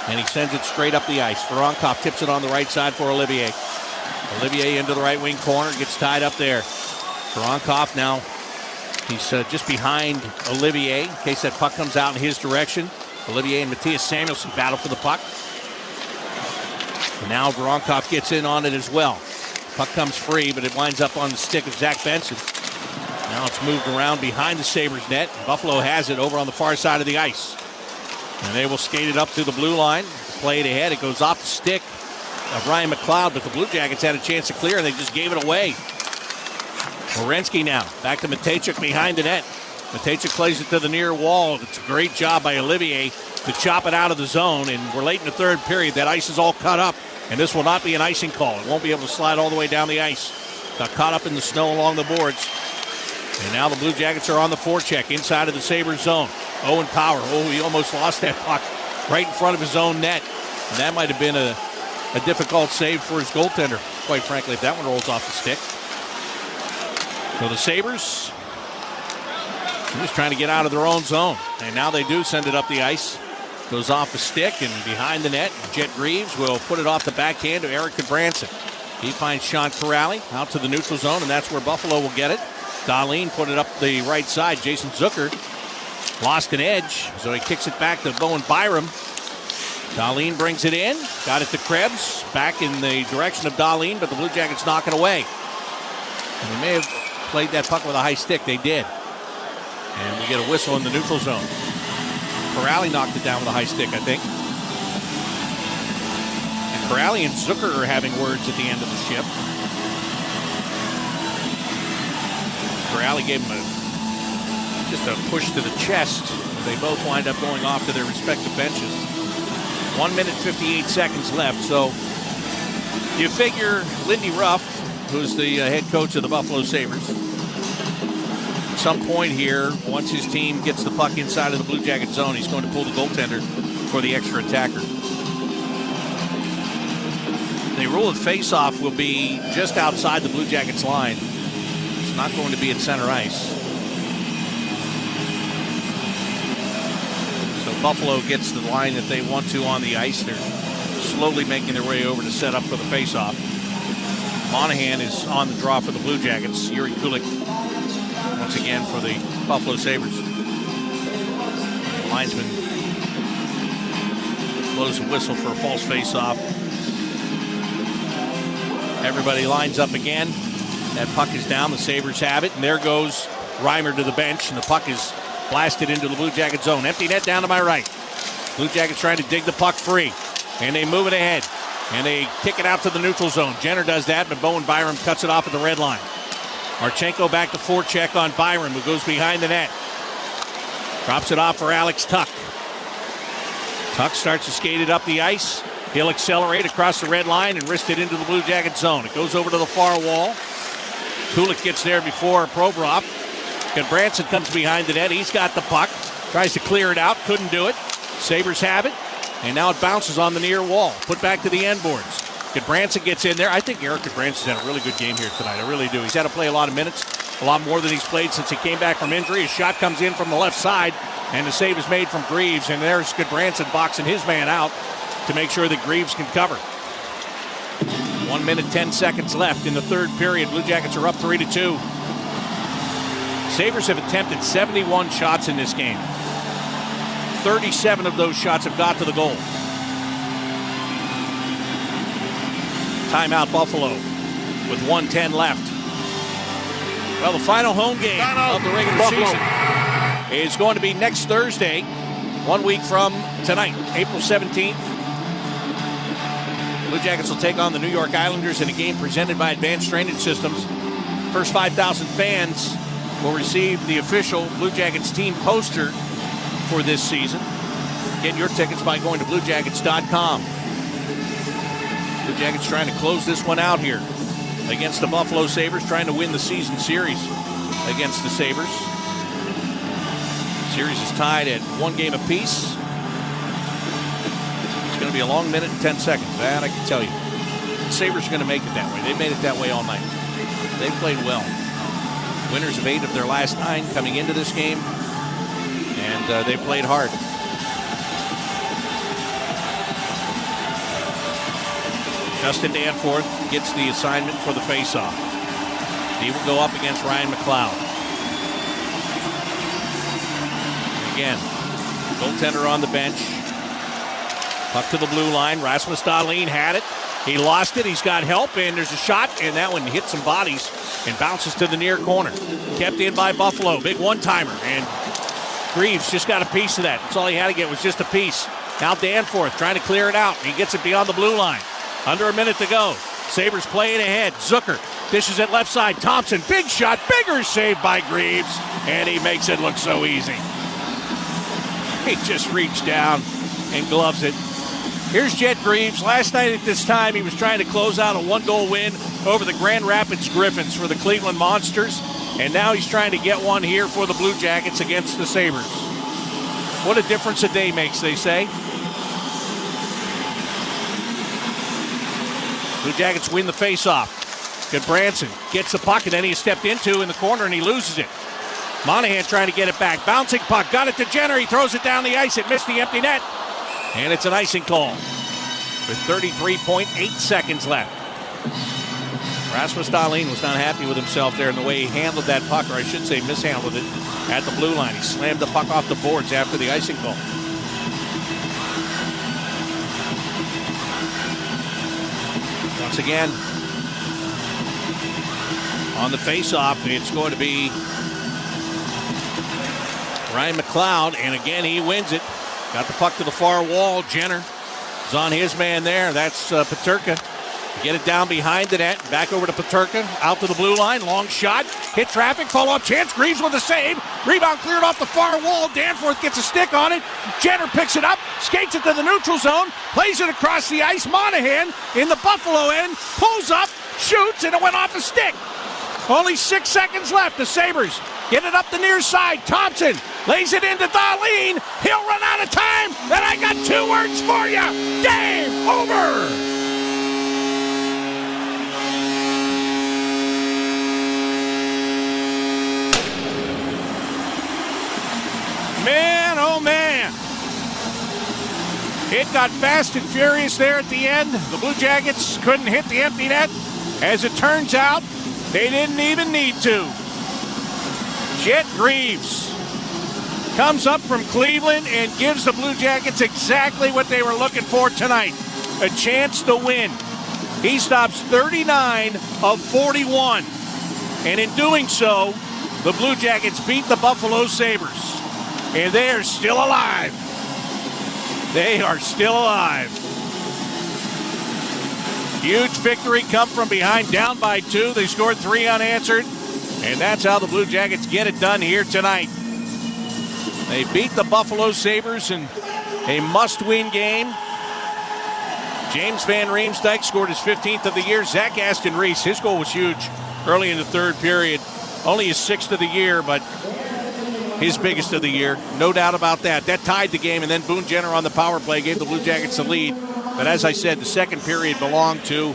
and he sends it straight up the ice. Voronkov tips it on the right side for Olivier. Olivier into the right wing corner, gets tied up there. Voronkov now, he's just behind Olivier in case that puck comes out in his direction. Olivier and Matthias Samuelsson battle for the puck. And now Voronkov gets in on it as well. Puck comes free, but it winds up on the stick of Zach Benson. Now it's moved around behind the Sabres net. Buffalo has it over on the far side of the ice. And they will skate it up to the blue line. Play it ahead. It goes off the stick of Ryan McLeod, but the Blue Jackets had a chance to clear, and they just gave it away. Werenski now. Back to Matejchuk behind the net. Matejchuk plays it to the near wall. It's a great job by Olivier to chop it out of the zone, and we're late in the third period. That ice is all cut up, and this will not be an icing call. It won't be able to slide all the way down the ice. Got caught up in the snow along the boards. And now the Blue Jackets are on the forecheck inside of the Sabres zone. Owen Power. Oh, he almost lost that puck right in front of his own net. And that might have been a difficult save for his goaltender, quite frankly, if that one rolls off the stick. So the Sabres just trying to get out of their own zone. And now they do send it up the ice. Goes off the stick and behind the net. Jet Greaves will put it off the backhand to Eric Branson. He finds Sean Corrali out to the neutral zone, and that's where Buffalo will get it. Dahlin put it up the right side. Jason Zucker lost an edge, so he kicks it back to Bowen Byram. Dahlin brings it in. Got it to Krebs. Back in the direction of Dahlin, but the Blue Jackets knock it away. And they may have played that puck with a high stick. They did. And we get a whistle in the neutral zone. Corrali knocked it down with a high stick, I think. And Corrali and Zucker are having words at the end of the shift. Corrali gave him just a push to the chest. They both wind up going off to their respective benches. 1 minute, 58 seconds left. So you figure Lindy Ruff, who's the head coach of the Buffalo Sabres, at some point here, once his team gets the puck inside of the Blue Jacket zone, he's going to pull the goaltender for the extra attacker. The rule of face-off will be just outside the Blue Jackets line. It's not going to be at center ice. So Buffalo gets the line that they want to on the ice. They're slowly making their way over to set up for the face-off. Monahan is on the draw for the Blue Jackets. Yuri Kulik once again for the Buffalo Sabres. The linesman blows a whistle for a false face-off. Everybody lines up again. That puck is down. The Sabres have it. And there goes Reimer to the bench. And the puck is blasted into the Blue Jacket zone. Empty net down to my right. Blue Jackets trying to dig the puck free. And they move it ahead. And they kick it out to the neutral zone. Jenner does that, but Bowen Byram cuts it off at the red line. Marchenko back to forecheck on Byram, who goes behind the net. Drops it off for Alex Tuck. Tuck starts to skate it up the ice. He'll accelerate across the red line and wrist it into the Blue Jacket zone. It goes over to the far wall. Kulik gets there before Provorov. Branson comes behind the net. He's got the puck. Tries to clear it out. Couldn't do it. Sabres have it. And now it bounces on the near wall. Put back to the end boards. Branson gets in there. I think Eric Branson's had a really good game here tonight. I really do. He's had to play a lot of minutes. A lot more than he's played since he came back from injury. His shot comes in from the left side. And the save is made from Greaves. And there's Branson boxing his man out to make sure that Greaves can cover. 1 minute, 10 seconds left in the third period. Blue Jackets are up 3-2. Sabres have attempted 71 shots in this game. 37 of those shots have got to the goal. Timeout Buffalo with 1:10 left. Well, the final home game of the regular season is going to be next Thursday, 1 week from tonight, April 17th. Blue Jackets will take on the New York Islanders in a game presented by Advanced Drainage Systems. First 5,000 fans will receive the official Blue Jackets team poster for this season. Get your tickets by going to BlueJackets.com. Blue Jackets trying to close this one out here against the Buffalo Sabres, trying to win the season series against the Sabres. Series is tied at 1 game apiece. It's going to be a long minute and 10 seconds. That I can tell you. The Sabres are going to make it that way. They've made it that way all night. They've played well. Winners of 8 of their last 9 coming into this game. And they played hard. Justin Danforth gets the assignment for the faceoff. He will go up against Ryan McLeod. Again, goaltender on the bench. Puck to the blue line. Rasmus Dahlin had it. He lost it. He's got help, and there's a shot, and that one hits some bodies and bounces to the near corner. Kept in by Buffalo. Big one-timer, and Greaves just got a piece of that. That's all he had to get was just a piece. Now Danforth trying to clear it out. He gets it beyond the blue line. Under a minute to go. Sabres playing ahead. Zucker dishes it left side. Thompson, big shot, bigger save by Greaves, and he makes it look so easy. He just reached down and gloves it. Here's Jet Greaves. Last night at this time, he was trying to close out a 1-goal win over the Grand Rapids Griffins for the Cleveland Monsters, and now he's trying to get one here for the Blue Jackets against the Sabres. What a difference a day makes, they say. Blue Jackets win the faceoff. Branson gets the puck, and then he's stepped into in the corner, and he loses it. Monahan trying to get it back. Bouncing puck, got it to Jenner. He throws it down the ice. It missed the empty net. And it's an icing call with 33.8 seconds left. Rasmus Dahlin was not happy with himself there in the way he handled that puck, or I should say mishandled it, at the blue line. He slammed the puck off the boards after the icing call. Once again, on the faceoff, it's going to be Ryan McLeod, and again he wins it. Got the puck to the far wall. Jenner It's on his man there. That's Peterka. Get it down behind the net. Back over to Peterka. Out to the blue line. Long shot. Hit traffic. Follow-up chance. Greaves with a save. Rebound cleared off the far wall. Danforth gets a stick on it. Jenner picks it up. Skates it to the neutral zone. Plays it across the ice. Monahan in the Buffalo end. Pulls up. Shoots. And it went off a stick. Only 6 seconds left. The Sabres get it up the near side. Thompson lays it into Dahlin. He'll run out of time. And I got 2 words for you. Game over. Man, oh man. It got fast and furious there at the end. The Blue Jackets couldn't hit the empty net. As it turns out, they didn't even need to. Jet Greaves comes up from Cleveland and gives the Blue Jackets exactly what they were looking for tonight. A chance to win. He stops 39 of 41. And in doing so, the Blue Jackets beat the Buffalo Sabres. And they are still alive. They are still alive. Huge victory, come from behind, down by 2. They scored 3 unanswered. And that's how the Blue Jackets get it done here tonight. They beat the Buffalo Sabres in a must-win game. James Van Riemsdyk scored his 15th of the year. Zach Aston Reese, his goal was huge early in the third period. Only his 6th of the year, but his biggest of the year, no doubt about that. That tied the game, and then Boone Jenner on the power play gave the Blue Jackets the lead. But as I said, the second period belonged to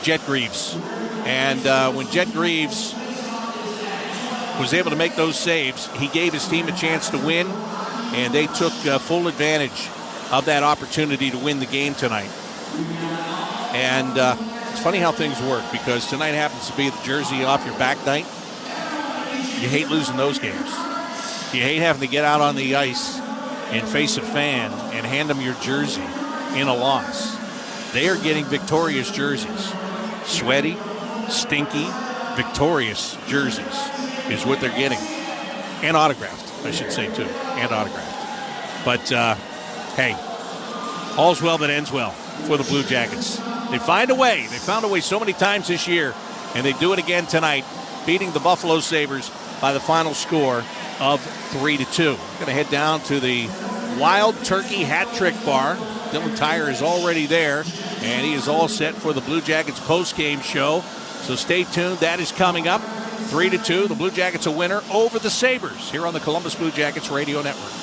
Jet Greaves. And when Jet Greaves was able to make those saves, he gave his team a chance to win, and they took full advantage of that opportunity to win the game tonight. And it's funny how things work, because tonight happens to be the jersey off your back night. You hate losing those games. You hate having to get out on the ice and face a fan and hand them your jersey in a loss. They are getting victorious jerseys. Sweaty, stinky, victorious jerseys is what they're getting. And autographed, I should say, too. And autographed. But, hey, all's well that ends well for the Blue Jackets. They find a way. They found a way so many times this year, and they do it again tonight, beating the Buffalo Sabres by the final score of 3-2. We're going to head down to the Wild Turkey Hat Trick Bar. Dylan Tyre is already there, and he is all set for the Blue Jackets post-game show. So stay tuned. That is coming up. 3-2. The Blue Jackets a winner over the Sabres here on the Columbus Blue Jackets Radio Network.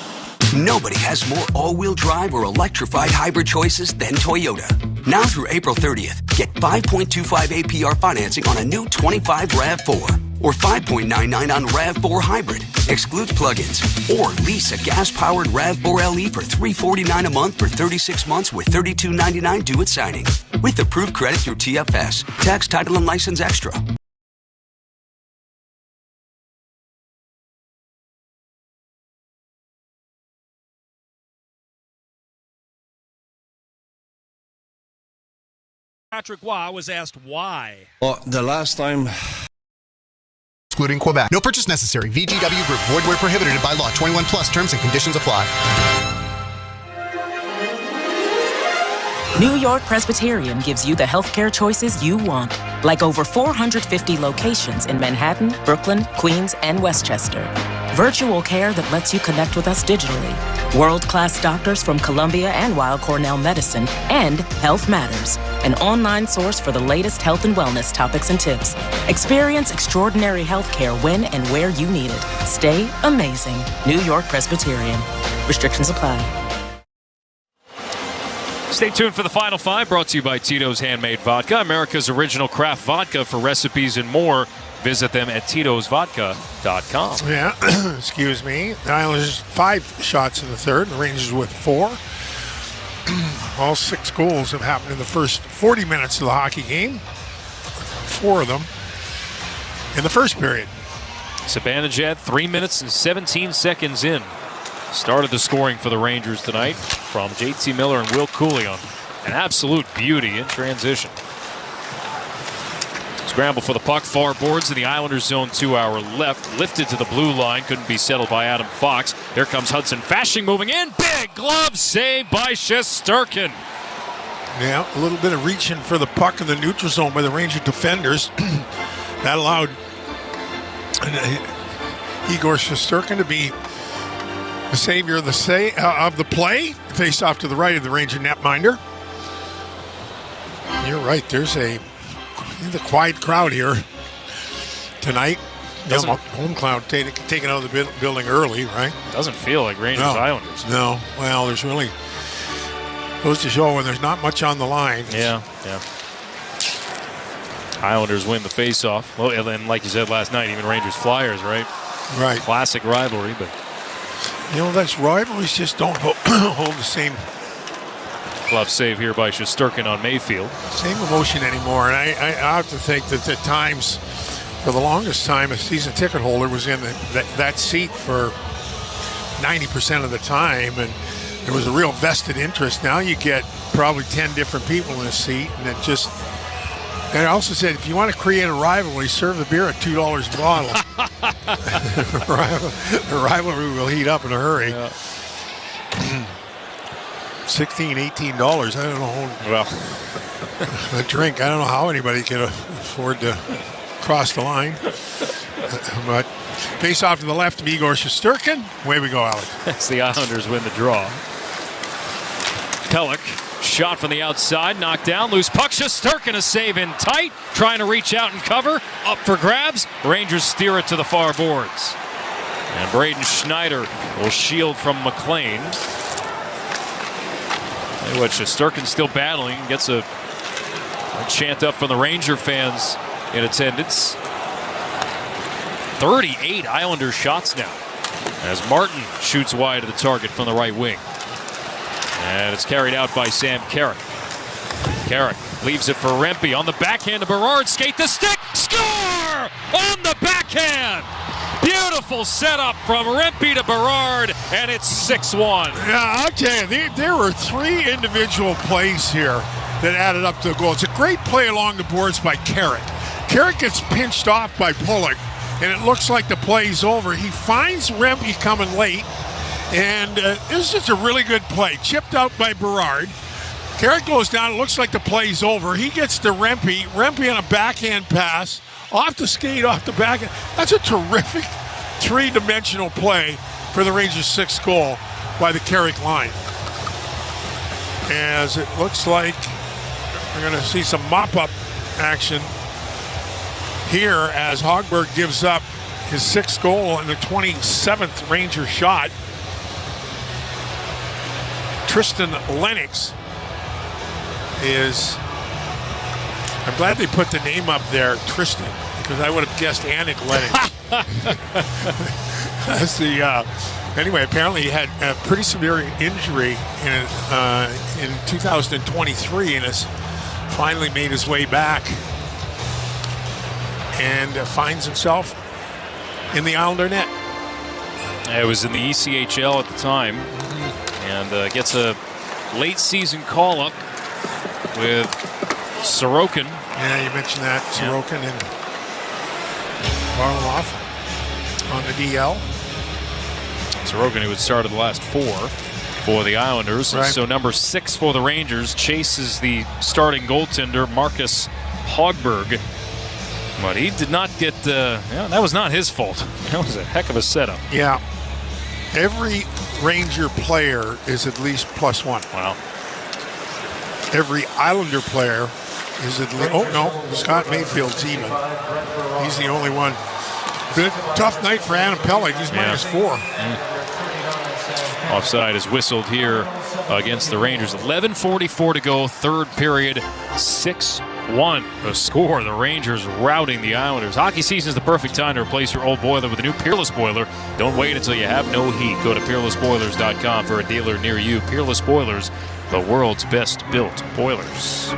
Nobody has more all-wheel drive or electrified hybrid choices than Toyota. Now through April 30th, get 5.25 APR financing on a new 25 RAV4 or 5.99 on RAV4 Hybrid. Excludes plug-ins. Or lease a gas-powered RAV4 LE for $349 a month for 36 months with $32.99 due at signing. With approved credit through TFS. Tax, title, and license extra. Patrick Roy was asked why. Well, the last time... Excluding Quebec. No purchase necessary. VGW Group. Void where prohibited by law. 21 plus. Terms and conditions apply. New York Presbyterian gives you the healthcare choices you want, like over 450 locations in Manhattan, Brooklyn, Queens, and Westchester. Virtual care that lets you connect with us digitally. World-class doctors from Columbia and Weill Cornell Medicine, and Health Matters, an online source for the latest health and wellness topics and tips. Experience extraordinary healthcare when and where you need it. Stay amazing. New York Presbyterian. Restrictions apply. Stay tuned for the Final Five, brought to you by Tito's Handmade Vodka, America's original craft vodka. For recipes and more, visit them at titosvodka.com. Yeah, excuse me. The Islanders 5 shots in the third, the Rangers with 4. All 6 goals have happened in the first 40 minutes of the hockey game. 4 of them in the first period. Zibanejad, 3 minutes and 17 seconds in, started the scoring for the Rangers tonight from JT Miller and Will Cooley on an absolute beauty in transition. Scramble for the puck, far boards in the Islanders zone, 2 hour left. Lifted to the blue line, couldn't be settled by Adam Fox. Here comes Hudson Fasching moving in. Big glove save by Shesterkin. Yeah, a little bit of reaching for the puck in the neutral zone by the Ranger defenders. That allowed Igor Shesterkin to be the savior of the play. Face off to the right of the Ranger netminder. You're right. There's the quiet crowd here tonight. Home crowd taken out of the building early, right? Doesn't feel like Rangers Islanders. No. Well, there's really goes to show when there's not much on the line. Yeah. Islanders win the face-off. Well, and like you said last night, even Rangers Flyers, right? Right. Classic rivalry, but those rivalries just don't hold the same. Glove save here by Shesterkin on Mayfield. Same emotion anymore, and I have to think that at times, for the longest time, a season ticket holder was in that seat for 90% of the time, and there was a real vested interest. Now you get probably 10 different people in a seat, and it just. And I also said, if you want to create a rivalry, serve the beer at $2 a bottle. The rivalry will heat up in a hurry. Yeah. $16, $18. I don't know. Well, a drink. I don't know how anybody can afford to cross the line. But face off to the left of Igor Shesterkin. Away we go, Alex. That's the Islanders win the draw. Pelech, shot from the outside, knocked down, loose puck. Shesterkin a save in tight, trying to reach out and cover. Up for grabs. Rangers steer it to the far boards. And Braden Schneider will shield from McLean. Tell you what, Shesterkin's still battling. Gets a chant up from the Ranger fans in attendance. 38 Islander shots now as Martin shoots wide of the target from the right wing. And it's carried out by Sam Carrick. Carrick leaves it for Rempe on the backhand to Berard. Skate the stick. Score! On the backhand! Beautiful setup from Rempe to Berard, and it's 6-1. Yeah, I'll tell you, there were 3 individual plays here that added up to the goal. It's a great play along the boards by Carrick. Carrick gets pinched off by Pulock, and it looks like the play's over. He finds Rempe coming late, and this is a really good play. Chipped out by Berard. Carrick goes down. It looks like the play's over. He gets to Rempe. Rempe on a backhand pass. Off the skate, off the backhand. That's a terrific 3-dimensional play for the Rangers' 6th goal by the Carrick line. As it looks like we're going to see some mop-up action here as Hogberg gives up his 6th goal and the 27th Ranger shot. Tristan Lennox is... I'm glad they put the name up there, Tristan, because I would have guessed Anik Lennox. That's the... Anyway, apparently he had a pretty severe injury in 2023 and has finally made his way back and finds himself in the Islander net. It was in the ECHL at the time, and gets a late season call-up with Sorokin. Yeah, you mentioned that. Sorokin and Varlamov on the DL. Sorokin, who had started the last 4 for the Islanders. Right. So number 6 for the Rangers chases the starting goaltender, Marcus Hogberg. But he did not get... that was not his fault. That was a heck of a setup. Yeah. Every Ranger player is at least +1. Wow. Every Islander player is at least... Oh, no. Scott Mayfield's even. He's the only one. But tough night for Adam Pelech. He's -4. Offside is whistled here against the Rangers. 11:44 to go, 3rd period, 6-1 the score. The Rangers routing the Islanders. Hockey season is the perfect time to replace your old boiler with a new Peerless boiler. Don't wait until you have no heat. Go to peerlessboilers.com for a dealer near you. Peerless Boilers, the world's best built boilers.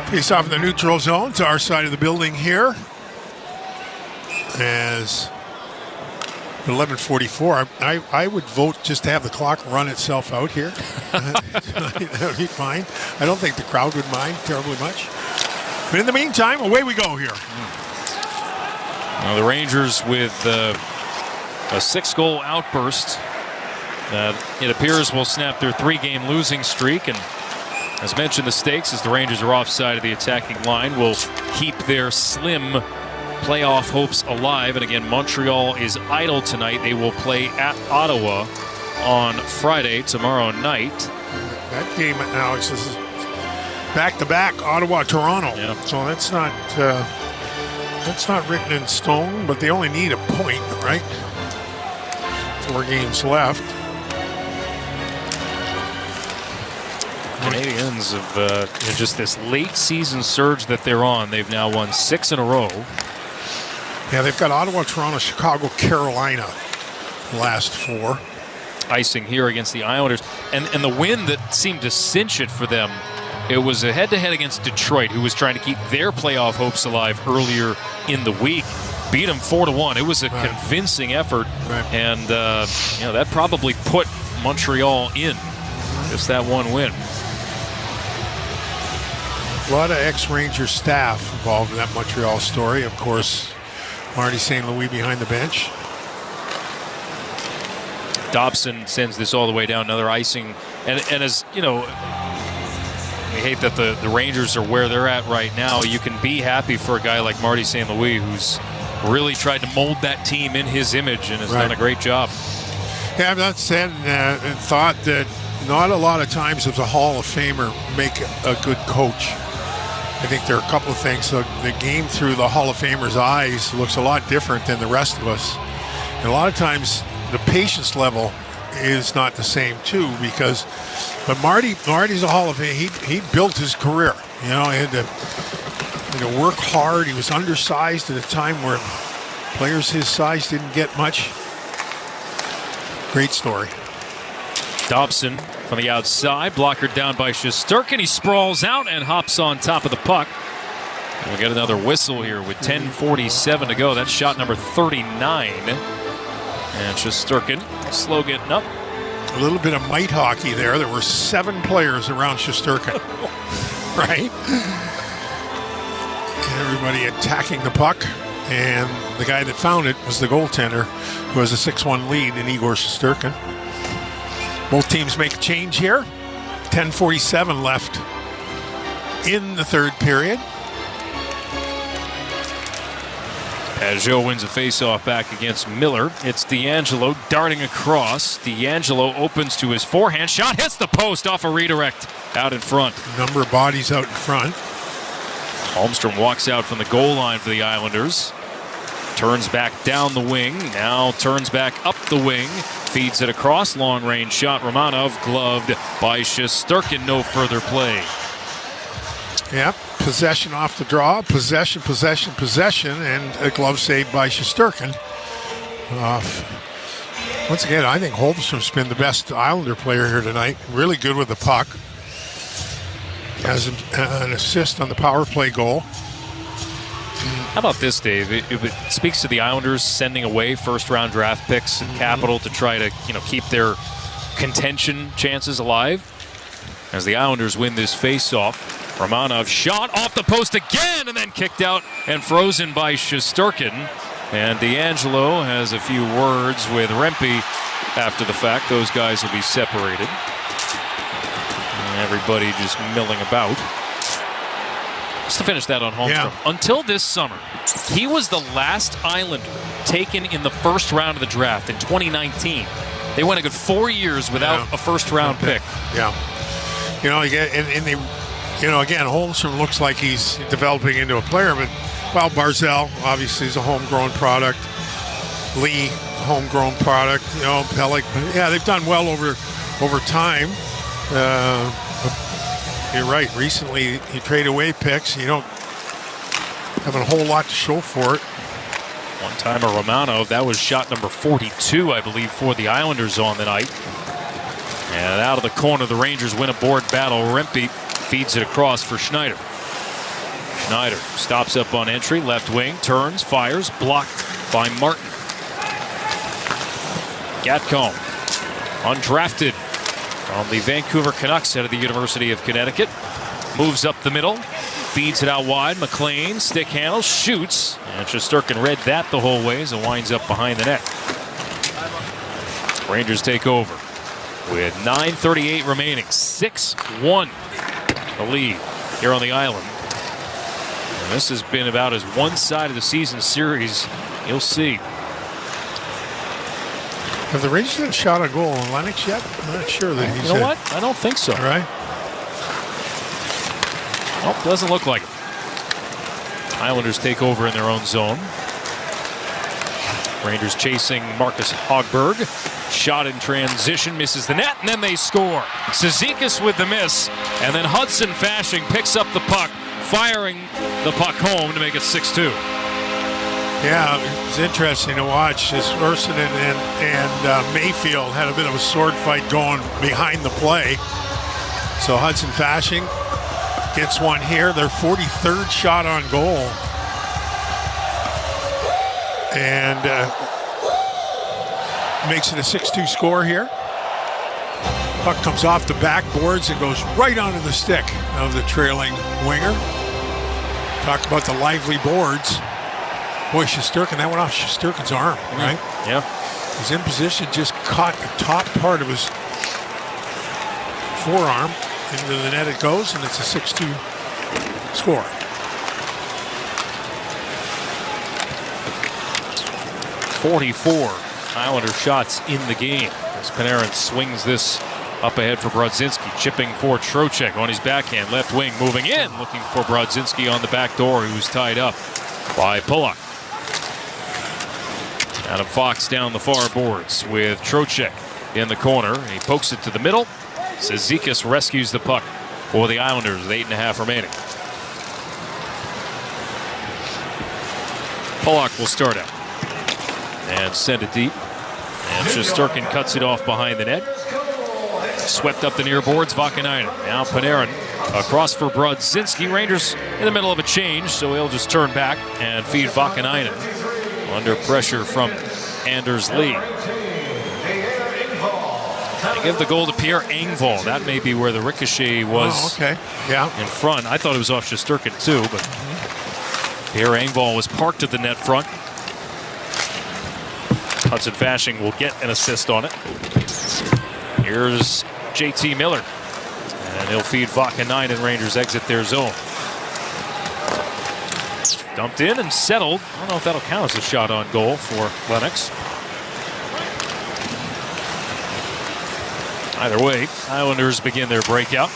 Face off in the neutral zone to our side of the building here. As 11:44, I would vote just to have the clock run itself out here. That would be fine. I don't think the crowd would mind terribly much. But in the meantime, away we go here. Now the Rangers with a 6-goal outburst that it appears will snap their 3-game losing streak and As mentioned, the stakes as the Rangers are offside of the attacking line will keep their slim playoff hopes alive. And again, Montreal is idle tonight. They will play at Ottawa on Friday, tomorrow night. That game, Alex, is back-to-back Ottawa-Toronto. Yeah. So that's not written in stone, but they only need a point, right? 4 games left. Canadiens have just this late season surge that they're on. They've now won 6 in a row. Yeah, they've got Ottawa, Toronto, Chicago, Carolina, the last 4. Icing here against the Islanders. And the win that seemed to cinch it for them, it was a head-to-head against Detroit, who was trying to keep their playoff hopes alive earlier in the week. Beat them 4-1. It was a convincing effort. And that probably put Montreal in. Just that one win. A lot of ex-Ranger staff involved in that Montreal story. Of course, Marty St. Louis behind the bench. Dobson sends this all the way down, another icing. And as, we hate that the Rangers are where they're at right now. You can be happy for a guy like Marty St. Louis, who's really tried to mold that team in his image and has done a great job. Yeah, I've not said and thought that not a lot of times does a Hall of Famer make a good coach. I think there are a couple of things. So the game through the Hall of Famer's eyes looks a lot different than the rest of us. And a lot of times the patience level is not the same too, but Marty's a Hall of Fame. He built his career. He had to work hard. He was undersized at a time where players his size didn't get much. Great story. Dobson from the outside, blocker down by Shesterkin. He sprawls out and hops on top of the puck. And we'll get another whistle here with 10:47 to go. That's shot number 39. And Shesterkin slow getting up. A little bit of mite hockey there. There were 7 players around Shesterkin, right? And everybody attacking the puck. And the guy that found it was the goaltender, who has a 6-1 lead in Igor Shesterkin. Both teams make a change here. 10:47 left in the third period. Pajot wins a faceoff back against Miller. It's DeAngelo darting across. DeAngelo opens to his forehand shot, hits the post off a redirect out in front. Number of bodies out in front. Holmstrom walks out from the goal line for the Islanders. Turns back down the wing. Now turns back up the wing. Feeds it across. Long range shot. Romanov gloved by Shesterkin. No further play. Yep. Possession off the draw. Possession. And a glove save by Shesterkin. Once again, I think Holmstrom's been the best Islander player here tonight. Really good with the puck. Has an assist on the power play goal. How about this, Dave? It speaks to the Islanders sending away first-round draft picks and capital to try to, keep their contention chances alive. As the Islanders win this face-off, Romanov shot off the post again and then kicked out and frozen by Shesterkin. And DeAngelo has a few words with Rempe after the fact. Those guys will be separated. And everybody just milling about. Just to finish that on Holmstrom. Yeah. Until this summer, he was the last Islander taken in the first round of the draft in 2019. They went a good 4 years without a first-round pick. Yeah. Again, Holmstrom looks like he's developing into a player, but, Barzell obviously is a homegrown product. Lee, homegrown product. Pellick. Yeah, they've done well over time. You're right. Recently, you trade away picks. You don't have a whole lot to show for it. One-timer Romanov. That was shot number 42, I believe, for the Islanders on the night. And out of the corner, the Rangers win a board battle. Rempe feeds it across for Schneider. Schneider stops up on entry, left wing, turns, fires, blocked by Martin. Gatcomb, undrafted from the Vancouver Canucks out of the University of Connecticut. Moves up the middle, feeds it out wide. McLean, stick handle, shoots. And Shesterkin read that the whole way as it winds up behind the net. Rangers take over with 9:38 remaining. 6-1. the lead here on the island. And this has been about as one-sided a season series you'll see. Have the Rangers had a shot on goal on Lennox yet? I'm not sure that he's. You know what? I don't think so. Right? Well, doesn't look like it. Islanders take over in their own zone. Rangers chasing Marcus Hogberg. Shot in transition, misses the net, and then they score. Cizikas with the miss, and then Hudson Fasching picks up the puck, firing the puck home to make it 6-2. Yeah, it was interesting to watch as Urson and Mayfield had a bit of a sword fight going behind the play. So Hudson Fasching gets one here, their 43rd shot on goal. And makes it a 6-2 score here. Puck comes off the backboards and goes right onto the stick of the trailing winger. Talk about the lively boards. Boy, Shesterkin, that went off Shesterkin's arm, right? Yeah. He's in position, just caught the top part of his forearm. Into the net it goes, and it's a 6-2 score. .44 Islander shots in the game as Panarin swings this up ahead for Brodzinski, chipping for Trocheck on his backhand, left wing, moving in, looking for Brodzinski on the back door, who's tied up by Pulock. Adam Fox down the far boards with Trocheck in the corner. He pokes it to the middle. Cizikas rescues the puck for the Islanders with 8.5 remaining. Pulock will start out and send it deep. And Shesterkin cuts it off behind the net. Swept up the near boards, Vakanainen. Now Panarin across for Brodzinski. Rangers in the middle of a change, so he'll just turn back and feed Vakanainen under pressure from Anders Lee. They give the goal to Pierre Engvall. That may be where the ricochet was in front. I thought it was off Shesterkin too, but Pierre Engvall was parked at the net front. Hudson Fasching will get an assist on it. Here's JT Miller. And he'll feed Vakanainen. Rangers exit their zone. Dumped in and settled. I don't know if that'll count as a shot on goal for Lennox. Either way, Islanders begin their breakout.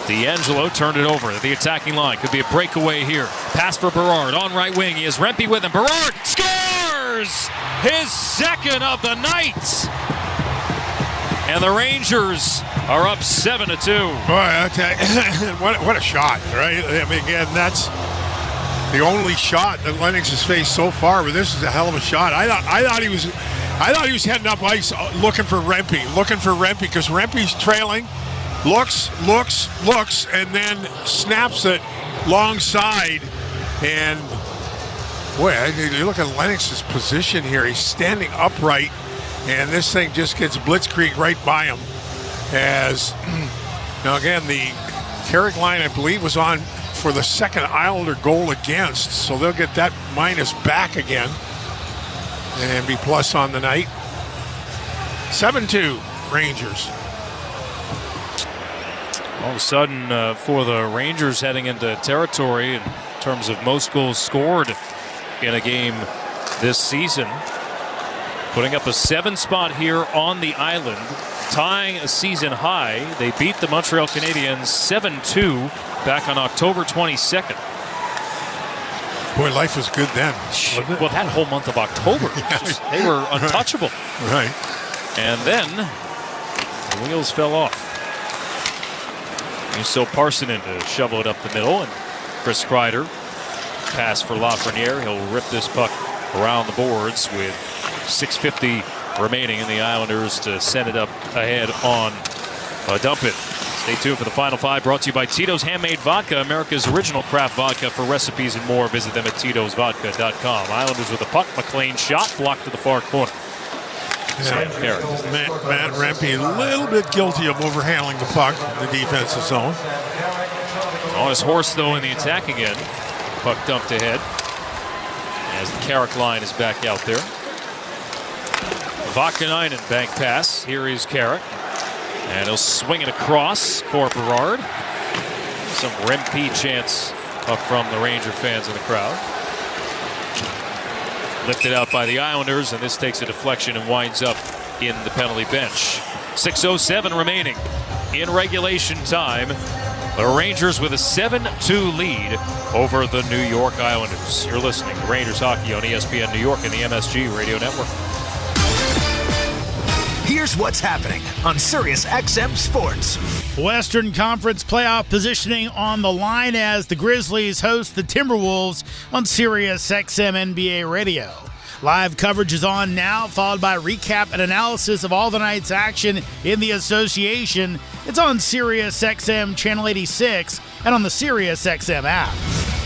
D'Angelo turned it over. The attacking line could be a breakaway here. Pass for Berard on right wing. He has Rempe with him. Berard scores his second of the night. And the Rangers are up 7-2. Boy, what a shot, right? I mean, again, that's the only shot that Lennox has faced so far, but this is a hell of a shot. I thought he was heading up ice looking for Rempe, because Rempe's trailing, looks, and then snaps it long side. And boy, you look at Lennox's position here. He's standing upright, and this thing just gets blitzkrieg right by him. As now again, the Carrick line, I believe, was on for the second Islander goal against, so they'll get that minus back again and be plus on the night. 7-2 Rangers. All of a sudden, for the Rangers heading into territory in terms of most goals scored in a game this season, putting up a 7 spot here on the island, tying a season high. They beat the Montreal Canadiens 7-2 back on October 22nd. Boy, life was good then. Well, that whole month of October, they were untouchable. Right. And then the wheels fell off. So Parsonen to shovel it up the middle, and Chris Kreider pass for Lafreniere. He'll rip this puck around the boards with 6:50 remaining in the Islanders to send it up ahead on a dump it. Stay tuned for the Final Five, brought to you by Tito's Handmade Vodka, America's original craft vodka. For recipes and more, visit them at titosvodka.com. Islanders with a puck. McLean shot, blocked to the far corner. Matt Rempe a little bit guilty of overhandling the puck in the defensive zone. On his horse, though, in the attack again. Puck dumped ahead as the Carrick line is back out there. Vakanainen bank pass. Here is Carrick. And he'll swing it across for Berard. Some Rempe chants up from the Ranger fans in the crowd. Lifted out by the Islanders, and this takes a deflection and winds up in the penalty bench. 6:07 remaining in regulation time. The Rangers with a 7-2 lead over the New York Islanders. You're listening to Rangers Hockey on ESPN New York and the MSG Radio Network. Here's what's happening on Sirius XM Sports. Western Conference playoff positioning on the line as the Grizzlies host the Timberwolves on Sirius XM NBA Radio. Live coverage is on now, followed by recap and analysis of all the night's action in the association. It's on Sirius XM Channel 86 and on the Sirius XM app.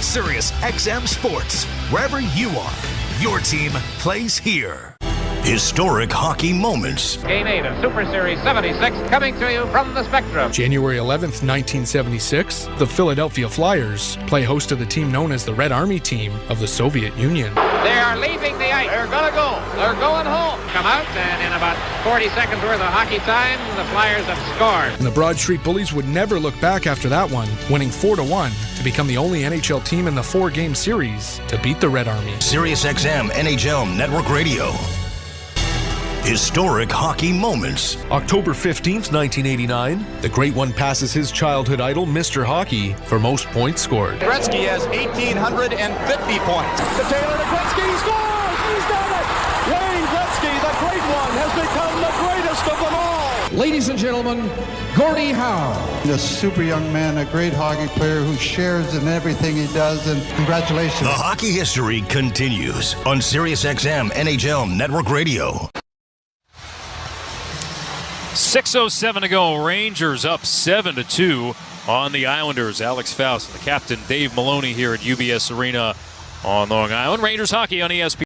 Sirius XM Sports, wherever you are, your team plays here. Historic hockey moments. Game 8 of Super Series 76 coming to you from the Spectrum. January 11th, 1976, the Philadelphia Flyers play host to the team known as the Red Army team of the Soviet Union. They are leaving the ice. They're going to go. They're going home. Come out, and in about 40 seconds worth of hockey time, the Flyers have scored. And the Broad Street Bullies would never look back after that one, winning 4-1 to become the only NHL team in the 4-game series to beat the Red Army. Sirius XM NHL Network Radio. Historic hockey moments. October 15th, 1989, the Great One passes his childhood idol, Mr. Hockey, for most points scored. Gretzky has 1,850 points. The Taylor to Gretzky, he scores! He's done it! Wayne Gretzky, the Great One, has become the greatest of them all! Ladies and gentlemen, Gordie Howe. A super young man, a great hockey player who shares in everything he does, and congratulations. The hockey history continues on Sirius XM NHL Network Radio. 6:07 to go. Rangers up 7-2 on the Islanders. Alex Faust and the captain Dave Maloney here at UBS Arena on Long Island. Rangers hockey on ESPN.